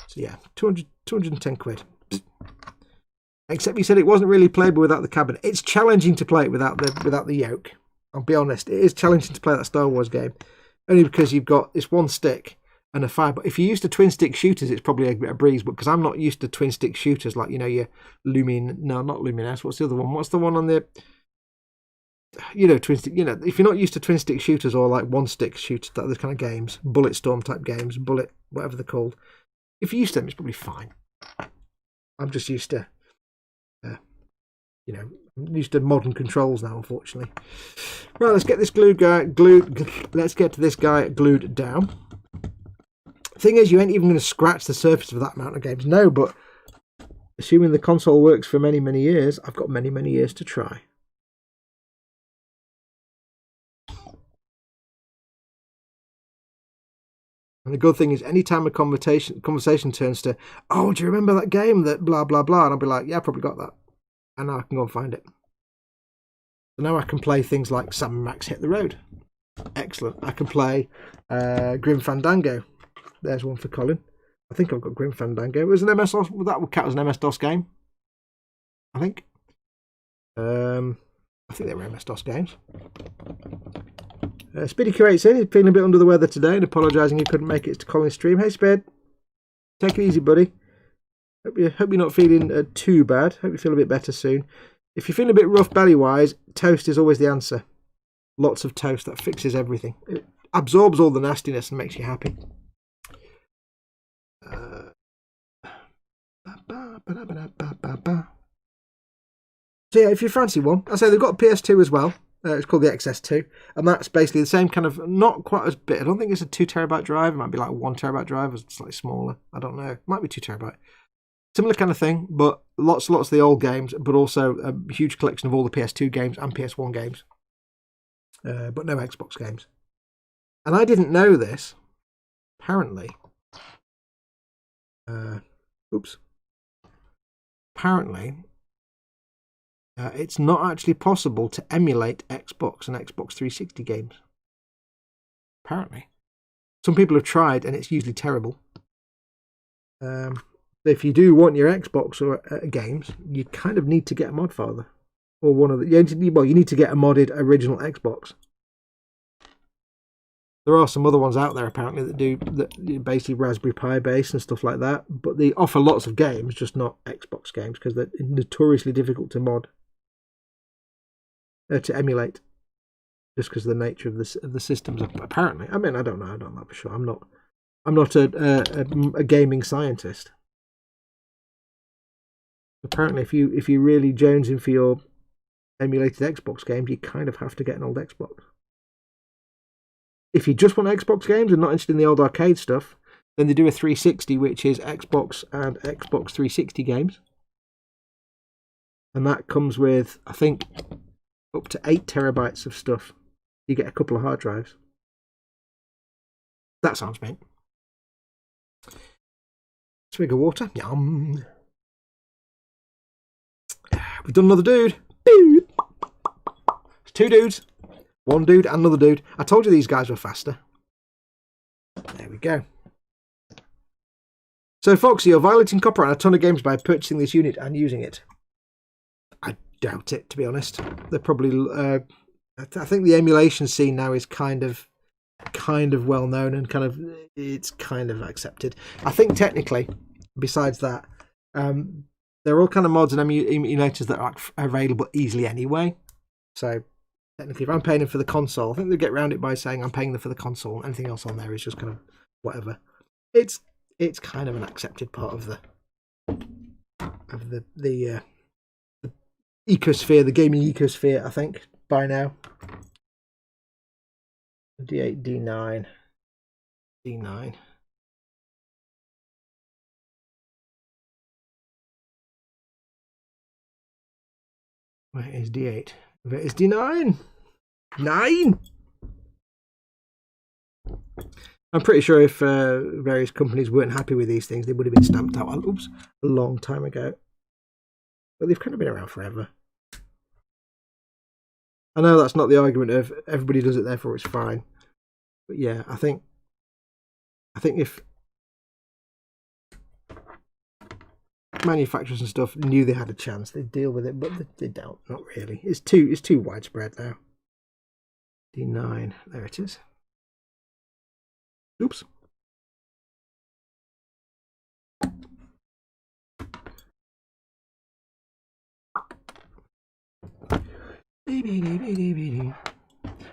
So yeah, 210 quid. Except you said it wasn't really playable without the cabinet. It's challenging to play it without the yoke. I'll be honest. It is challenging to play that Star Wars game. Only because you've got this one stick and a fire. But if you're used to twin stick shooters, it's probably a breeze. But because I'm not used to twin stick shooters, like, you know, your not Lumines. What's the other one? What's the one on the, you know, twin stick? You know, if you're not used to twin stick shooters or like one stick shooters, that those kind of games, bullet storm type games, bullet whatever they're called. If you're used to them, it's probably fine. I'm just used to you know, I'm used to modern controls now, unfortunately. Right, let's get this let's get to this guy glued down. Thing is, you ain't even going to scratch the surface of that amount of games. No, but assuming the console works for many, many years, I've got many, many years to try. And the good thing is, anytime a conversation turns to, oh, do you remember that game that blah, blah, blah? And I'll be like, yeah, I probably got that. And now I can go and find it. So now I can play things like Sam & Max Hit the Road. Excellent. I can play Grim Fandango. There's one for Colin. I think I've got Grim Fandango. It was an MS-DOS. That would count as an MS-DOS game. I think. I think they were MS-DOS games. Speedy Curate's in. He's feeling a bit under the weather today and apologising he couldn't make it to Colin's stream. Hey, Spade. Take it easy, buddy. Hope you're not feeling too bad. Hope you feel a bit better soon. If you're feeling a bit rough belly-wise, toast is always the answer. Lots of toast. That fixes everything. It absorbs all the nastiness and makes you happy. So yeah, if you fancy one, I say they've got a PS2 as well. It's called the XS2, and that's basically the same kind of, not quite as big. I don't think it's a 2 terabyte drive. It might be like a 1 terabyte drive, or slightly smaller. I don't know. It might be 2 terabyte. Similar kind of thing, but lots of the old games, but also a huge collection of all the PS2 games and PS1 games, but no Xbox games. And I didn't know this. Apparently, it's not actually possible to emulate Xbox and Xbox 360 games. Apparently. Some people have tried and it's usually terrible. If you do want your Xbox or games, you kind of need to get a mod father. Or one of the... Well, you need to get a modded original Xbox. There are some other ones out there apparently that basically Raspberry Pi based and stuff like that. But they offer lots of games, just not Xbox games, because they're notoriously difficult to mod. To emulate, just because of the nature of the systems. Apparently, I mean, I don't know for sure. I'm not a gaming scientist. Apparently, if you really jonesing for your emulated Xbox games, you kind of have to get an old Xbox. If you just want Xbox games and not interested in the old arcade stuff, then they do a 360, which is Xbox and Xbox 360 games, and that comes with, I think, up to 8 terabytes of stuff. You get a couple of hard drives. That sounds mint. Swig of water. Yum. We've done another dude. It's 2 dudes. 1 dude and another dude. I told you these guys were faster. There we go. So, Foxy, you're violating copyright on a ton of games by purchasing this unit and using it. I doubt it, to be honest. They're probably I think the emulation scene now is kind of well known and it's kind of accepted. I think technically, besides that, they're all kind of mods and emulators that are available easily anyway. So technically, if I'm paying them for the console, I think they get around it by saying I'm paying them for the console. Anything else on there is just kind of whatever. It's kind of an accepted part of the ecosphere, the gaming ecosphere, I think, by now. D8, D9, D9. Where is D8? Where is D9? 9! I'm pretty sure if various companies weren't happy with these things, they would have been stamped out a long time ago. But they've kind of been around forever. I know that's not the argument of everybody does it, therefore it's fine. But yeah, I think if manufacturers and stuff knew they had a chance, they'd deal with it, but they don't. Not really. It's too widespread now. D9, there it is. Oops.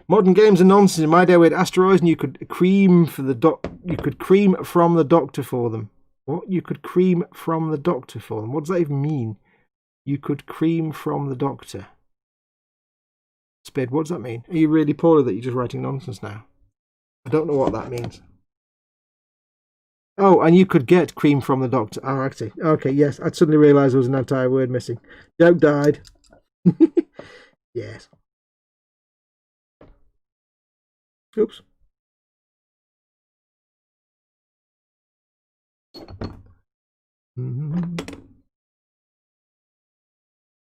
Modern games are nonsense. In my day, we had asteroids, and you could cream from the doctor for them. What? You could cream from the doctor for them? What does that even mean? You could cream from the doctor. Spid, what does that mean? Are you really poorly that you're just writing nonsense now? I don't know what that means. Oh, and you could get cream from the doctor. Oh, actually. Okay, yes. I'd suddenly realised there was an entire word missing. Joke died. Yes. Oops.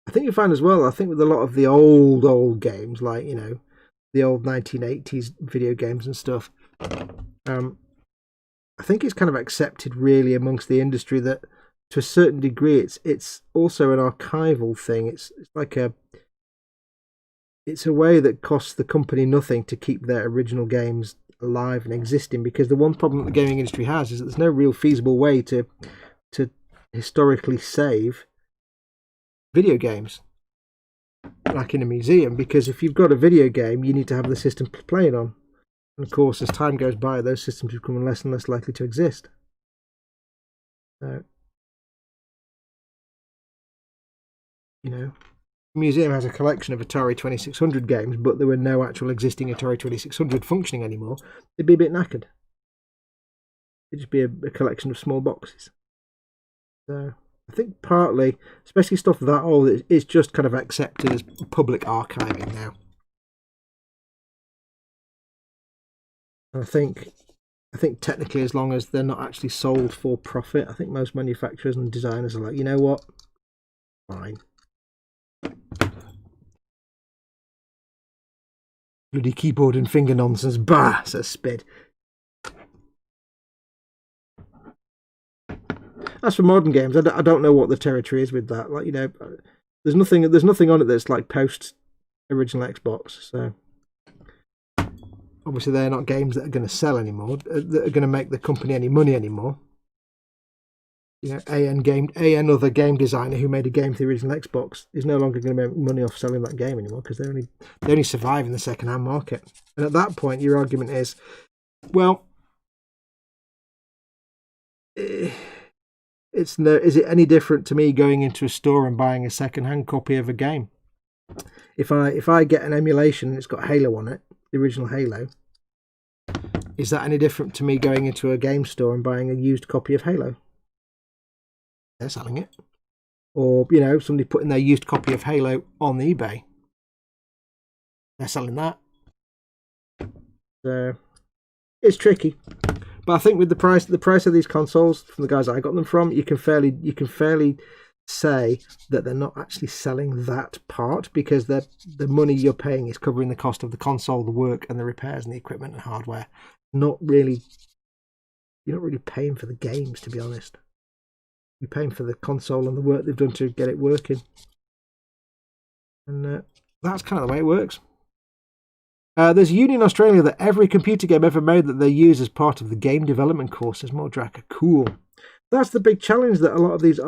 I think you find as well, I think with a lot of the old games, like, you know, the old 1980s video games and stuff, I think it's kind of accepted really amongst the industry that to a certain degree it's also an archival thing. It's like it's a way that costs the company nothing to keep their original games alive and existing, because the one problem that the gaming industry has is that there's no real feasible way to historically save video games like in a museum, because if you've got a video game you need to have the system to play it on, and of course as time goes by those systems become less and less likely to exist. So, you know, the museum has a collection of Atari 2600 games, but there were no actual existing Atari 2600 functioning anymore. It'd be a bit knackered. It'd just be a collection of small boxes. So I think partly, especially stuff that old, is just kind of accepted as public archiving now. And I think technically, as long as they're not actually sold for profit, I think most manufacturers and designers are like, you know what, fine. Bloody keyboard and finger nonsense, bah, says Spid. As for modern games, I don't know what the territory is with that. Like, you know, there's nothing on it that's like post original Xbox. So obviously they're not games that are going to sell anymore, that are going to make the company any money anymore. You know, AN other game designer who made a game for the original Xbox is no longer going to make money off selling that game anymore, because they only survive in the second-hand market. And at that point, your argument is, well, is it any different to me going into a store and buying a second-hand copy of a game? If I get an emulation and it's got Halo on it, the original Halo, is that any different to me going into a game store and buying a used copy of Halo? They're selling it. Or, you know, somebody putting their used copy of Halo on eBay. They're selling that. So it's tricky. But I think with the price of these consoles from the guys I got them from, you can fairly say that they're not actually selling that part, because the money you're paying is covering the cost of the console, the work and the repairs and the equipment and hardware. You're not really paying for the games, to be honest. You're paying for the console and the work they've done to get it working. And that's kind of the way it works. There's a union in Australia that every computer game ever made that they use as part of the game development course is more Draka. Cool. That's the big challenge that a lot of these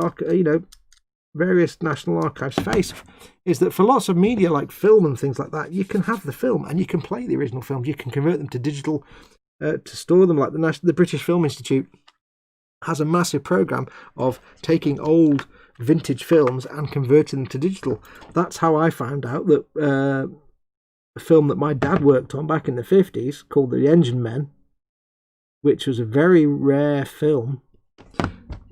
various national archives face, is that for lots of media like film and things like that, you can have the film and you can play the original films. You can convert them to digital to store them. Like the British Film Institute has a massive program of taking old vintage films and converting them to digital. That's how I found out that a film that my dad worked on back in the 50s called The Engine Men, which was a very rare film,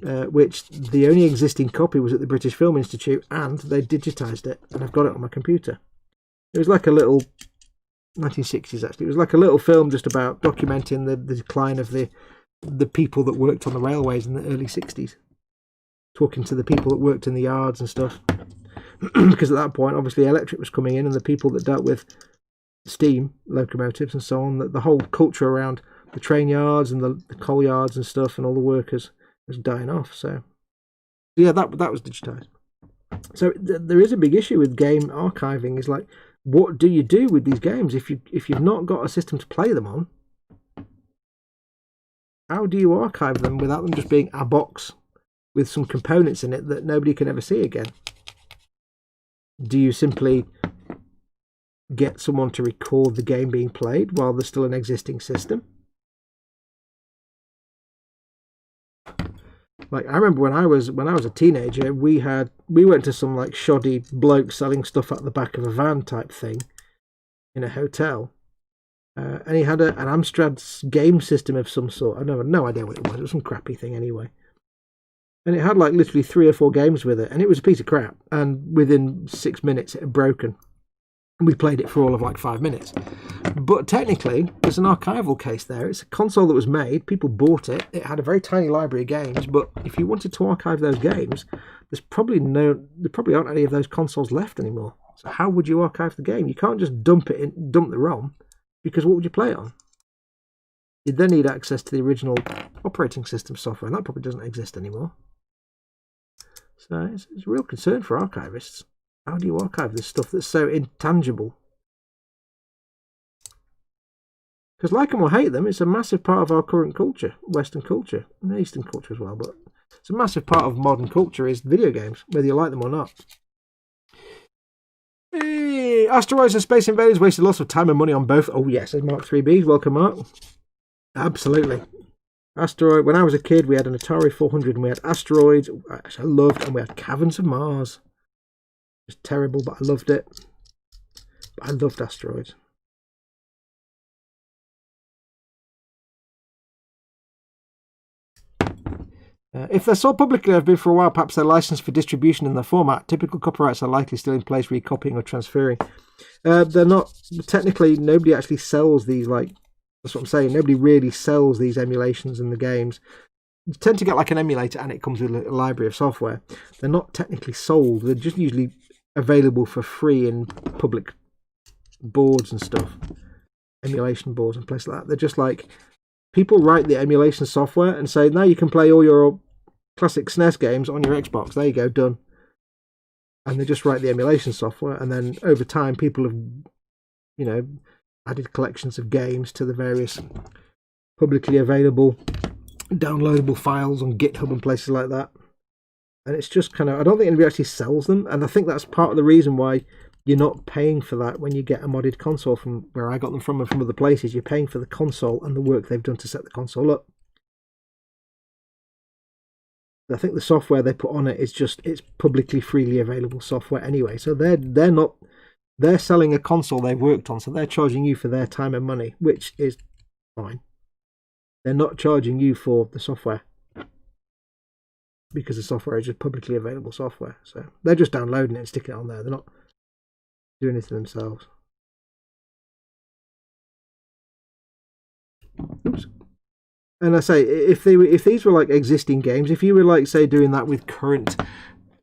which the only existing copy was at the British Film Institute, and they digitised it, and I've got it on my computer. It was like a little 1960s, actually. It was like a little film just about documenting the decline of the people that worked on the railways in the early 60s, talking to the people that worked in the yards and stuff. Because at that point, obviously, electric was coming in, and the people that dealt with steam locomotives and so on, that the whole culture around the train yards and the coal yards and stuff and all the workers was dying off. So yeah, that was digitized. So there is a big issue with game archiving. Is like, what do you do with these games if you've not got a system to play them on? How do you archive them without them just being a box with some components in it that nobody can ever see again? Do you simply get someone to record the game being played while there's still an existing system? Like, I remember when I was a teenager, we went to some like shoddy bloke selling stuff at the back of a van type thing in a hotel, and he had an Amstrad game system of some sort. I have no idea what it was. It was some crappy thing anyway, and it had like literally 3 or 4 games with it, and it was a piece of crap. And within 6 minutes, it had broken. We played it for all of like 5 minutes. But technically, there's an archival case there. It's a console that was made, people bought it, it had a very tiny library of games, but if you wanted to archive those games, there probably aren't any of those consoles left anymore. So how would you archive the game? You can't just dump the ROM, because what would you play it on? You'd then need access to the original operating system software, and that probably doesn't exist anymore. So it's a real concern for archivists. How do you archive this stuff that's so intangible? Because like them or hate them, it's a massive part of our current culture, Western culture, and Eastern culture as well, but it's a massive part of modern culture is video games, whether you like them or not. Hey, Asteroids and Space Invaders wasted lots of time and money on both. Oh yes, says Mark 3B. Welcome, Mark. Absolutely. Asteroid, when I was a kid, we had an Atari 400 and we had Asteroids, which I loved, and we had Caverns of Mars. It was terrible, but I loved it. But I loved Asteroids. If they're sold publicly, have been for a while, perhaps they're licensed for distribution in their format. Typical copyrights are likely still in place, recopying or transferring. They're not, technically, nobody actually sells these, like, that's what I'm saying, nobody really sells these emulations in the games. You tend to get like an emulator and it comes with a library of software. They're not technically sold, they're just usually available for free in public boards and stuff. Emulation boards and places like that. They're just like, people write the emulation software and say, now you can play all your classic SNES games on your Xbox. There you go, done. And they just write the emulation software, and then over time people have, you know, added collections of games to the various publicly available downloadable files on GitHub and places like that. And it's just kind of, I don't think anybody actually sells them, and I think that's part of the reason why you're not paying for that when you get a modded console from where I got them from and from other places. You're paying for the console and the work they've done to set the console up. I think the software they put on it is just, it's publicly freely available software anyway. So they're selling a console they've worked on, so they're charging you for their time and money, which is fine. They're not charging you for the software, because the software is just publicly available software. So they're just downloading it and sticking it on there. They're not doing it themselves. Oops. And I say, if these were like existing games, if you were like, say, doing that with current,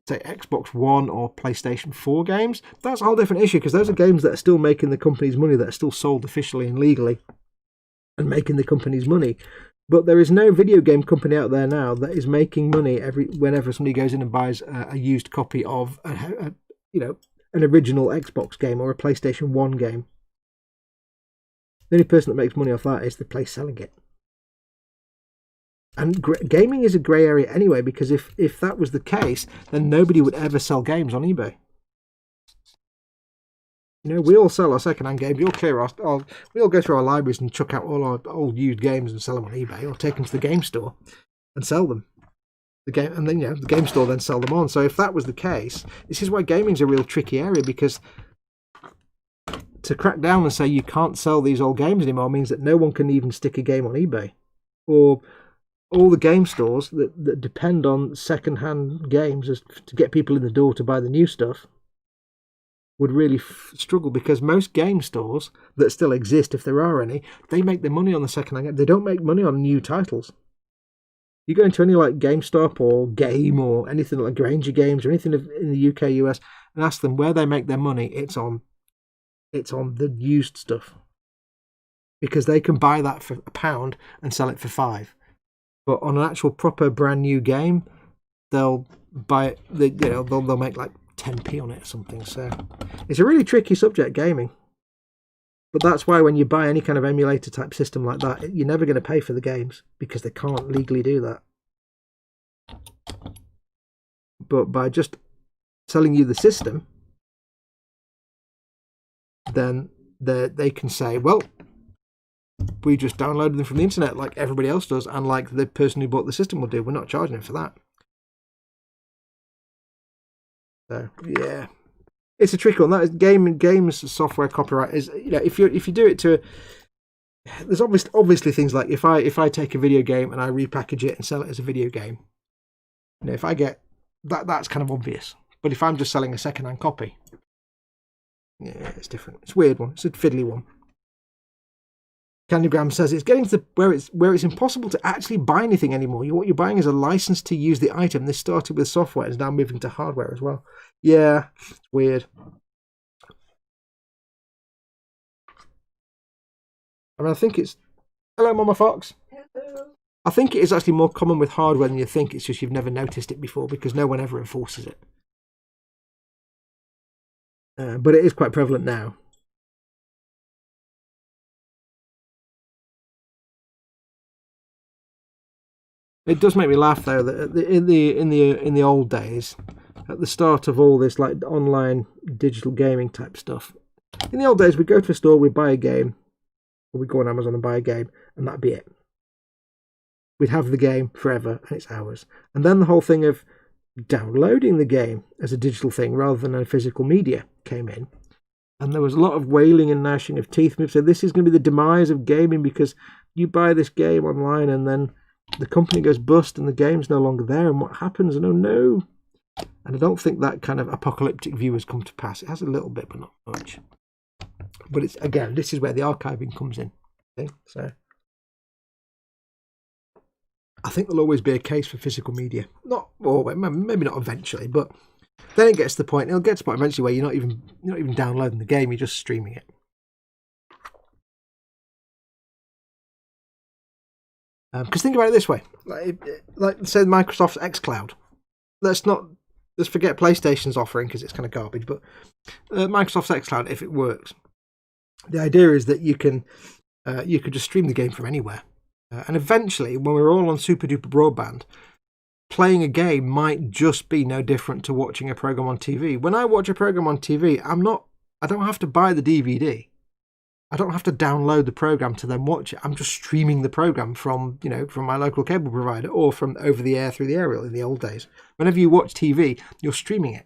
say, Xbox One or PlayStation 4 games, that's a whole different issue, because those are games that are still making the company's money, that are still sold officially and legally and making the company's money. But there is no video game company out there now that is making money whenever somebody goes in and buys a used copy of an original Xbox game or a PlayStation 1 game. The only person that makes money off that is the place selling it. And gaming is a grey area anyway, because if that was the case, then nobody would ever sell games on eBay. You know, we all sell our second-hand games. We all go through our libraries and chuck out all our old used games and sell them on eBay, or take them to the game store and sell them. The game store then sell them on. So if that was the case, this is why gaming's a real tricky area, because to crack down and say you can't sell these old games anymore means that no one can even stick a game on eBay, or all the game stores that depend on second-hand games to get people in the door to buy the new stuff would really struggle, because most game stores that still exist, if there are any, they make their money on the second-hand game. They don't make money on new titles. You go into any like GameStop or Game or anything like Granger Games or anything in the UK, US, and ask them where they make their money, it's on the used stuff, because they can buy that for £1 and sell it for £5. But on an actual proper brand new game, they'll buy it. They'll make like 10p on it or something. So it's a really tricky subject, gaming. But that's why when you buy any kind of emulator type system like that, you're never going to pay for the games, because they can't legally do that. But by just selling you the system, then they can say, well, we just downloaded them from the internet like everybody else does, and like the person who bought the system will do. We're not charging him for that. So yeah, it's a tricky one. That is games software copyright is, you know, if you do it to, there's obviously things like if I take a video game and I repackage it and sell it as a video game, you know, if I get that's kind of obvious. But if I'm just selling a second-hand copy, yeah, it's different. It's a weird one. It's a fiddly one. Candygram says it's getting to where it's impossible to actually buy anything anymore. What you're buying is a license to use the item. This started with software and is now moving to hardware as well. Yeah, it's weird. I mean, I think it's... Hello, Mama Fox. Hello. I think it is actually more common with hardware than you think. It's just you've never noticed it before because no one ever enforces it. But it is quite prevalent now. It does make me laugh though that in the old days, at the start of all this like online digital gaming type stuff, in the old days we'd go to a store, we'd buy a game, or we'd go on Amazon and buy a game, and that'd be it. We'd have the game forever and it's ours. And then the whole thing of downloading the game as a digital thing rather than a physical media came in. And there was a lot of wailing and gnashing of teeth. People said this is going to be the demise of gaming because you buy this game online and then the company goes bust and the game's no longer there, and what happens? And oh no. And I don't think that kind of apocalyptic view has come to pass. It has a little bit, but not much. But it's, again, this is where the archiving comes in. Okay? So I think there'll always be a case for physical media. Not, or maybe not eventually, but then it gets to the point, it'll get to the point eventually where you're not even downloading the game, you're just streaming it. Because think about it this way, like say Microsoft's xCloud. Let's forget PlayStation's offering because it's kind of garbage, but Microsoft's xCloud, if it works, the idea is that you could just stream the game from anywhere, and eventually, when we're all on super duper broadband, playing a game might just be no different to watching a program on TV. When I watch a program on TV, I don't have to buy the DVD. I don't have to download the program to then watch it. I'm just streaming the program from my local cable provider or from over the air through the aerial in the old days. Whenever you watch TV, you're streaming it.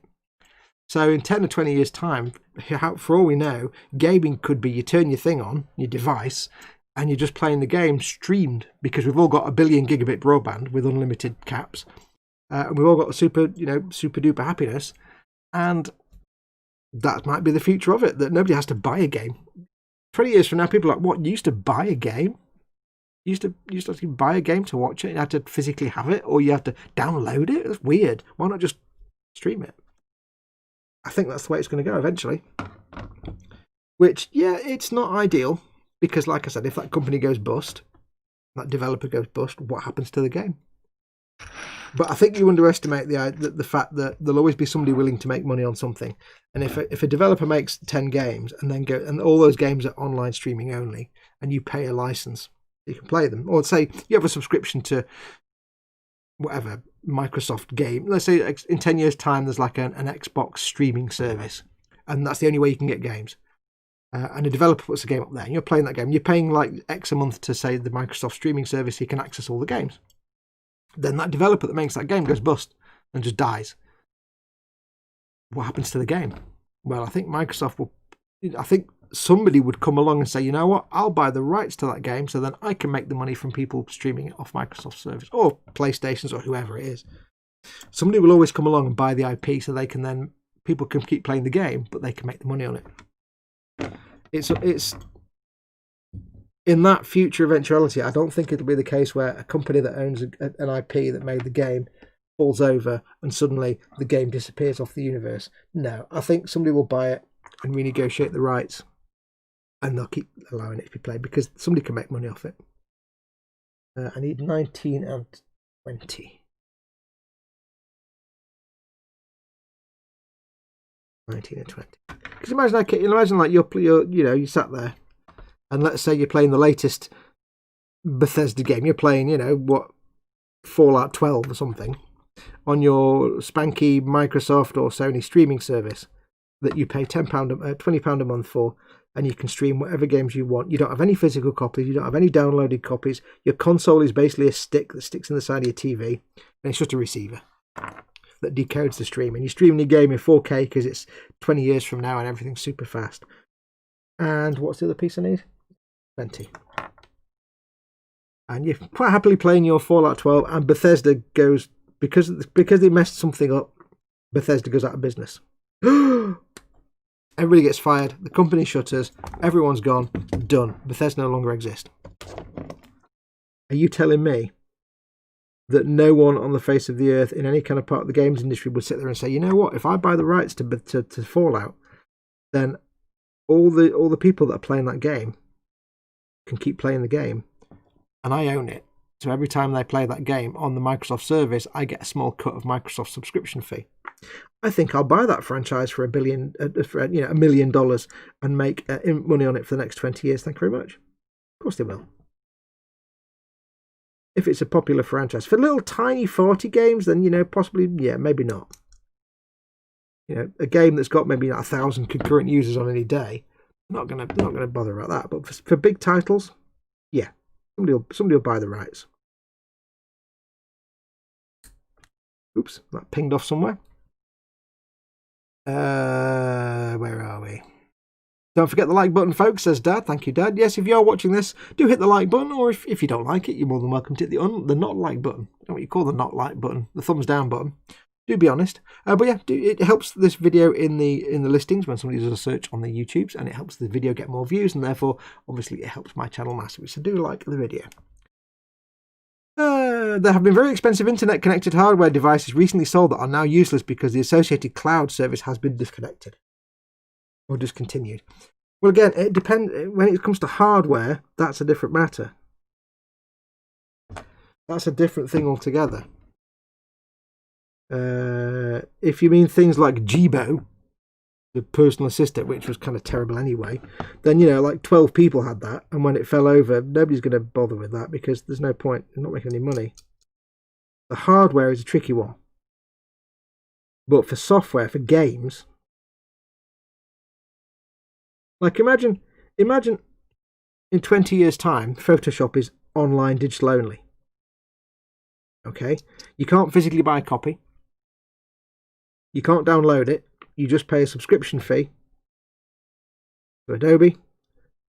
So in 10 or 20 years' time, for all we know, gaming could be you turn your thing on, your device, and you're just playing the game streamed because we've all got 1 billion gigabit broadband with unlimited caps. And we've all got a super duper happiness. And that might be the future of it, that nobody has to buy a game. 20 years from now, people are like, what, you used to buy a game? You used to buy a game to watch it? You had to physically have it? Or you had to download it? That's weird. Why not just stream it? I think that's the way it's going to go eventually. Which, yeah, it's not ideal. Because, like I said, if that company goes bust, that developer goes bust, what happens to the game? But I think you underestimate the fact that there'll always be somebody willing to make money on something. And if a developer makes 10 games and all those games are online streaming only, and you pay a license, you can play them. Or say you have a subscription to whatever Microsoft game. Let's say in 10 years' time there's like an Xbox streaming service, and that's the only way you can get games. And a developer puts a game up there, and you're playing that game. You're paying like X a month to say the Microsoft streaming service. You can access all the games. Then that developer that makes that game goes bust and just dies. What happens to the game? Well, I think somebody would come along and say, you know what, I'll buy the rights to that game so then I can make the money from people streaming it off Microsoft service or PlayStations or whoever it is. Somebody will always come along and buy the IP so people can keep playing the game, but they can make the money on it. It's in that future eventuality, I don't think it'll be the case where a company that owns an IP that made the game falls over and suddenly the game disappears off the universe. No, I think somebody will buy it and renegotiate the rights, and they'll keep allowing it to be played because somebody can make money off it. I need 19 and 20. 19 and 20. Because imagine like you sat there, and let's say you're playing the latest Bethesda game. You're playing, Fallout 12 or something on your spanky Microsoft or Sony streaming service that you pay £20 a month for. and you can stream whatever games you want. You don't have any physical copies, you don't have any downloaded copies. Your console is basically a stick that sticks in the side of your TV, and it's just a receiver that decodes the stream. And you're streaming your game in 4K because it's 20 years from now and everything's super fast. And what's the other piece I need? 20. And you're quite happily playing your Fallout 12, and Bethesda goes, because they messed something up, Bethesda goes out of business. Everybody gets fired, the company shutters, everyone's gone, done. Bethesda no longer exists. Are you telling me that no one on the face of the earth in any kind of part of the games industry would sit there and say, you know what, if I buy the rights to Fallout, then all the people that are playing that game can keep playing the game, and I own it. So every time they play that game on the Microsoft service, I get a small cut of Microsoft's subscription fee. I think I'll buy that franchise for $1 million and make money on it for the next 20 years. Thank you very much. Of course they will. If it's a popular franchise. For little tiny 40 games, then, possibly, yeah, maybe not. A game that's got maybe 1,000 concurrent users on any day, not gonna bother about that. But for big titles, yeah, somebody will buy the rights. Oops, that pinged off somewhere. Where are we? Don't forget the like button, folks, says Dad. Thank you, Dad. Yes, if you are watching this, do hit the like button, or if you don't like it, you're more than welcome to hit the not like button. I don't know what you call the not like button, the thumbs down button. Do be honest. But yeah, it helps this video in the listings when somebody does a search on the YouTubes, and it helps the video get more views, and therefore, obviously, it helps my channel massively. So do like the video. There have been very expensive internet-connected hardware devices recently sold that are now useless because the associated cloud service has been disconnected or discontinued. Well, again, it depends. When it comes to hardware, that's a different matter. That's a different thing altogether. If you mean things like Jibo, the personal assistant, which was kind of terrible anyway, then, like 12 people had that, and when it fell over, nobody's going to bother with that because there's no point in not making any money. The hardware is a tricky one. But for software, for games, like imagine in 20 years' time, Photoshop is online digital only. Okay? You can't physically buy a copy. You can't download it. You just pay a subscription fee to Adobe,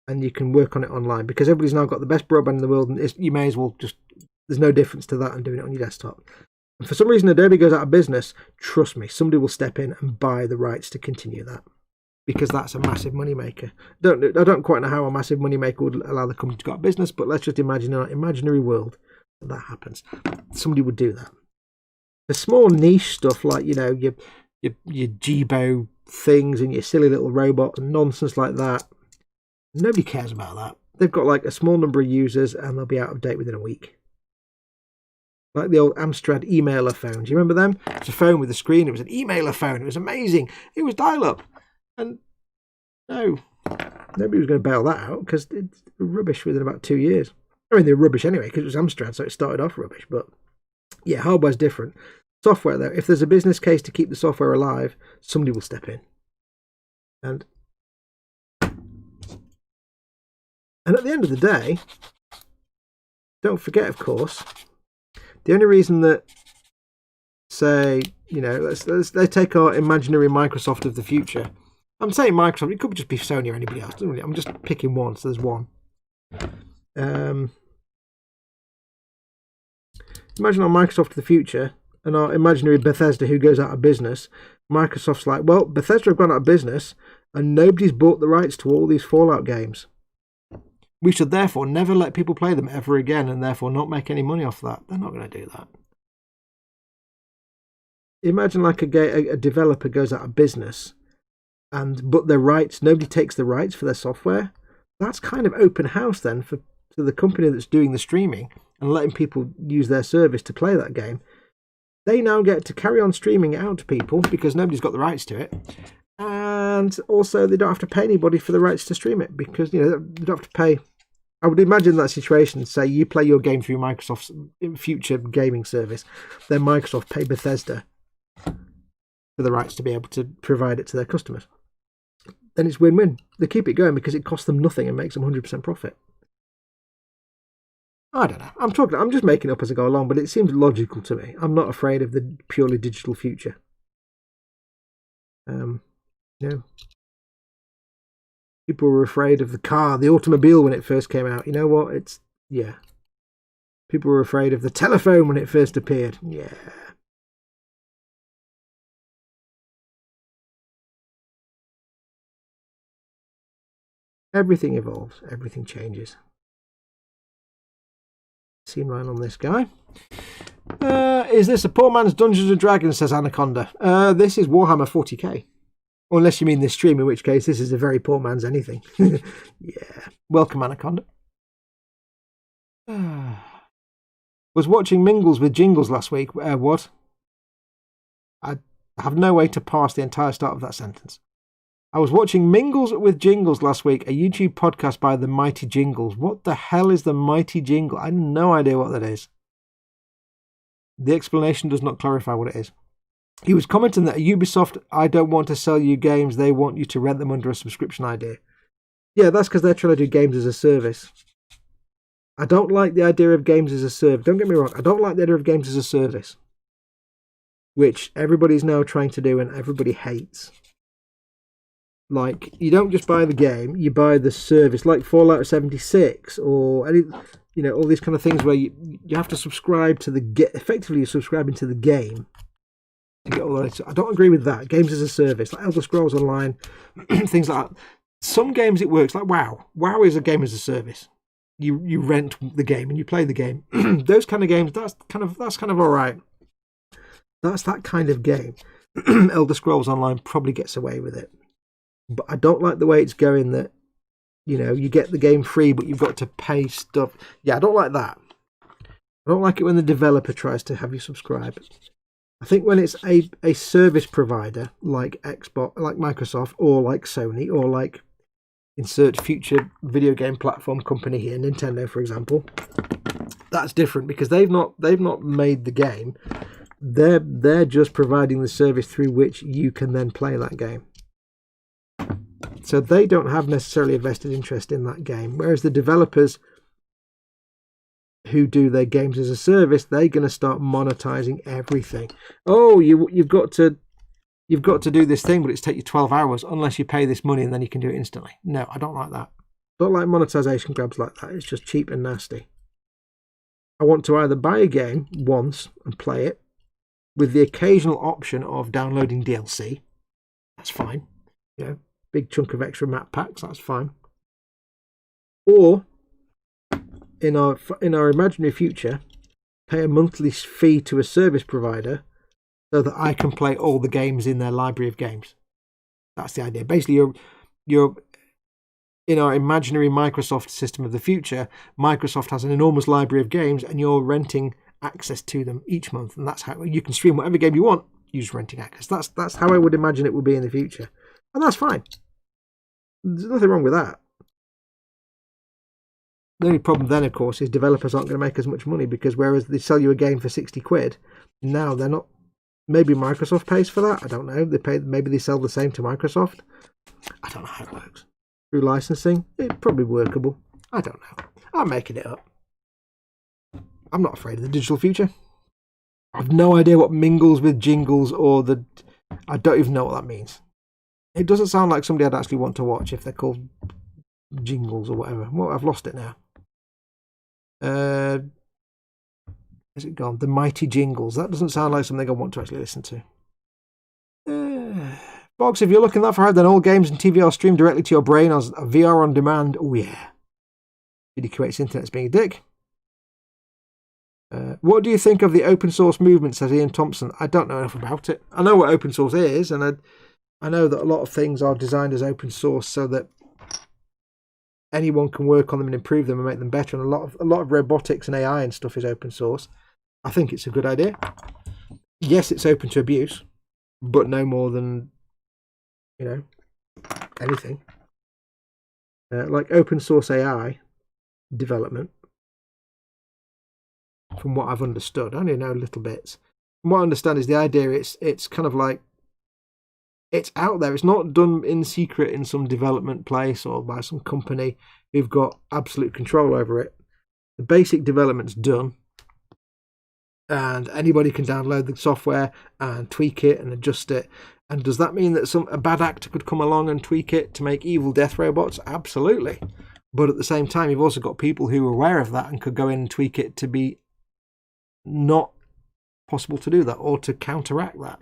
and you can work on it online because everybody's now got the best broadband in the world, and you may as well just, there's no difference to that and doing it on your desktop. And for some reason Adobe goes out of business, trust me, somebody will step in and buy the rights to continue that because that's a massive moneymaker. I don't quite know how a massive moneymaker would allow the company to go out of business, but let's just imagine an imaginary world that happens. Somebody would do that. The small niche stuff like, your Jibo things and your silly little robots and nonsense like that, nobody cares about that. They've got like a small number of users and they'll be out of date within a week. Like the old Amstrad emailer phones. You remember them? It's a phone with a screen. It was an emailer phone. It was amazing. It was dial-up. And no, nobody was going to bail that out because it's rubbish within about 2 years. I mean, they're rubbish anyway because it was Amstrad, so it started off rubbish. But yeah, hardware's different. Software, though, if there's a business case to keep the software alive, somebody will step in. And at the end of the day, don't forget, of course, the only reason that, say, let's take our imaginary Microsoft of the future. I'm saying Microsoft, it could just be Sony or anybody else. I'm just picking one, so there's one. Imagine our Microsoft of the future and our imaginary Bethesda who goes out of business. Microsoft's like, well, Bethesda have gone out of business and nobody's bought the rights to all these Fallout games. We should therefore never let people play them ever again and therefore not make any money off that. They're not going to do that. Imagine like a developer goes out of business but their rights, nobody takes the rights for their software. That's kind of open house then for the company that's doing the streaming and letting people use their service to play that game. They now get to carry on streaming it out to people because nobody's got the rights to it. And also they don't have to pay anybody for the rights to stream it because, they don't have to pay. I would imagine that situation, say you play your game through Microsoft's future gaming service, then Microsoft pay Bethesda for the rights to be able to provide it to their customers. then it's win-win. They keep it going because it costs them nothing and makes them 100% profit. I don't know. I'm just making up as I go along, but it seems logical to me. I'm not afraid of the purely digital future. People were afraid of the car, the automobile when it first came out. You know what? Yeah. People were afraid of the telephone when it first appeared. Yeah. Everything evolves. Everything changes. Seam line on this guy. Is this a poor man's Dungeons and Dragons, says Anaconda. This is Warhammer 40k. Unless you mean this stream, in which case this is a very poor man's anything. Yeah. Welcome, Anaconda. Was watching Mingles with Jingles last week. What? I have no way to parse the entire start of that sentence. I was watching Mingles with Jingles last week, a YouTube podcast by the Mighty Jingles. What the hell is the Mighty Jingle? I have no idea what that is. The explanation does not clarify what it is. He was commenting that at Ubisoft, I don't want to sell you games, they want you to rent them under a subscription idea. Yeah, that's because they're trying to do games as a service. I don't like the idea of games as a service. Don't get me wrong, I don't like the idea of games as a service, which everybody's now trying to do and everybody hates. Like, you don't just buy the game, you buy the service, like Fallout 76 or any, all these kind of things where you have to subscribe to effectively you're subscribing to the game to get all that. I don't agree with that. Games as a service, like Elder Scrolls Online, things like that. Some games it works, like WoW. WoW is a game as a service. You rent the game and you play the game. Those kind of games, that's kind of all right. That's that kind of game. Elder Scrolls Online probably gets away with it. But I don't like the way it's going that, you get the game free, but you've got to pay stuff. Yeah, I don't like that. I don't like it when the developer tries to have you subscribe. I think when it's a service provider like Xbox, like Microsoft, or like Sony, or like insert future video game platform company here, Nintendo, for example, that's different because they've not made the game. They're just providing the service through which you can then play that game. So they don't have necessarily a vested interest in that game. Whereas the developers who do their games as a service, they're going to start monetizing everything. Oh, you've got to do this thing, but it's take you 12 hours unless you pay this money and then you can do it instantly. No, I don't like that. I don't like monetization grabs like that. It's just cheap and nasty. I want to either buy a game once and play it with the occasional option of downloading DLC. That's fine. Big chunk of extra map packs, that's fine. Or in our imaginary future, pay a monthly fee to a service provider so that I can play all the games in their library of games. That's the idea. Basically, you're in our imaginary Microsoft system of the future. Microsoft has an enormous library of games, and you're renting access to them each month, and that's how you can stream whatever game you want. Use renting access. That's how I would imagine it would be in the future, and that's fine. There's nothing wrong with that. The only problem then, of course, is developers aren't going to make as much money because whereas they sell you a game for 60 quid, now they're not. Maybe Microsoft pays for that. I don't know. Maybe they sell the same to Microsoft. I don't know how it works. Through licensing, it's probably workable. I don't know. I'm making it up. I'm not afraid of the digital future. I've no idea what Mingles with Jingles or I don't even know what that means. It doesn't sound like somebody I'd actually want to watch if they're called Jingles or whatever. Well, I've lost it now. Is it gone? The Mighty Jingles. That doesn't sound like something I want to actually listen to. Box, if you're looking that far out, then all games and TV are streamed directly to your brain as VR on demand. Oh, yeah. Did he create internet's being a dick? What do you think of the open source movement, says Ian Thompson? I don't know enough about it. I know what open source is, and I know that a lot of things are designed as open source so that anyone can work on them and improve them and make them better. And a lot of robotics and AI and stuff is open source. I think it's a good idea. Yes, it's open to abuse, but no more than anything. Like open source AI development. From what I've understood, I only know little bits. From what I understand is the idea it's kind of like It's out there. It's not done in secret in some development place or by some company who've got absolute control over it. The basic development's done, and anybody can download the software and tweak it and adjust it. And does that mean that a bad actor could come along and tweak it to make evil death robots? Absolutely. But at the same time, you've also got people who are aware of that and could go in and tweak it to be not possible to do that or to counteract that.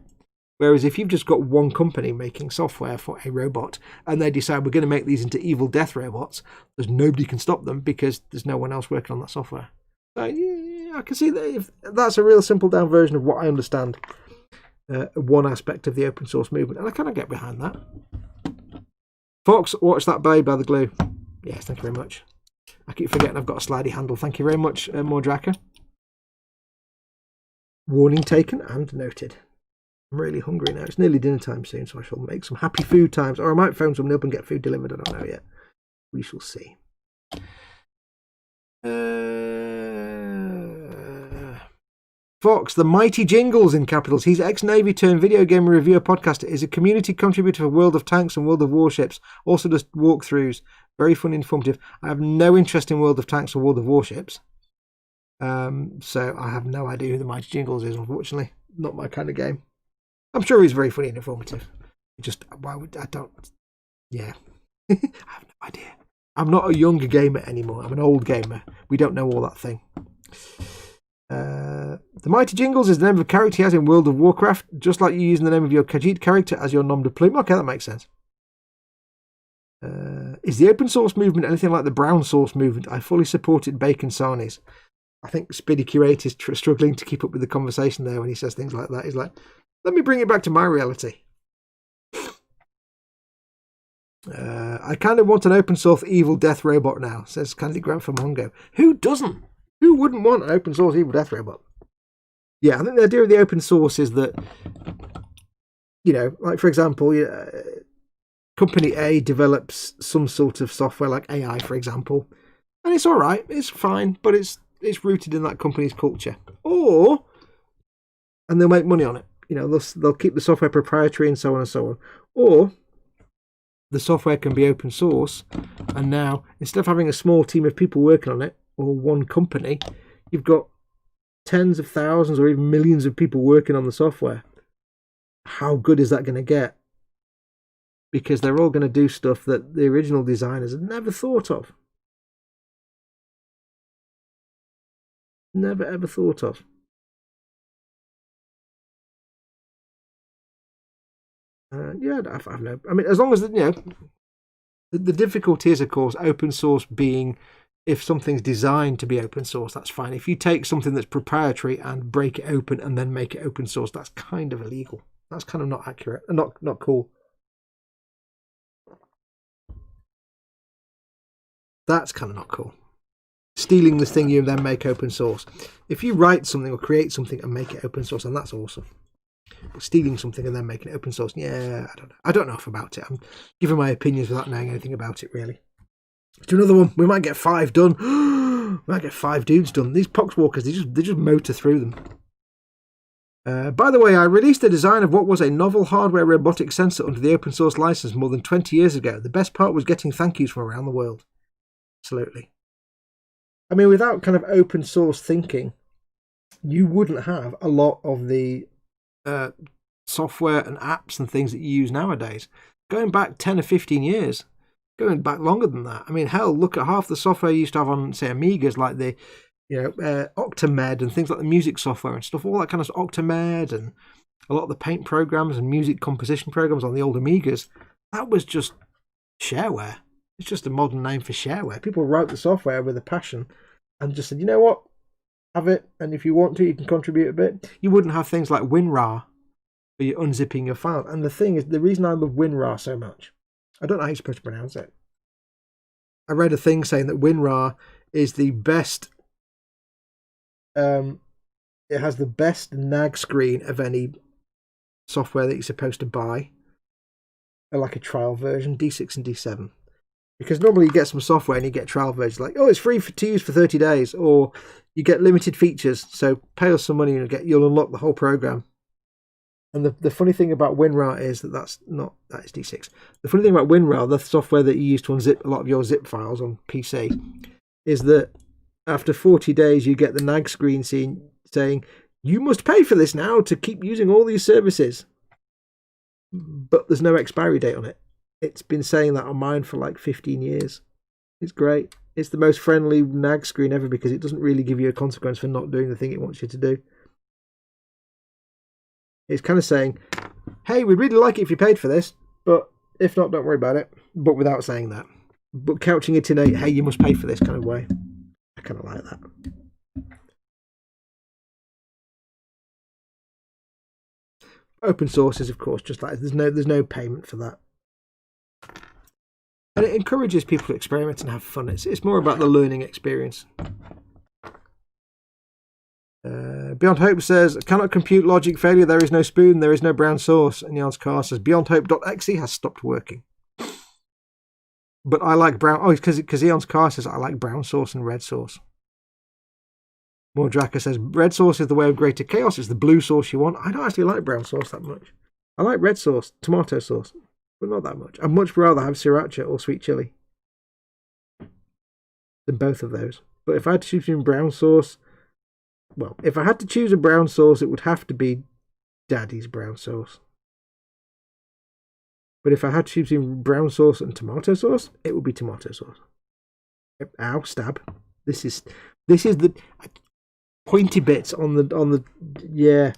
Whereas if you've just got one company making software for a robot and they decide we're going to make these into evil death robots, there's nobody can stop them because there's no one else working on that software. So yeah, I can see that if that's a real simple down version of what I understand one aspect of the open source movement, and I kind of get behind that. Fox, watch that Blade by the Glue. Yes, thank you very much. I keep forgetting I've got a slidey handle. Thank you very much, Mordraka. Warning taken and noted. I'm really hungry now. It's nearly dinner time soon, so I shall make some happy food times. Or I might phone someone up and get food delivered. I don't know yet. We shall see. Fox, the mighty Jingles in capitals. He's ex-Navy turned video game reviewer podcaster. Is a community contributor for World of Tanks and World of Warships. Also does walkthroughs. Very fun and informative. I have no interest in World of Tanks or World of Warships. So I have no idea who the mighty Jingles is, unfortunately. Not my kind of game. I'm sure he's very funny and informative. Just, why would I don't... Yeah. I have no idea. I'm not a younger gamer anymore. I'm an old gamer. We don't know all that thing. The Mighty Jingles is the name of a character he has in World of Warcraft, just like you using the name of your Khajiit character as your nom de plume. Okay, that makes sense. Is the open source movement anything like the brown source movement? I fully supported Bacon Sarnies. I think Speedy Curate is struggling to keep up with the conversation there when he says things like that. He's like, let me bring it back to my reality. I kind of want an open source evil death robot now, says Candy Grant from Mongo. Who doesn't? Who wouldn't want an open source evil death robot? Yeah, I think the idea of the open source is that, you know, like for example, company A develops some sort of software like AI, for example, and it's all right, it's fine, but it's rooted in that company's culture. And they'll make money on it. You know, they'll keep the software proprietary and so on and so on. Or the software can be open source, and now instead of having a small team of people working on it or one company, you've got tens of thousands or even millions of people working on the software. How good is that going to get? Because they're all going to do stuff that the original designers had never thought of. Never ever thought of. Yeah, I've no. I mean, as long as you know, the difficulty is, of course, open source being if something's designed to be open source, that's fine. If you take something that's proprietary and break it open and then make it open source, that's kind of illegal. That's kind of not accurate and not cool. That's kind of not cool. Stealing this thing you then make open source. If you write something or create something and make it open source, then that's awesome. But stealing something and then making it open source, yeah, I don't know. I don't know enough about it. I'm giving my opinions without knowing anything about it, really. Let's do another one. We might get 5 done. We might get 5 dudes done. These poxwalkers, they just motor through them. By the way, I released a design of what was a novel hardware robotic sensor under the open source license more than 20 years ago. The best part was getting thank yous from around the world. Absolutely. I mean, without kind of open source thinking, you wouldn't have a lot of the software and apps and things that you use nowadays. Going back 10 or 15 years, going back longer than that. I mean, hell, look at half the software you used to have on, say, Amigas, like the, Octamed and things like the music software and stuff, all that kind of Octamed and a lot of the paint programs and music composition programs on the old Amigas. That was just shareware. It's just a modern name for shareware. People wrote the software with a passion and just said, you know what? Have it, and if you want to, you can contribute a bit. You wouldn't have things like WinRAR for you unzipping your file. And the thing is, the reason I love WinRAR so much, I don't know how you're supposed to pronounce it. I read a thing saying that WinRAR is the best, it has the best nag screen of any software that you're supposed to buy, like a trial version, D6 and D7. Because normally you get some software and you get trial versions like, oh, it's free to use for 30 days, or you get limited features, so pay us some money and you'll unlock the whole program. And the funny thing about WinRAR is that is D6. The funny thing about WinRAR, the software that you use to unzip a lot of your zip files on PC, is that after 40 days you get the nag screen saying, you must pay for this now to keep using all these services. But there's no expiry date on it. It's been saying that on mine for like 15 years. It's great. It's the most friendly nag screen ever because it doesn't really give you a consequence for not doing the thing it wants you to do. It's kind of saying, hey, we'd really like it if you paid for this, but if not, don't worry about it. But without saying that. But couching it in a, hey, you must pay for this kind of way. I kind of like that. Open sources, of course, just like there's no payment for that. And it encourages people to experiment and have fun. It's more about the learning experience. Beyond Hope says, cannot compute logic failure. There is no spoon. There is no brown sauce. And Jan's car says, beyondhope.exe has stopped working. But I like brown. Oh, because Eon's car says, I like brown sauce and red sauce. Mordraka says, red sauce is the way of greater chaos. It's the blue sauce you want. I don't actually like brown sauce that much. I like red sauce, tomato sauce, but not that much. I'd much rather have sriracha or sweet chili than both of those. But if I had to choose between brown sauce, well, if I had to choose a brown sauce, it would have to be Daddy's brown sauce. But if I had to choose between brown sauce and tomato sauce, it would be tomato sauce. Ow, stab. This is the pointy bits on the yeah.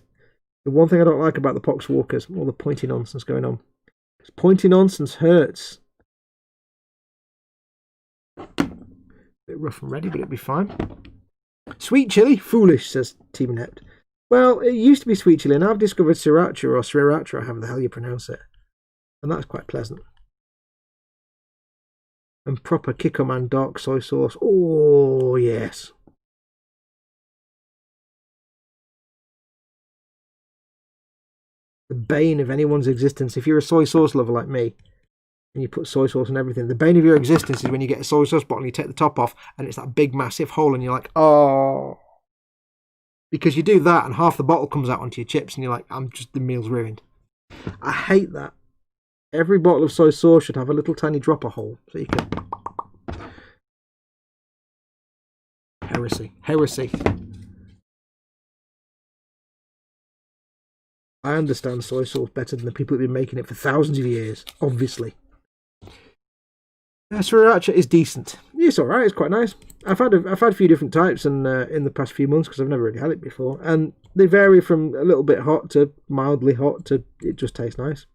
The one thing I don't like about the poxwalkers, all the pointy nonsense going on. Pointy nonsense hurts. A bit rough and ready, but it'll be fine. Sweet chili? Foolish, says Team Inept. Well, it used to be sweet chili, and I've discovered sriracha or sriracha, however the hell you pronounce it. And that's quite pleasant. And proper Kikkoman dark soy sauce. Oh, yes. The bane of anyone's existence. If you're a soy sauce lover like me, and you put soy sauce on everything, the bane of your existence is when you get a soy sauce bottle and you take the top off and it's that big massive hole and you're like, oh. Because you do that and half the bottle comes out onto your chips and you're like, the meal's ruined. I hate that. Every bottle of soy sauce should have a little tiny dropper hole so you can... Heresy. Heresy. I understand soy sauce better than the people who've been making it for thousands of years, obviously. Sriracha is decent. It's alright, it's quite nice. I've had a few different types in the past few months because I've never really had it before. And they vary from a little bit hot to mildly hot to it just tastes nice.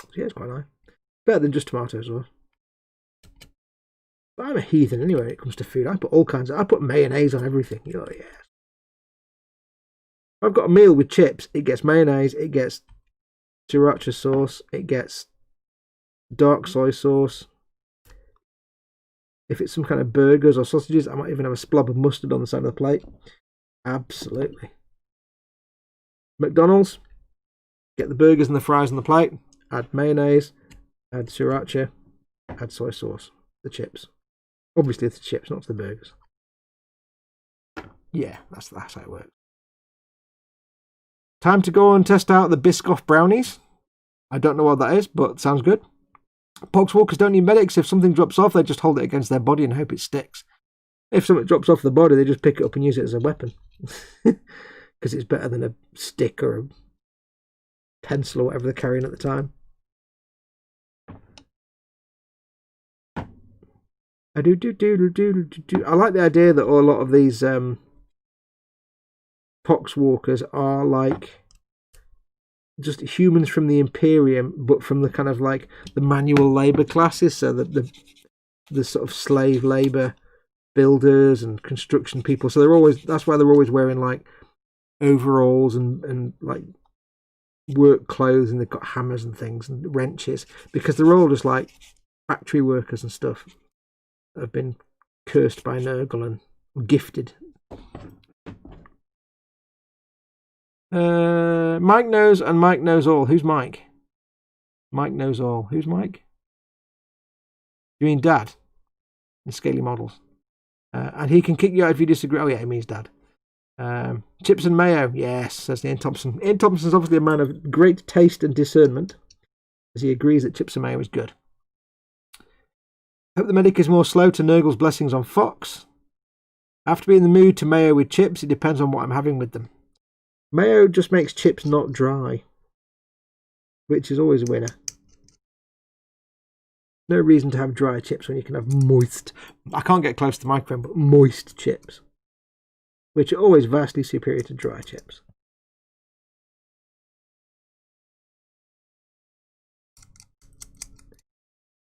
So yeah, it's quite nice. Better than just tomato sauce. But I'm a heathen anyway when it comes to food. I put mayonnaise on everything. Oh yeah. I've got a meal with chips. It gets mayonnaise, it gets sriracha sauce, it gets dark soy sauce. If it's some kind of burgers or sausages, I might even have a splab of mustard on the side of the plate. Absolutely. McDonald's, get the burgers and the fries on the plate, add mayonnaise, add sriracha, add soy sauce. The chips. Obviously it's the chips, not the burgers. Yeah, that's how it works. Time to go and test out the Biscoff brownies. I don't know what that is, but sounds good. Poxwalkers don't need medics. If something drops off, they just hold it against their body and hope it sticks. If something drops off the body, they just pick it up and use it as a weapon. Because it's better than a stick or a pencil or whatever they're carrying at the time. I like the idea that a lot of these poxwalkers are like just humans from the Imperium, but from the kind of like the manual labour classes, so the sort of slave labour builders and construction people. So that's why they're always wearing like overalls and like work clothes, and they've got hammers and things and wrenches, because they're all just like factory workers and stuff that have been cursed by Nurgle and gifted. Mike knows and Mike knows all. Who's Mike? Mike knows all. Who's Mike? You mean Dad? In Scaly Models. And he can kick you out if you disagree. Oh yeah, he means Dad. Chips and mayo, yes, says Ian Thompson. Ian Thompson's obviously a man of great taste and discernment, as he agrees that chips and mayo is good. Hope the medic is more slow to Nurgle's blessings on Fox. I have to be in the mood to mayo with chips. It depends on what I'm having with them. Mayo just makes chips not dry, which is always a winner. No reason to have dry chips when you can have moist. I can't get close to the microphone, but moist chips, which are always vastly superior to dry chips.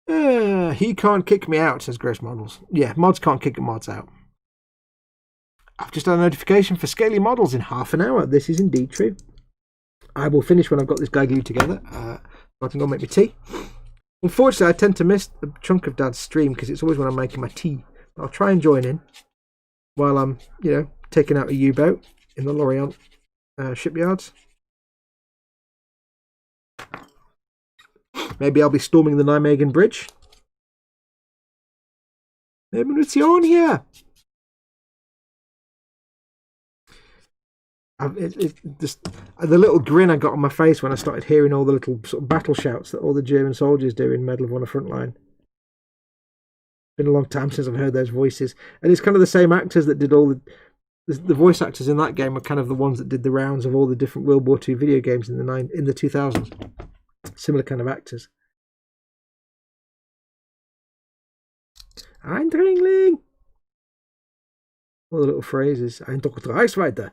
He can't kick me out, says Gross Models. Yeah, mods can't kick mods out. I've just had a notification for Scaly Models in half an hour. This is indeed true. I will finish when I've got this guy glued together. So I can go make my tea. Unfortunately, I tend to miss a chunk of Dad's stream because it's always when I'm making my tea. I'll try and join in while I'm, taking out a U-boat in the Lorient shipyards. Maybe I'll be storming the Nijmegen Bridge. Munition here. The little grin I got on my face when I started hearing all the little sort of battle shouts that all the German soldiers do in Medal of Honor Frontline. Been a long time since I've heard those voices, and it's kind of the same actors that did all the voice actors in that game were kind of the ones that did the rounds of all the different World War II video games in the 2000s. Similar kind of actors. Eindringling! All the little phrases. Ein Dr. Reichsweite.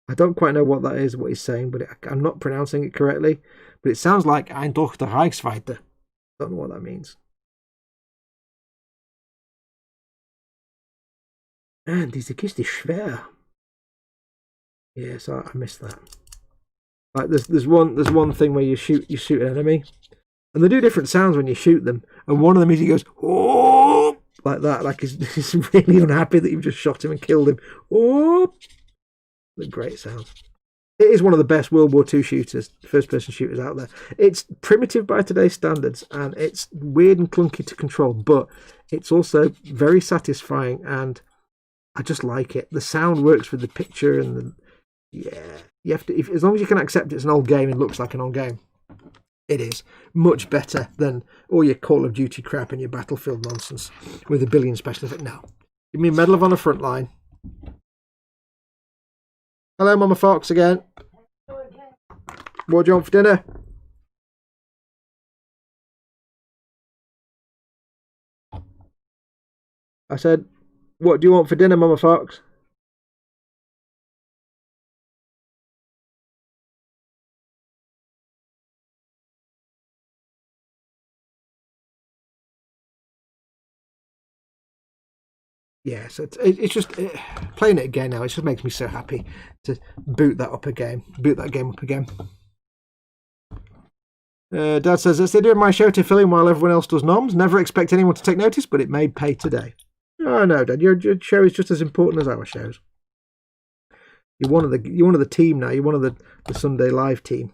I don't quite know what that is, what he's saying, but I'm not pronouncing it correctly. But it sounds like Ein Dr. Reichsweite. Don't know what that means. And diese Kiste ist schwer. Yes, I missed that. Like there's one thing where you shoot an enemy, and they do different sounds when you shoot them. And one of them is he goes, oh, like that, like he's really unhappy that you've just shot him and killed him. Oh, the great sound. It is one of the best World War II shooters, first-person shooters out there. It's primitive by today's standards, and it's weird and clunky to control, but it's also very satisfying, and I just like it. The sound works with the picture, and you have to. As long as you can accept it's an old game, it looks like an old game. It is much better than all your Call of Duty crap and your Battlefield nonsense with a billion special effects. No, give me Medal of Honor Frontline. Hello, Mama Fox again. What do you want for dinner? I said, what do you want for dinner, Mama Fox? Yeah, so it's just playing it again now. It just makes me so happy to boot that game up again. Dad says, as they do in my show to fill in while everyone else does noms. Never expect anyone to take notice, but it may pay today. Oh no, Dad, your show is just as important as our shows. You're one of the team now. You're one of the Sunday Live team.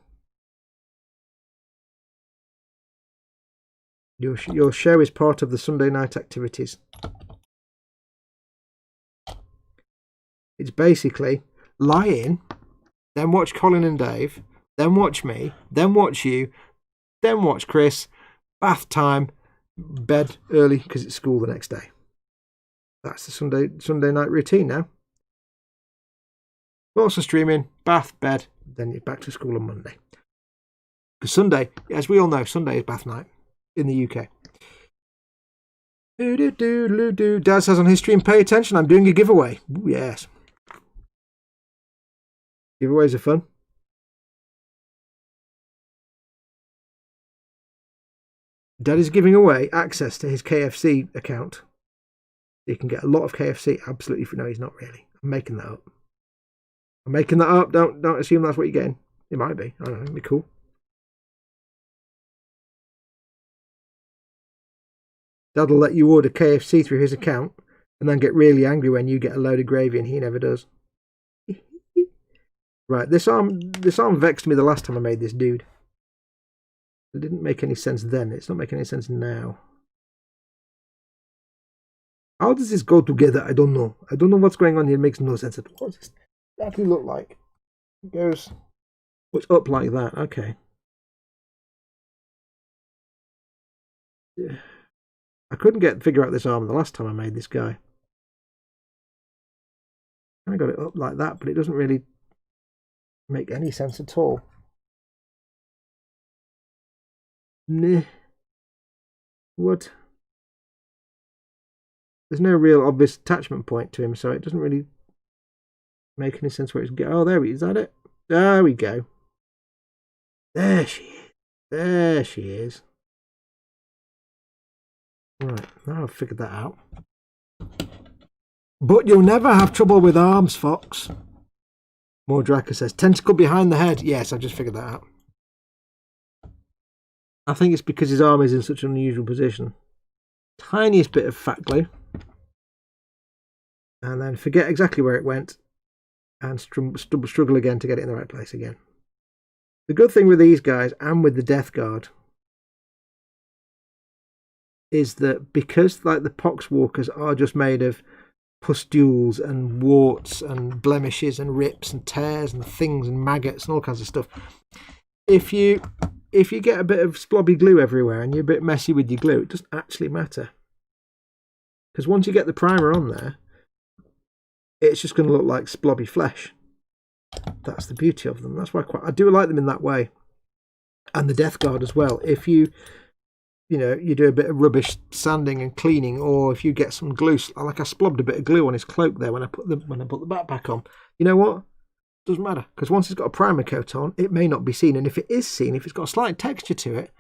Your show is part of the Sunday night activities. It's basically lie in, then watch Colin and Dave, then watch me, then watch you, then watch Chris, bath time, bed early because it's school the next day. That's the Sunday night routine now. Also streaming, bath, bed, then you're back to school on Monday. Because Sunday, as we all know, Sunday is bath night in the UK. Dad says on his stream, pay attention, I'm doing a giveaway. Ooh, yes. Giveaways are fun. Dad is giving away access to his KFC account. You can get a lot of KFC absolutely free. No, he's not really. I'm making that up. Don't assume that's what you're getting. It might be. I don't know. It'd be cool. Dad will let you order KFC through his account and then get really angry when you get a load of gravy and he never does. Right, this arm vexed me the last time I made this dude. It didn't make any sense then. It's not making any sense now. How does this go together? I don't know. I don't know what's going on here. It makes no sense at all. exactly look like? It goes, it's up like that. Okay. Yeah. I couldn't figure out this arm the last time I made this guy. I got it up like that, but it doesn't really make any sense at all. Nah. What? There's no real obvious attachment point to him, so it doesn't really make any sense where it's going. Oh, there he is. Is that it? There we go. There she is. There she is. Right, now I've figured that out. But you'll never have trouble with arms, Fox. Mordraka says, tentacle behind the head. Yes, I just figured that out. I think it's because his arm is in such an unusual position. Tiniest bit of fat glue. And then forget exactly where it went. And struggle again to get it in the right place again. The good thing with these guys and with the Death Guard is that because like the Poxwalkers are just made of pustules and warts and blemishes and rips and tears and things and maggots and all kinds of stuff, if you get a bit of splobby glue everywhere and you're a bit messy with your glue, it doesn't actually matter, because once you get the primer on there, it's just going to look like splobby flesh. That's the beauty of them. That's why I do like them in that way. And the Death Guard as well. If you do a bit of rubbish sanding and cleaning, or if you get some glue, like I splobbed a bit of glue on his cloak there when I put the backpack on. You know what? Doesn't matter, because once it's got a primer coat on, it may not be seen. And if it is seen, if it's got a slight texture to it,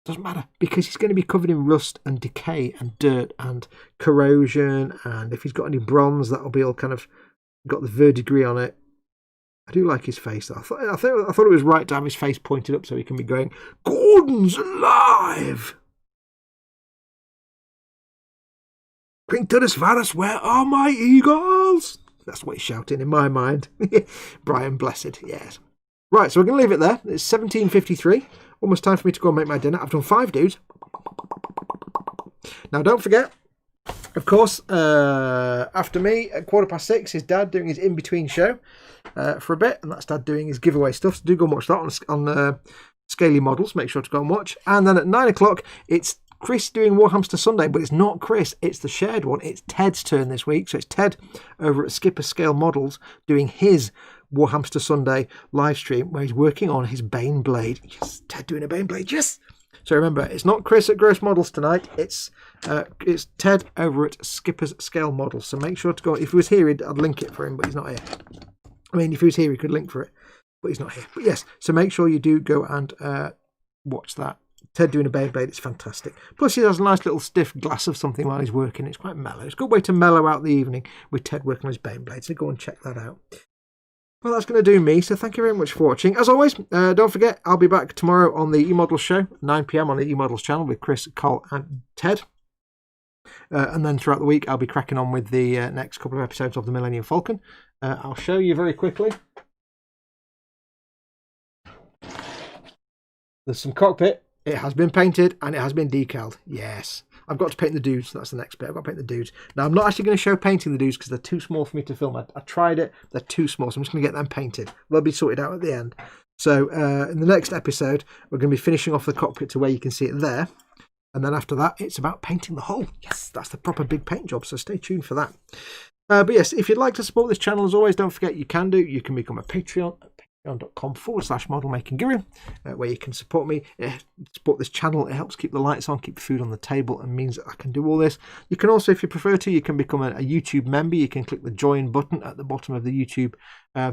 doesn't matter, because he's going to be covered in rust and decay and dirt and corrosion. And if he's got any bronze, that'll be all kind of got the verdigris on it. I do like his face, though. I thought it was right to have his face pointed up so he can be going, Gordon's alive! Quinctunus Varus, where are my eagles? That's what he's shouting in my mind. Brian Blessed, yes. Right, so we're going to leave it there. It's 17:53. Almost time for me to go and make my dinner. I've done 5 dudes. Now, don't forget, of course, after me, at 6:15, is Dad doing his in-between show for a bit, and that's Dad doing his giveaway stuff. So do go and watch that on Scaly Models. Make sure to go and watch. And then at 9 o'clock, it's Chris doing Warhammer Sunday, but it's not Chris, it's the shared one. It's Ted's turn this week. So it's Ted over at Skipper Scale Models doing his Warhammer Sunday live stream where he's working on his Bane Blade. Yes, Ted doing a Bane Blade, yes! So remember, it's not Chris at Gross Models tonight. It's Ted over at Skipper's Scale Models. So make sure to go. If he was here, I'd link it for him, but he's not here. I mean, if he was here, he could link for it, but he's not here. But yes, so make sure you do go and watch that. Ted doing a Bane Blade, it's fantastic. Plus, he has a nice little stiff glass of something while he's working. It's quite mellow. It's a good way to mellow out the evening with Ted working on his Bane Blade. So go and check that out. Well, that's going to do me, so thank you very much for watching. As always, don't forget, I'll be back tomorrow on the eModels show, 9 PM on the eModels channel with Chris, Cole and Ted. And then throughout the week, I'll be cracking on with the next couple of episodes of the Millennium Falcon. I'll show you very quickly. There's some cockpit. It has been painted and it has been decaled. Yes. I've got to paint the dudes. That's the next bit. I've got to paint the dudes. Now, I'm not actually going to show painting the dudes because they're too small for me to film. I tried it. They're too small, so I'm just going to get them painted. They'll be sorted out at the end. So in the next episode, we're going to be finishing off the cockpit to where you can see it there. And then after that, it's about painting the hull. Yes, that's the proper big paint job, so stay tuned for that. But yes, if you'd like to support this channel, as always, don't forget you can become a Patreon at patreon.com/modelmakinguru, where you can support me, support this channel. It helps keep the lights on, keep the food on the table, and means that I can do all this. You can also, if you prefer to, you can become a YouTube member. You can click the join button at the bottom of the YouTube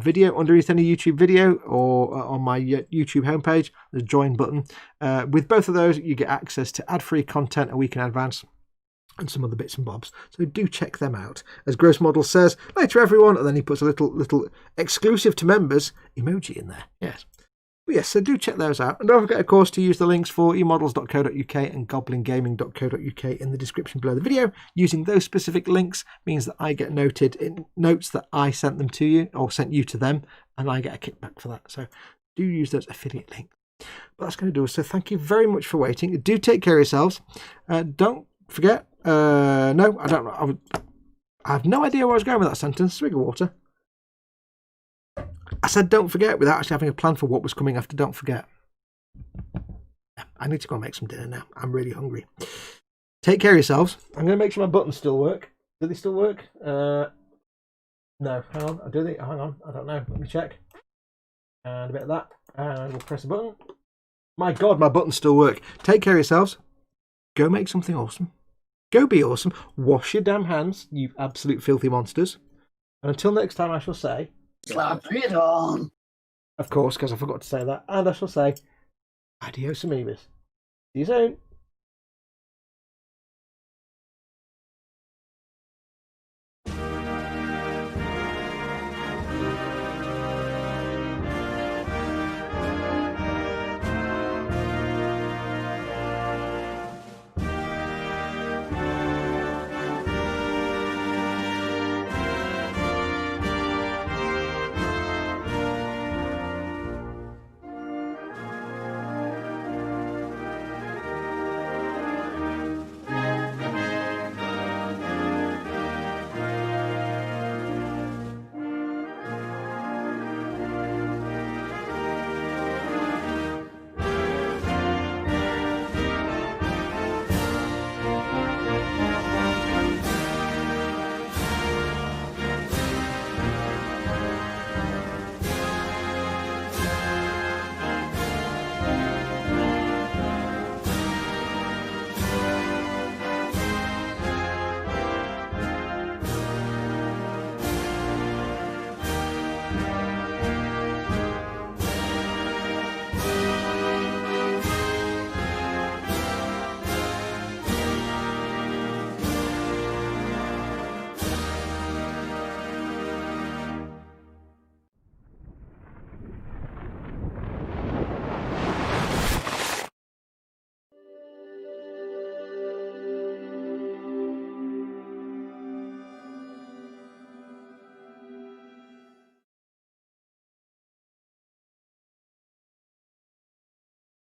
video, underneath any YouTube video, or on my YouTube homepage, the join button. With both of those, you get access to ad-free content a week in advance, and some other bits and bobs. So do check them out. As Gross Model says, later everyone, and then he puts a little exclusive to members emoji in there. Yes. But yes, so do check those out. And don't forget, of course, to use the links for emodels.co.uk and goblingaming.co.uk in the description below the video. Using those specific links means that I get noted in notes that I sent them to you, or sent you to them, and I get a kickback for that. So do use those affiliate links. But that's going to do it. So thank you very much for waiting. Do take care of yourselves. Don't forget, no, I don't know. I have no idea where I was going with that sentence. Swig of water. I said don't forget without actually having a plan for what was coming after don't forget. I need to go and make some dinner now. I'm really hungry. Take care of yourselves. I'm going to make sure my buttons still work. Do they still work? No. Hang on. Do they? Hang on. I don't know. Let me check. And a bit of that. And we'll press a button. My God, my buttons still work. Take care of yourselves. Go make something awesome. Go be awesome. Wash your damn hands, you absolute filthy monsters. And until next time, I shall say... Slap it on. Of course, because I forgot to say that. And I shall say... Adios, amigos. See you soon.